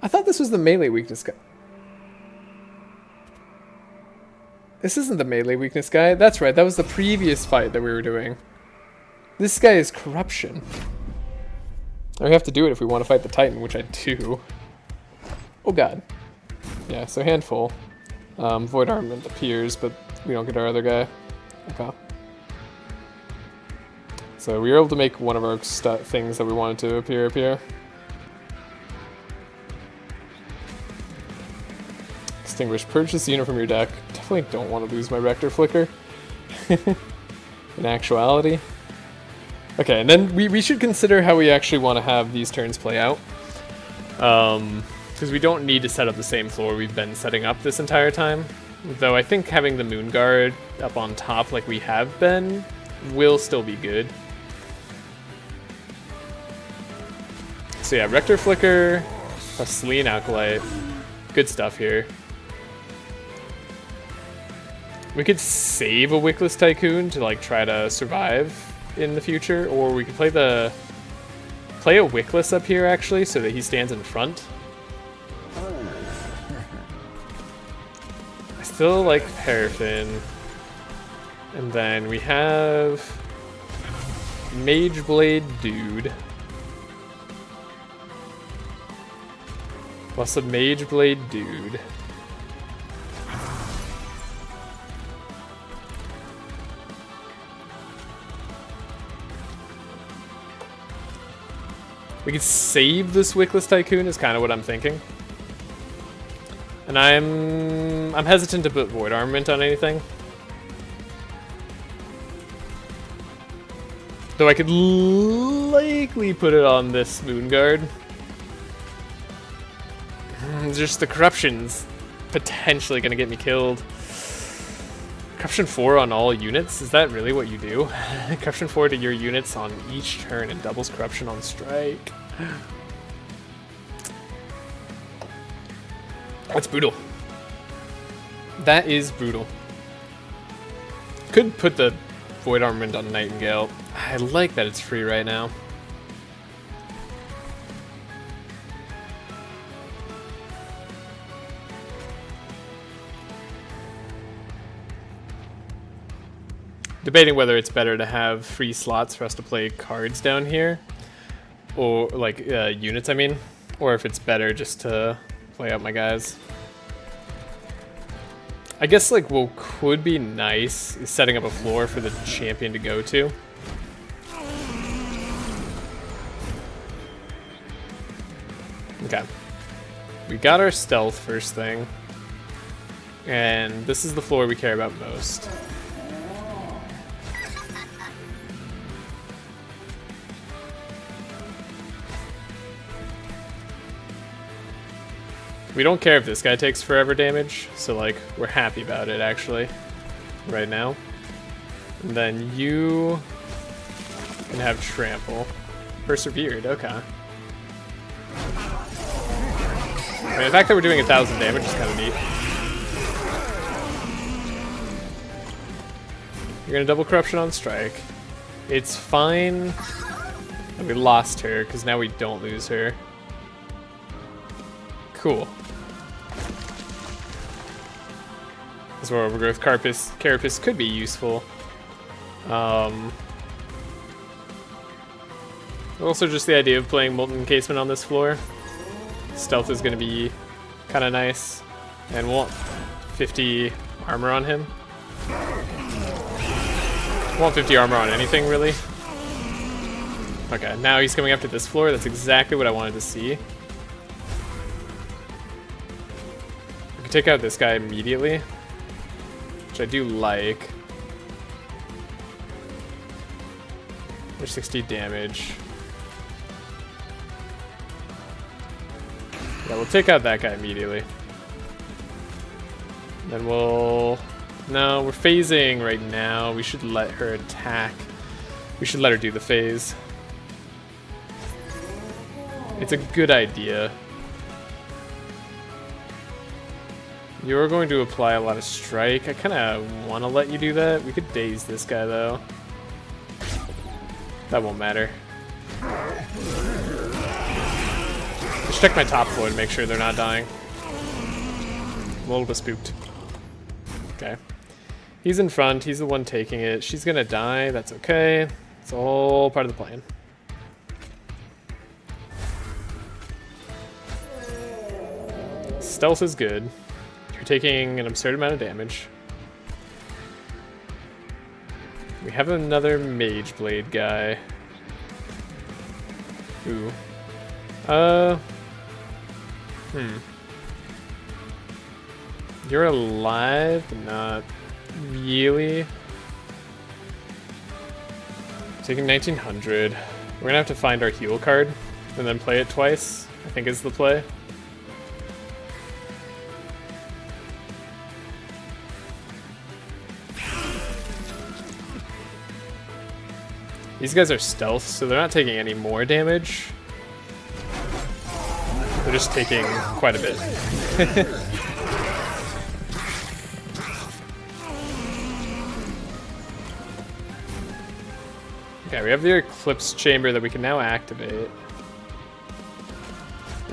I thought this was the melee weakness guy. This isn't the melee weakness guy. That's right, that was the previous fight that we were doing. This guy is Corruption. And we have to do it if we want to fight the Titan, which I do. Oh god. Yeah, so handful. Void Armament appears, but we don't get our other guy. Okay. So we were able to make one of our things that we wanted to appear. Extinguish. Purge this unit from your deck. Definitely don't want to lose my Rector Flicker. In actuality. Okay, and then we should consider how we actually want to have these turns play out. Because we don't need to set up the same floor we've been setting up this entire time. Though I think having the Moon Guard up on top like we have been will still be good. So yeah, Rector Flicker, a Selene Acolyte, good stuff here. We could save a Wickless Tycoon to like try to survive in the future, or we could play a Wickless up here actually so that he stands in front. I still like Paraffin. And then we have Mage Blade Dude. Plus a Mage Blade Dude. We could save this Wickless Tycoon is kind of what I'm thinking. And I'm hesitant to put Void Armament on anything. Though I could likely put it on this Moon Guard. Just the Corruption's potentially going to get me killed. Corruption 4 on all units? Is that really what you do? Corruption 4 to your units on each turn and doubles Corruption on strike. That's brutal. That is brutal. Could put the Void Armament on Nightingale. I like that it's free right now. Debating whether it's better to have free slots for us to play cards down here, or like units I mean, or if it's better just to play out my guys. I guess like what could be nice is setting up a floor for the champion to go to. Okay. We got our stealth first thing. And this is the floor we care about most. We don't care if this guy takes forever damage, so like we're happy about it actually right now. And then you can have trample. Persevered, okay. I mean, the fact that we're doing 1,000 damage is kind of neat. You're gonna double corruption on strike. It's fine that we lost her, because now we don't lose her. Cool. This war overgrowth carapace could be useful. Also just the idea of playing Molten Encasement on this floor. Stealth is going to be kind of nice. And we'll want 50 armor on him. We want 50 armor on anything, really. Okay, now he's coming up to this floor. That's exactly what I wanted to see. We can take out this guy immediately, which I do like. There's 60 damage. Yeah, we'll take out that guy immediately. Then we'll... No, we're phasing right now. We should let her attack. We should let her do the phase. It's a good idea. You're going to apply a lot of strike. I kind of want to let you do that. We could daze this guy, though. That won't matter. Just check my top floor to make sure they're not dying. I'm a little bit spooked. Okay. He's in front. He's the one taking it. She's going to die. That's okay. It's all part of the plan. Stealth is good. You're taking an absurd amount of damage. We have another Mage Blade guy. Ooh. You're alive, but not really. Taking 1900. We're gonna have to find our heal card and then play it twice, I think is the play. These guys are stealth, so they're not taking any more damage. They're just taking quite a bit. Okay, we have the Eclipse Chamber that we can now activate.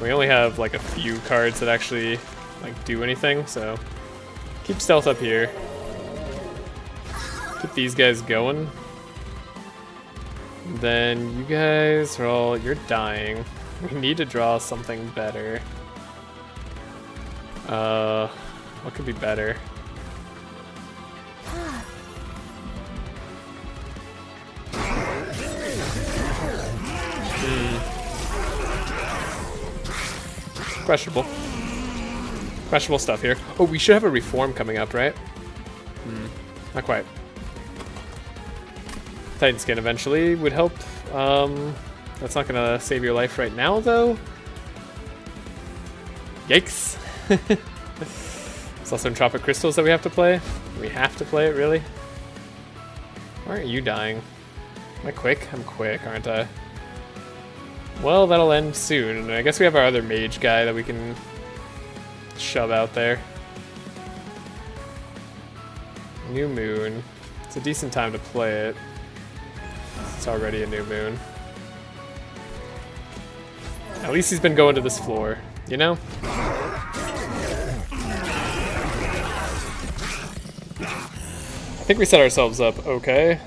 We only have like a few cards that actually like do anything, so keep stealth up here. Keep these guys going. Then you guys are all, you're dying. We need to draw something better. What could be better? Questionable. Questionable stuff here. Oh, we should have a reform coming up, right? Not quite. Titan skin eventually would help. That's not gonna save your life right now, though. Yikes. There's also Entropic Crystals that we have to play. We have to play it, really? Why aren't you dying? Am I quick? I'm quick, aren't I? Well, that'll end soon. And I guess we have our other mage guy that we can shove out there. New moon. It's a decent time to play it. It's already a new moon. At least he's been going to this floor, you know? I think we set ourselves up okay.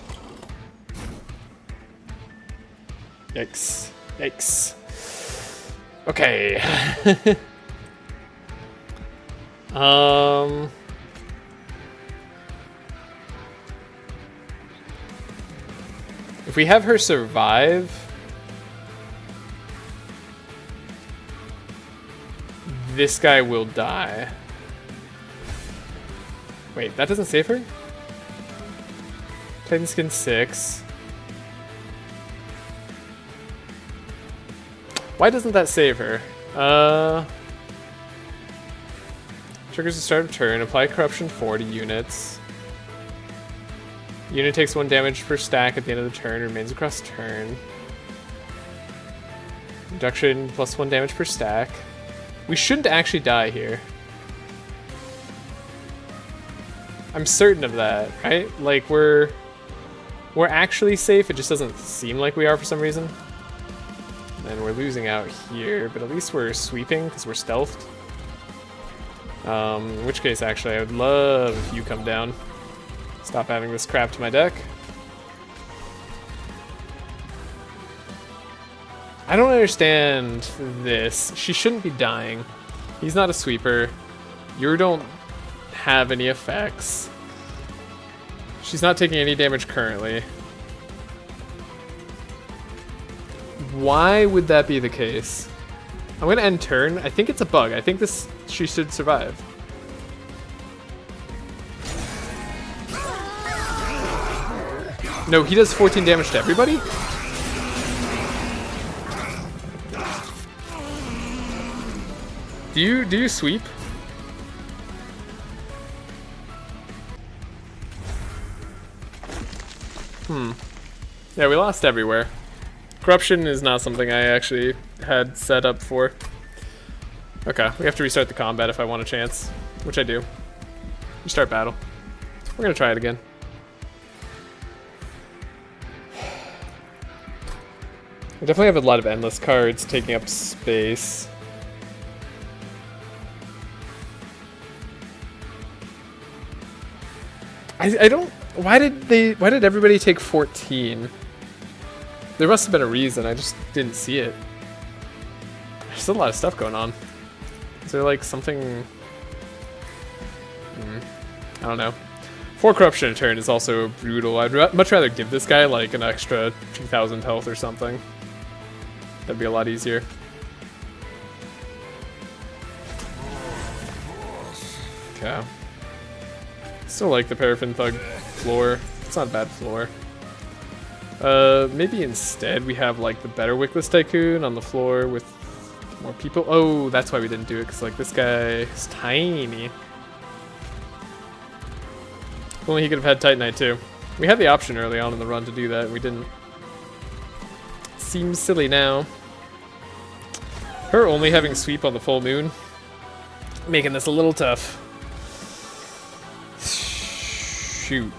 Yikes. Yikes. Okay. If we have her survive, this guy will die. Wait, that doesn't save her? Titan skin 6. Why doesn't that save her? Triggers the start of turn. Apply corruption 4 to units. Unit takes 1 damage per stack at the end of the turn. Remains across turn. Reduction plus 1 damage per stack. We shouldn't actually die here. I'm certain of that, right? Like we're actually safe. It just doesn't seem like we are for some reason. And we're losing out here, but at least we're sweeping because we're stealthed. In which case, actually, I would love if you come down. Stop having this crap to my deck. I don't understand this. She shouldn't be dying. He's not a sweeper. You don't have any effects. She's not taking any damage currently. Why would that be the case? I'm gonna end turn. I think it's a bug. I think she should survive. No, he does 14 damage to everybody? Do you sweep? Yeah, we lost everywhere. Corruption is not something I actually had set up for. Okay, we have to restart the combat if I want a chance, which I do. Restart battle. We're gonna try it again. We definitely have a lot of endless cards taking up space. I don't. Why did everybody take 14? There must have been a reason. I just didn't see it. There's a lot of stuff going on. Is there like something? I don't know. 4 corruption a turn is also brutal. I'd much rather give this guy like an extra 2,000 health or something. That'd be a lot easier. Okay. Still like the Paraffin Thug floor. It's not a bad floor. Maybe instead we have like the better Wickless Tycoon on the floor with more people. Oh, that's why we didn't do it, because like this guy is tiny. If only he could have had Titanite too. We had the option early on in the run to do that. We didn't. Seems silly now. Her only having sweep on the full moon, making this a little tough. Shoot.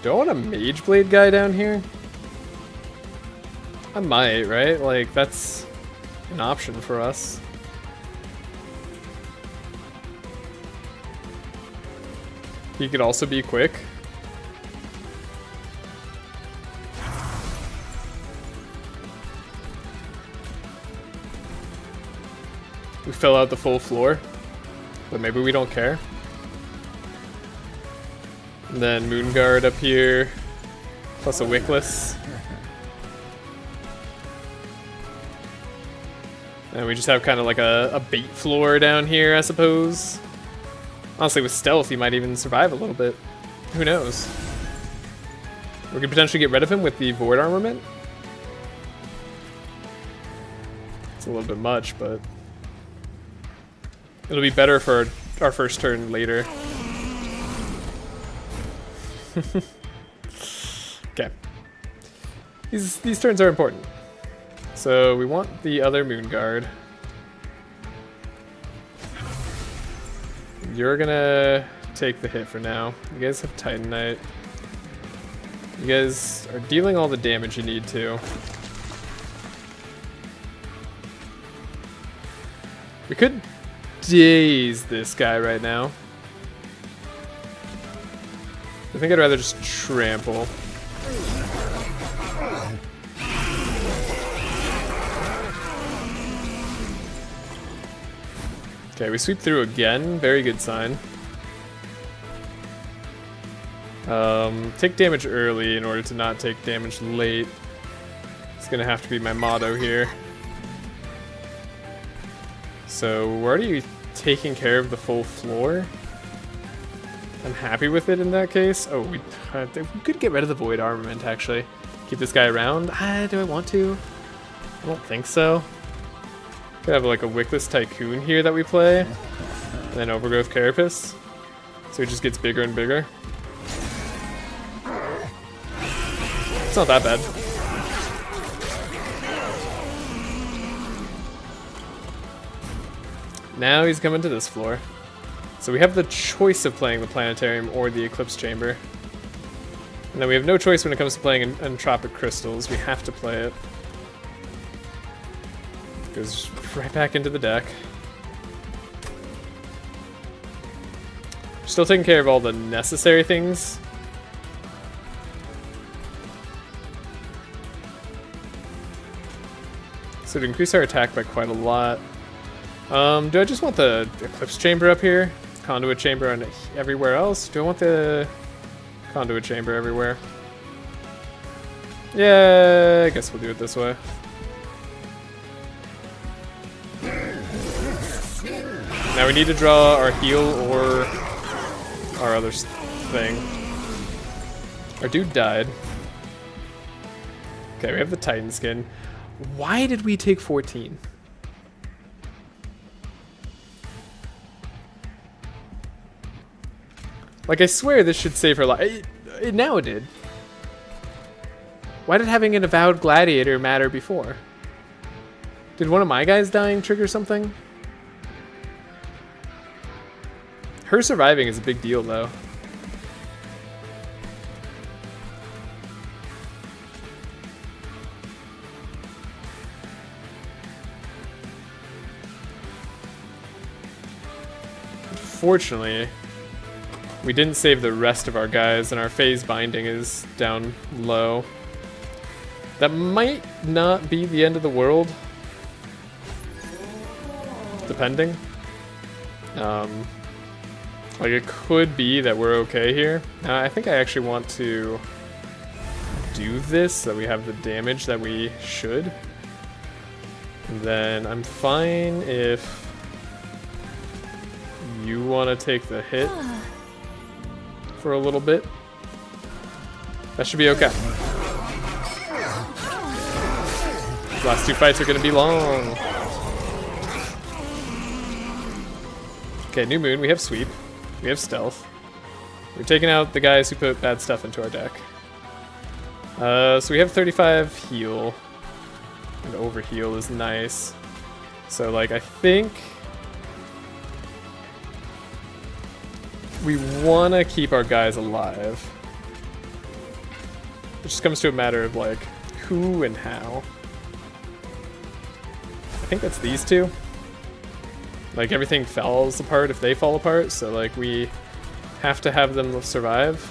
Do I want a Mage Blade guy down here? I might, right? Like, that's an option for us. He could also be quick. We fill out the full floor, but maybe we don't care. And then Moonguard up here, plus a Wickless. And we just have kind of like a bait floor down here, I suppose. Honestly, with stealth, he might even survive a little bit. Who knows? We could potentially get rid of him with the void armament. It's a little bit much, but it'll be better for our first turn later. Okay. These turns are important. So we want the other Moon Guard. You're gonna take the hit for now. You guys have Titanite. You guys are dealing all the damage you need to. We could daze this guy right now. I think I'd rather just trample. Okay, we sweep through again. Very good sign. Take damage early in order to not take damage late. It's gonna have to be my motto here. So we're already taking care of the full floor. I'm happy with it in that case. Oh, we could get rid of the void armament actually. Keep this guy around. Do I want to? I don't think so. Could have like a Wickless Tycoon here that we play. And then Overgrowth Carapace. So it just gets bigger and bigger. It's not that bad. Now he's coming to this floor. So we have the choice of playing the Planetarium or the Eclipse Chamber. And then we have no choice when it comes to playing Entropic Crystals. We have to play it. Goes right back into the deck. Still taking care of all the necessary things. So to increase our attack by quite a lot. Do I just want the Eclipse Chamber up here? Conduit Chamber and everywhere else? Do I want the Conduit Chamber everywhere? Yeah, I guess we'll do it this way. Now we need to draw our heal or our other thing. Our dude died. Okay, we have the Titan skin. Why did we take 14? Like, I swear this should save her life. Now it did. Why did having an Avowed Gladiator matter before? Did one of my guys dying trigger something? Her surviving is a big deal, though. Unfortunately, we didn't save the rest of our guys, and our phase binding is down low. That might not be the end of the world. Depending. Like, it could be that we're okay here. I think I actually want to do this so that we have the damage that we should. And then I'm fine if you want to take the hit for a little bit. That should be okay. These last two fights are going to be long. Okay, New Moon, we have Sweep. We have Stealth. We're taking out the guys who put bad stuff into our deck. So we have 35 heal. And overheal is nice. So, like, I think we want to keep our guys alive. It just comes to a matter of, like, who and how. I think that's these two. Like, everything falls apart if they fall apart, so, like, we have to have them survive.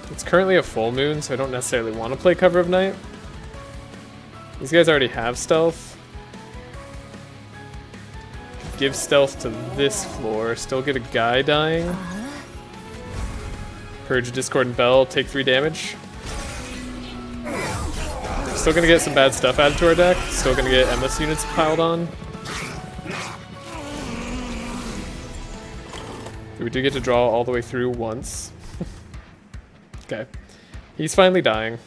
It's currently a full moon, so I don't necessarily want to play Cover of Night. These guys already have stealth. Give stealth to this floor, still get a guy dying. Purge Discordant Bell, take 3 damage. Still gonna get some bad stuff added to our deck. Still gonna get MS units piled on. We do get to draw all the way through once. Okay. He's finally dying.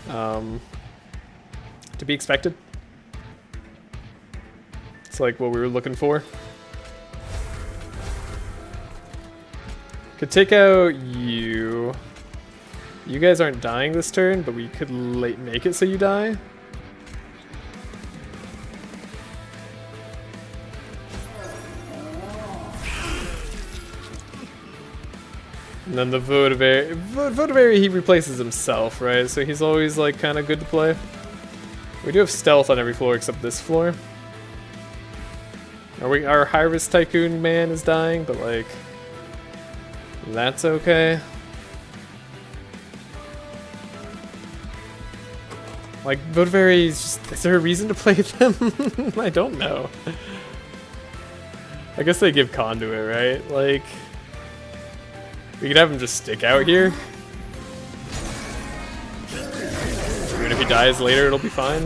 To be expected. It's like what we were looking for. Could take out you. You guys aren't dying this turn, but we could make it so you die. And then the Votivary, he replaces himself, right? So he's always like kind of good to play. We do have stealth on every floor except this floor. Our Harvest Tycoon man is dying, but like, that's okay. Like, Votivary is there a reason to play them? I don't know. I guess they give Conduit, right? Like, we could have him just stick out here. Even if he dies later, it'll be fine.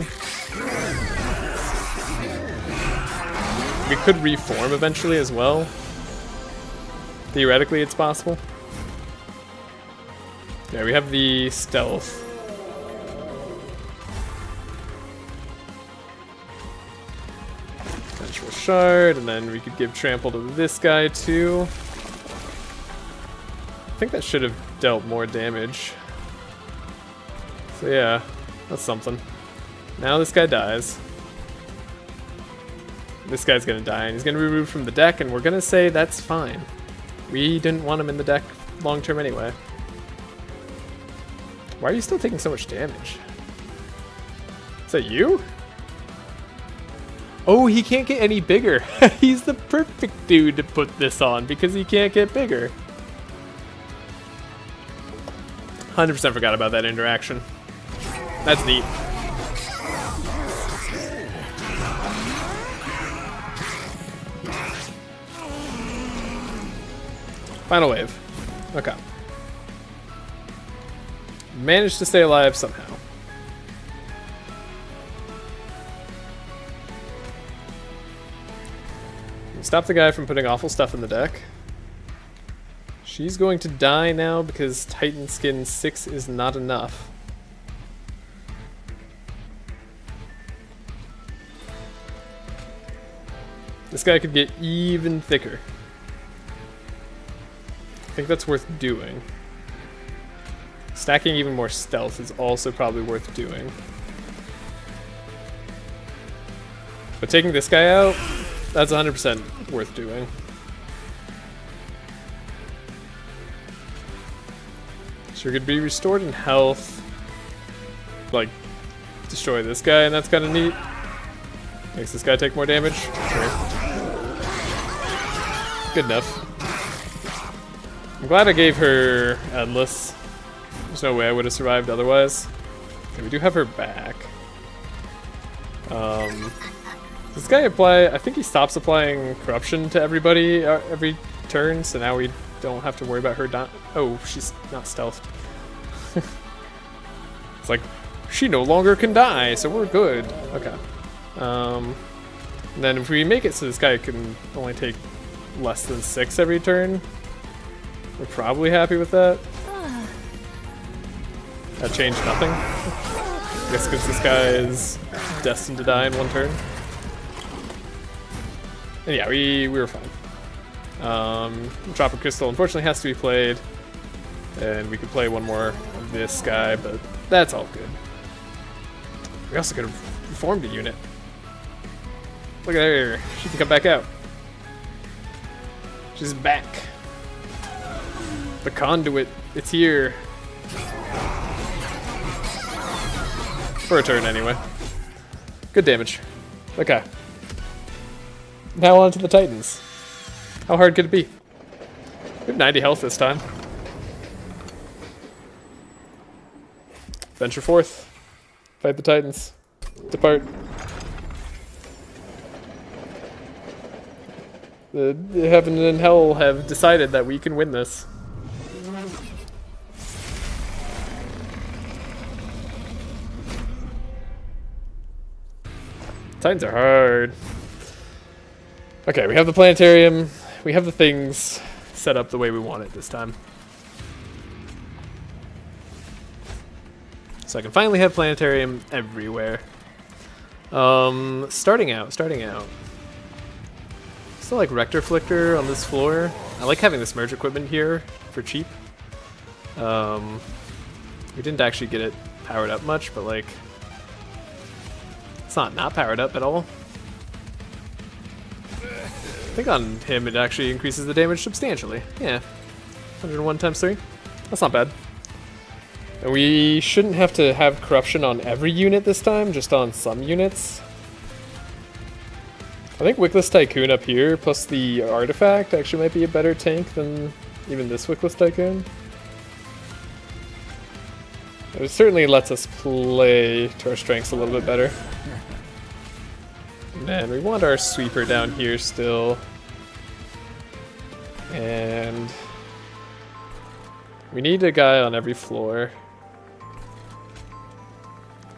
We could reform eventually as well. Theoretically, it's possible. Yeah, we have the stealth. Vengeful Shard, and then we could give Trample to this guy too. I think that should have dealt more damage. So yeah, that's something. Now this guy dies. This guy's gonna die, and he's gonna be removed from the deck, and we're gonna say that's fine. We didn't want him in the deck long term anyway. Why are you still taking so much damage? Is that you? Oh, he can't get any bigger. He's the perfect dude to put this on because he can't get bigger. 100% forgot about that interaction. That's neat. Final wave. Okay. Managed to stay alive somehow. Stop the guy from putting awful stuff in the deck. She's going to die now because Titan Skin 6 is not enough. This guy could get even thicker. I think that's worth doing. Stacking even more stealth is also probably worth doing. But taking this guy out, that's 100% worth doing. So you're gonna be restored in health. Like, destroy this guy, and that's kind of neat. Makes this guy take more damage. Sure. Good enough. I'm glad I gave her Endless. There's no way I would have survived otherwise. Okay, we do have her back. This guy I think he stops applying corruption to everybody every turn, so now we don't have to worry about her dying. Oh, she's not stealthed. It's like, she no longer can die, so we're good. Okay. And then if we make it so this guy can only take less than 6 every turn, we're probably happy with that. That changed nothing. I guess because this guy is destined to die in one turn. And yeah, we were fine. Tropic Crystal unfortunately has to be played. And we could play one more of this guy, but that's all good. We also could have reformed a unit. Look at her. She can come back out. She's back. The conduit. It's here. For a turn, anyway. Good damage. Okay. Now on to the Titans. How hard could it be? We have 90 health this time. Venture forth. Fight the Titans. Depart. The heaven and hell have decided that we can win this. Titans are hard. Okay, we have the planetarium. We have the things set up the way we want it this time. So I can finally have planetarium everywhere. Starting out. Still like Rector Flicker on this floor. I like having this merge equipment here for cheap. We didn't actually get it powered up much, but like, it's not powered up at all. I think on him it actually increases the damage substantially. Yeah, 101 times 3. That's not bad. And we shouldn't have to have corruption on every unit this time, just on some units. I think Wickless Tycoon up here, plus the artifact, actually might be a better tank than even this Wickless Tycoon. It certainly lets us play to our strengths a little bit better. And we want our sweeper down here still. And we need a guy on every floor.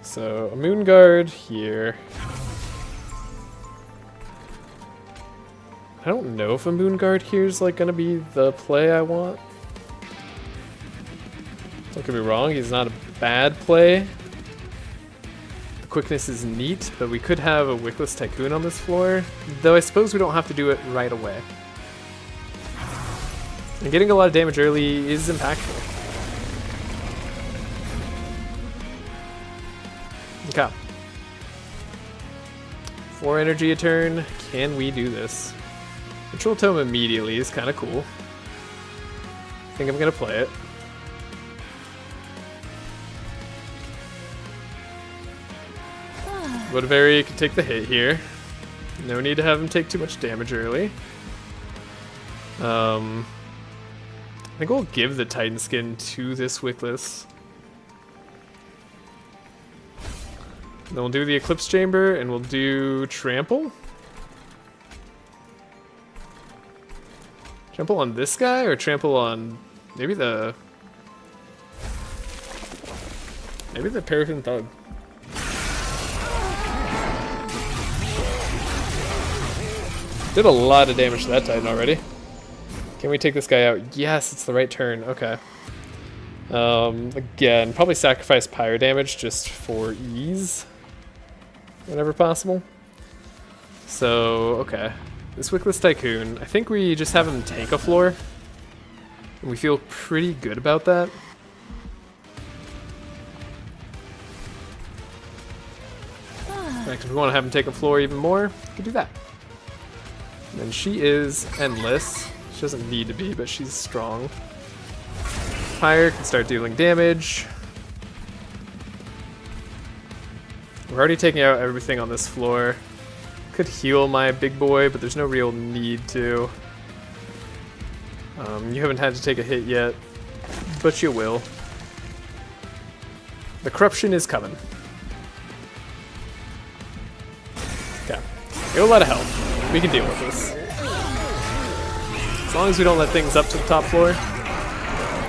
So a Moon Guard here. I don't know if a Moon Guard here is like gonna be the play I want. Don't get me wrong, he's not a bad play. The quickness is neat, but we could have a Wickless Tycoon on this floor, though I suppose we don't have to do it right away. And getting a lot of damage early is impactful. Okay. 4 energy a turn. Can we do this? Control Tome immediately is kind of cool. I think I'm going to play it. Votivary can take the hit here. No need to have him take too much damage early. I think we'll give the Titan Skin to this Wickless. Then we'll do the Eclipse Chamber, and we'll do Trample. Trample on this guy, or trample on maybe the Paraffin Thug. Did a lot of damage to that Titan already. Can we take this guy out? Yes, it's the right turn. Okay. Again, probably sacrifice pyro damage just for ease. Whenever possible. So, okay. This Wickless Tycoon, I think we just have him tank a floor. And we feel pretty good about that. In fact, if we want to have him take a floor even more, we could do that. And then she is endless. She doesn't need to be, but she's strong. Pyre can start dealing damage. We're already taking out everything on this floor. Could heal my big boy, but there's no real need to. You haven't had to take a hit yet, but you will. The corruption is coming. Okay. Get a lot of health. We can deal with this. As long as we don't let things up to the top floor,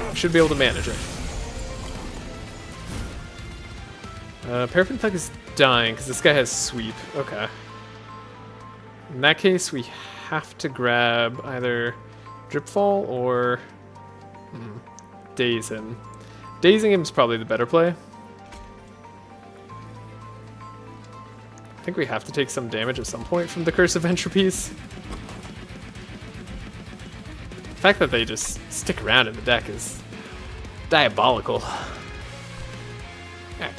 we should be able to manage it. Paraffin Thug is dying because this guy has sweep. Okay. In that case, we have to grab either Dripfall or daze him. Dazing him is probably the better play. I think we have to take some damage at some point from the Curse of Entropies. The fact that they just stick around in the deck is diabolical. Alright.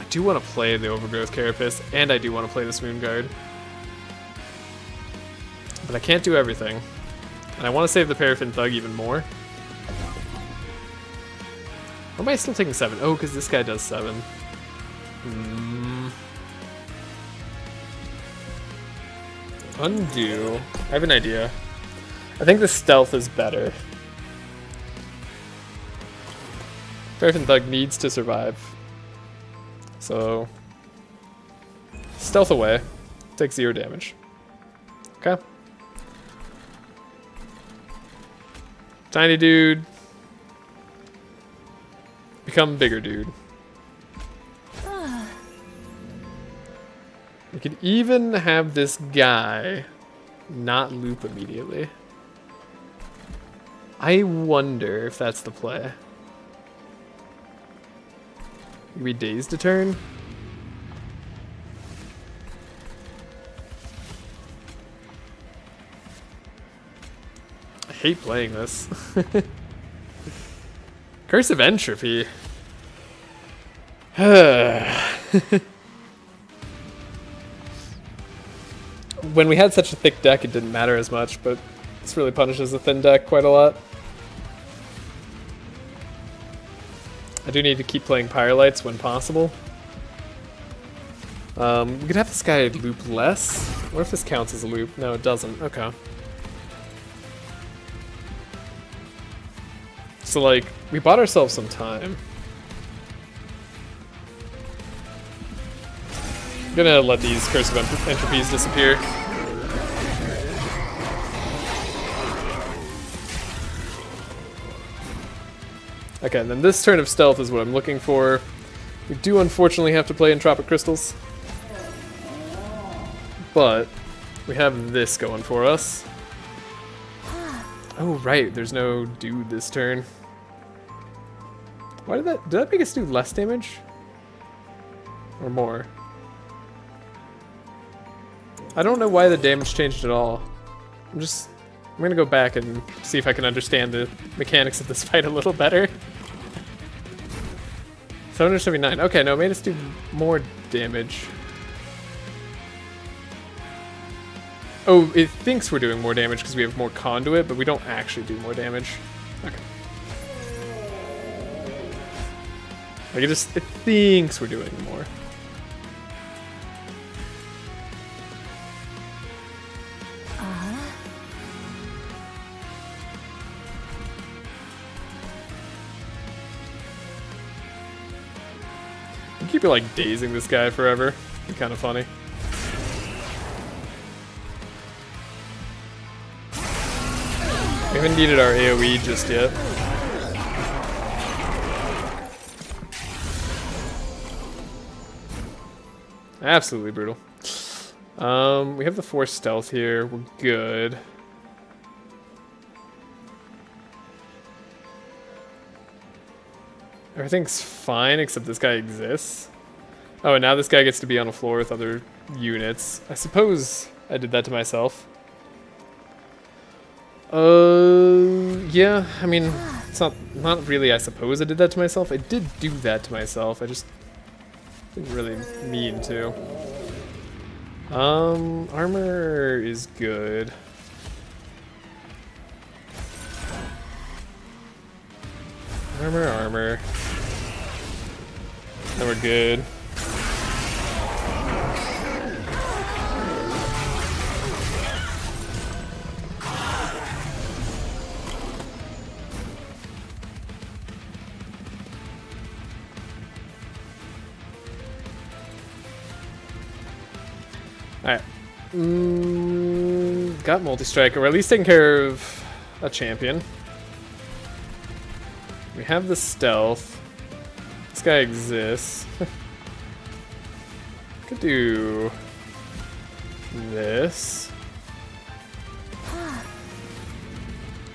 I do want to play the Overgrowth Carapace, and I do want to play this Moon Guard. But I can't do everything. And I want to save the Paraffin Thug even more. Or am I still taking 7? Oh, because this guy does 7. Undo. I have an idea. I think the stealth is better. Paraffin Thug needs to survive. So, stealth away. Take 0 damage. Okay. Tiny dude. Become bigger dude. We could even have this guy not loop immediately. I wonder if that's the play. We dazed a turn? I hate playing this. Curse of Entropy. When we had such a thick deck, it didn't matter as much, but this really punishes the thin deck quite a lot. I do need to keep playing Pyrelights when possible. We could have this guy loop less. What if this counts as a loop? No, it doesn't. Okay. So, like, we bought ourselves some time. I'm gonna let these Curse of Entropies disappear. Okay, and then this turn of stealth is what I'm looking for. We do unfortunately have to play Entropic Crystals. But we have this going for us. Oh right, there's no dude this turn. Why did that make us do less damage? Or more? I don't know why the damage changed at all. I'm gonna go back and see if I can understand the mechanics of this fight a little better. 779. Okay, no, it made us do more damage. Oh, it thinks we're doing more damage because we have more conduit, but we don't actually do more damage. Okay. Like it thinks we're doing more. Keep like dazing this guy forever. It'd be kind of funny. We haven't needed our AoE just yet. Absolutely brutal. We have the Force Stealth here. We're good. Everything's fine except this guy exists. Oh, and now this guy gets to be on a floor with other units. I suppose I did that to myself. Yeah, I mean, it's not really I suppose I did that to myself. I did do that to myself. I just didn't really mean to. Armor is good. Armor. Then we're good. Alright. Got multi-strike. We're at least taking care of a champion. We have the stealth. This guy exists. Could do this.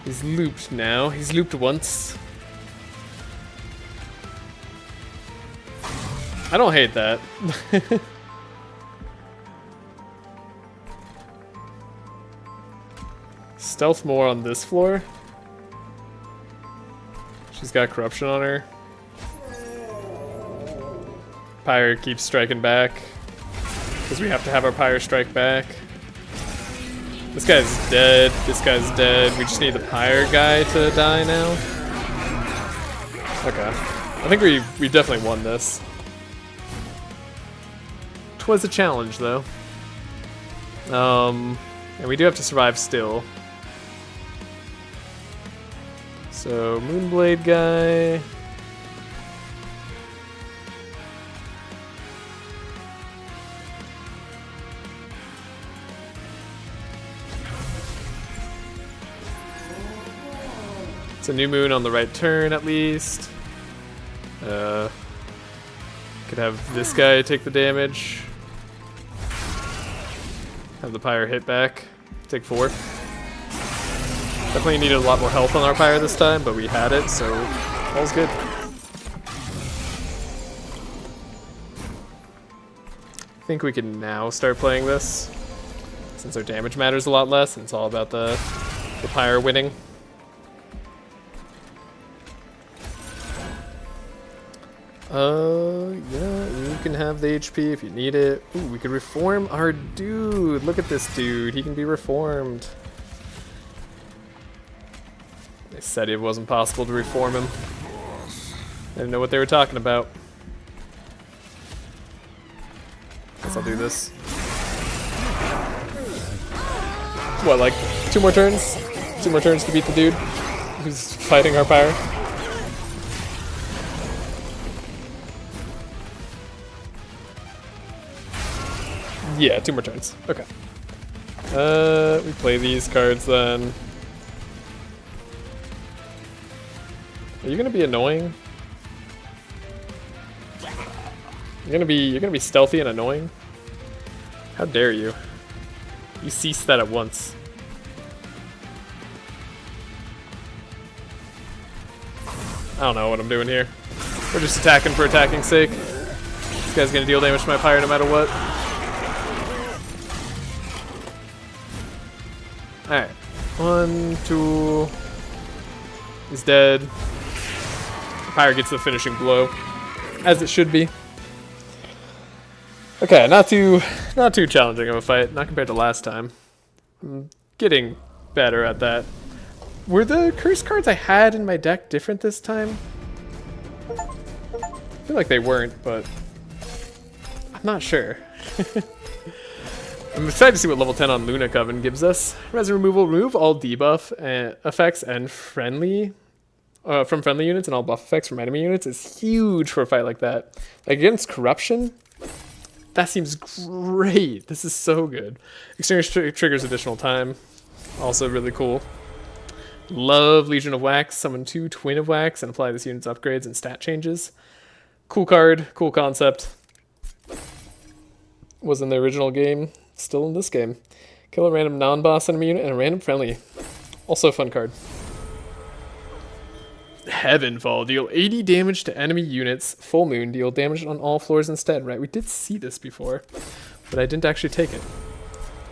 He's looped now. He's looped once. I don't hate that. Stealth more on this floor. She's got corruption on her. Pyre keeps striking back. Because we have to have our Pyre strike back. This guy's dead. This guy's dead. We just need the Pyre guy to die now. Okay. I think we definitely won this. 'Twas a challenge though. And we do have to survive still. So, Moonblade guy. It's a new moon on the right turn at least. Could have this guy take the damage. Have the pyre hit back. Take 4. Definitely needed a lot more health on our pyre this time, but we had it, so all's good. I think we can now start playing this, since our damage matters a lot less, and it's all about the pyre winning. Yeah, you can have the HP if you need it. Ooh, we could reform our dude. Look at this dude. He can be reformed. They said it wasn't possible to reform him. I didn't know what they were talking about. Guess I'll do this. What, like 2 more turns? 2 more turns to beat the dude who's fighting our pyre? Yeah, 2 more turns. Okay. We play these cards then. Are you gonna be annoying? You're gonna be stealthy and annoying? How dare you? You cease that at once. I don't know what I'm doing here. We're just attacking for attacking's sake. This guy's gonna deal damage to my pyre no matter what. Alright. 1, 2. He's dead. The pyre gets the finishing blow. As it should be. Okay, not too challenging of a fight, not compared to last time. I'm getting better at that. Were the curse cards I had in my deck different this time? I feel like they weren't, but I'm not sure. I'm excited to see what level 10 on Luna Coven gives us. Resin removal, remove all debuff effects and friendly from friendly units and all buff effects from enemy units is huge for a fight like that. Like against corruption, that seems great. This is so good. Extinguish triggers additional time. Also really cool. Love Legion of Wax. Summon 2 Twin of Wax and apply this unit's upgrades and stat changes. Cool card. Cool concept. Was in the original game. Still in this game. Kill a random non-boss enemy unit and a random friendly. Also a fun card. Heavenfall. Deal 80 damage to enemy units. Full moon. Deal damage on all floors instead. Right, we did see this before, but I didn't actually take it.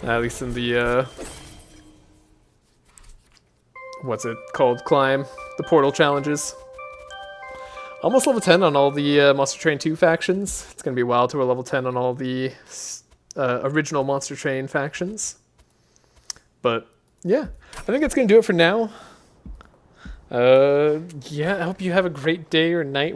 At least in the, what's it called? Climb. The portal challenges. Almost level 10 on all the Monster Train 2 factions. It's going to be a while till we're level 10 on all the original Monster Train factions. But, yeah. I think that's going to do it for now. Yeah, I hope you have a great day or night.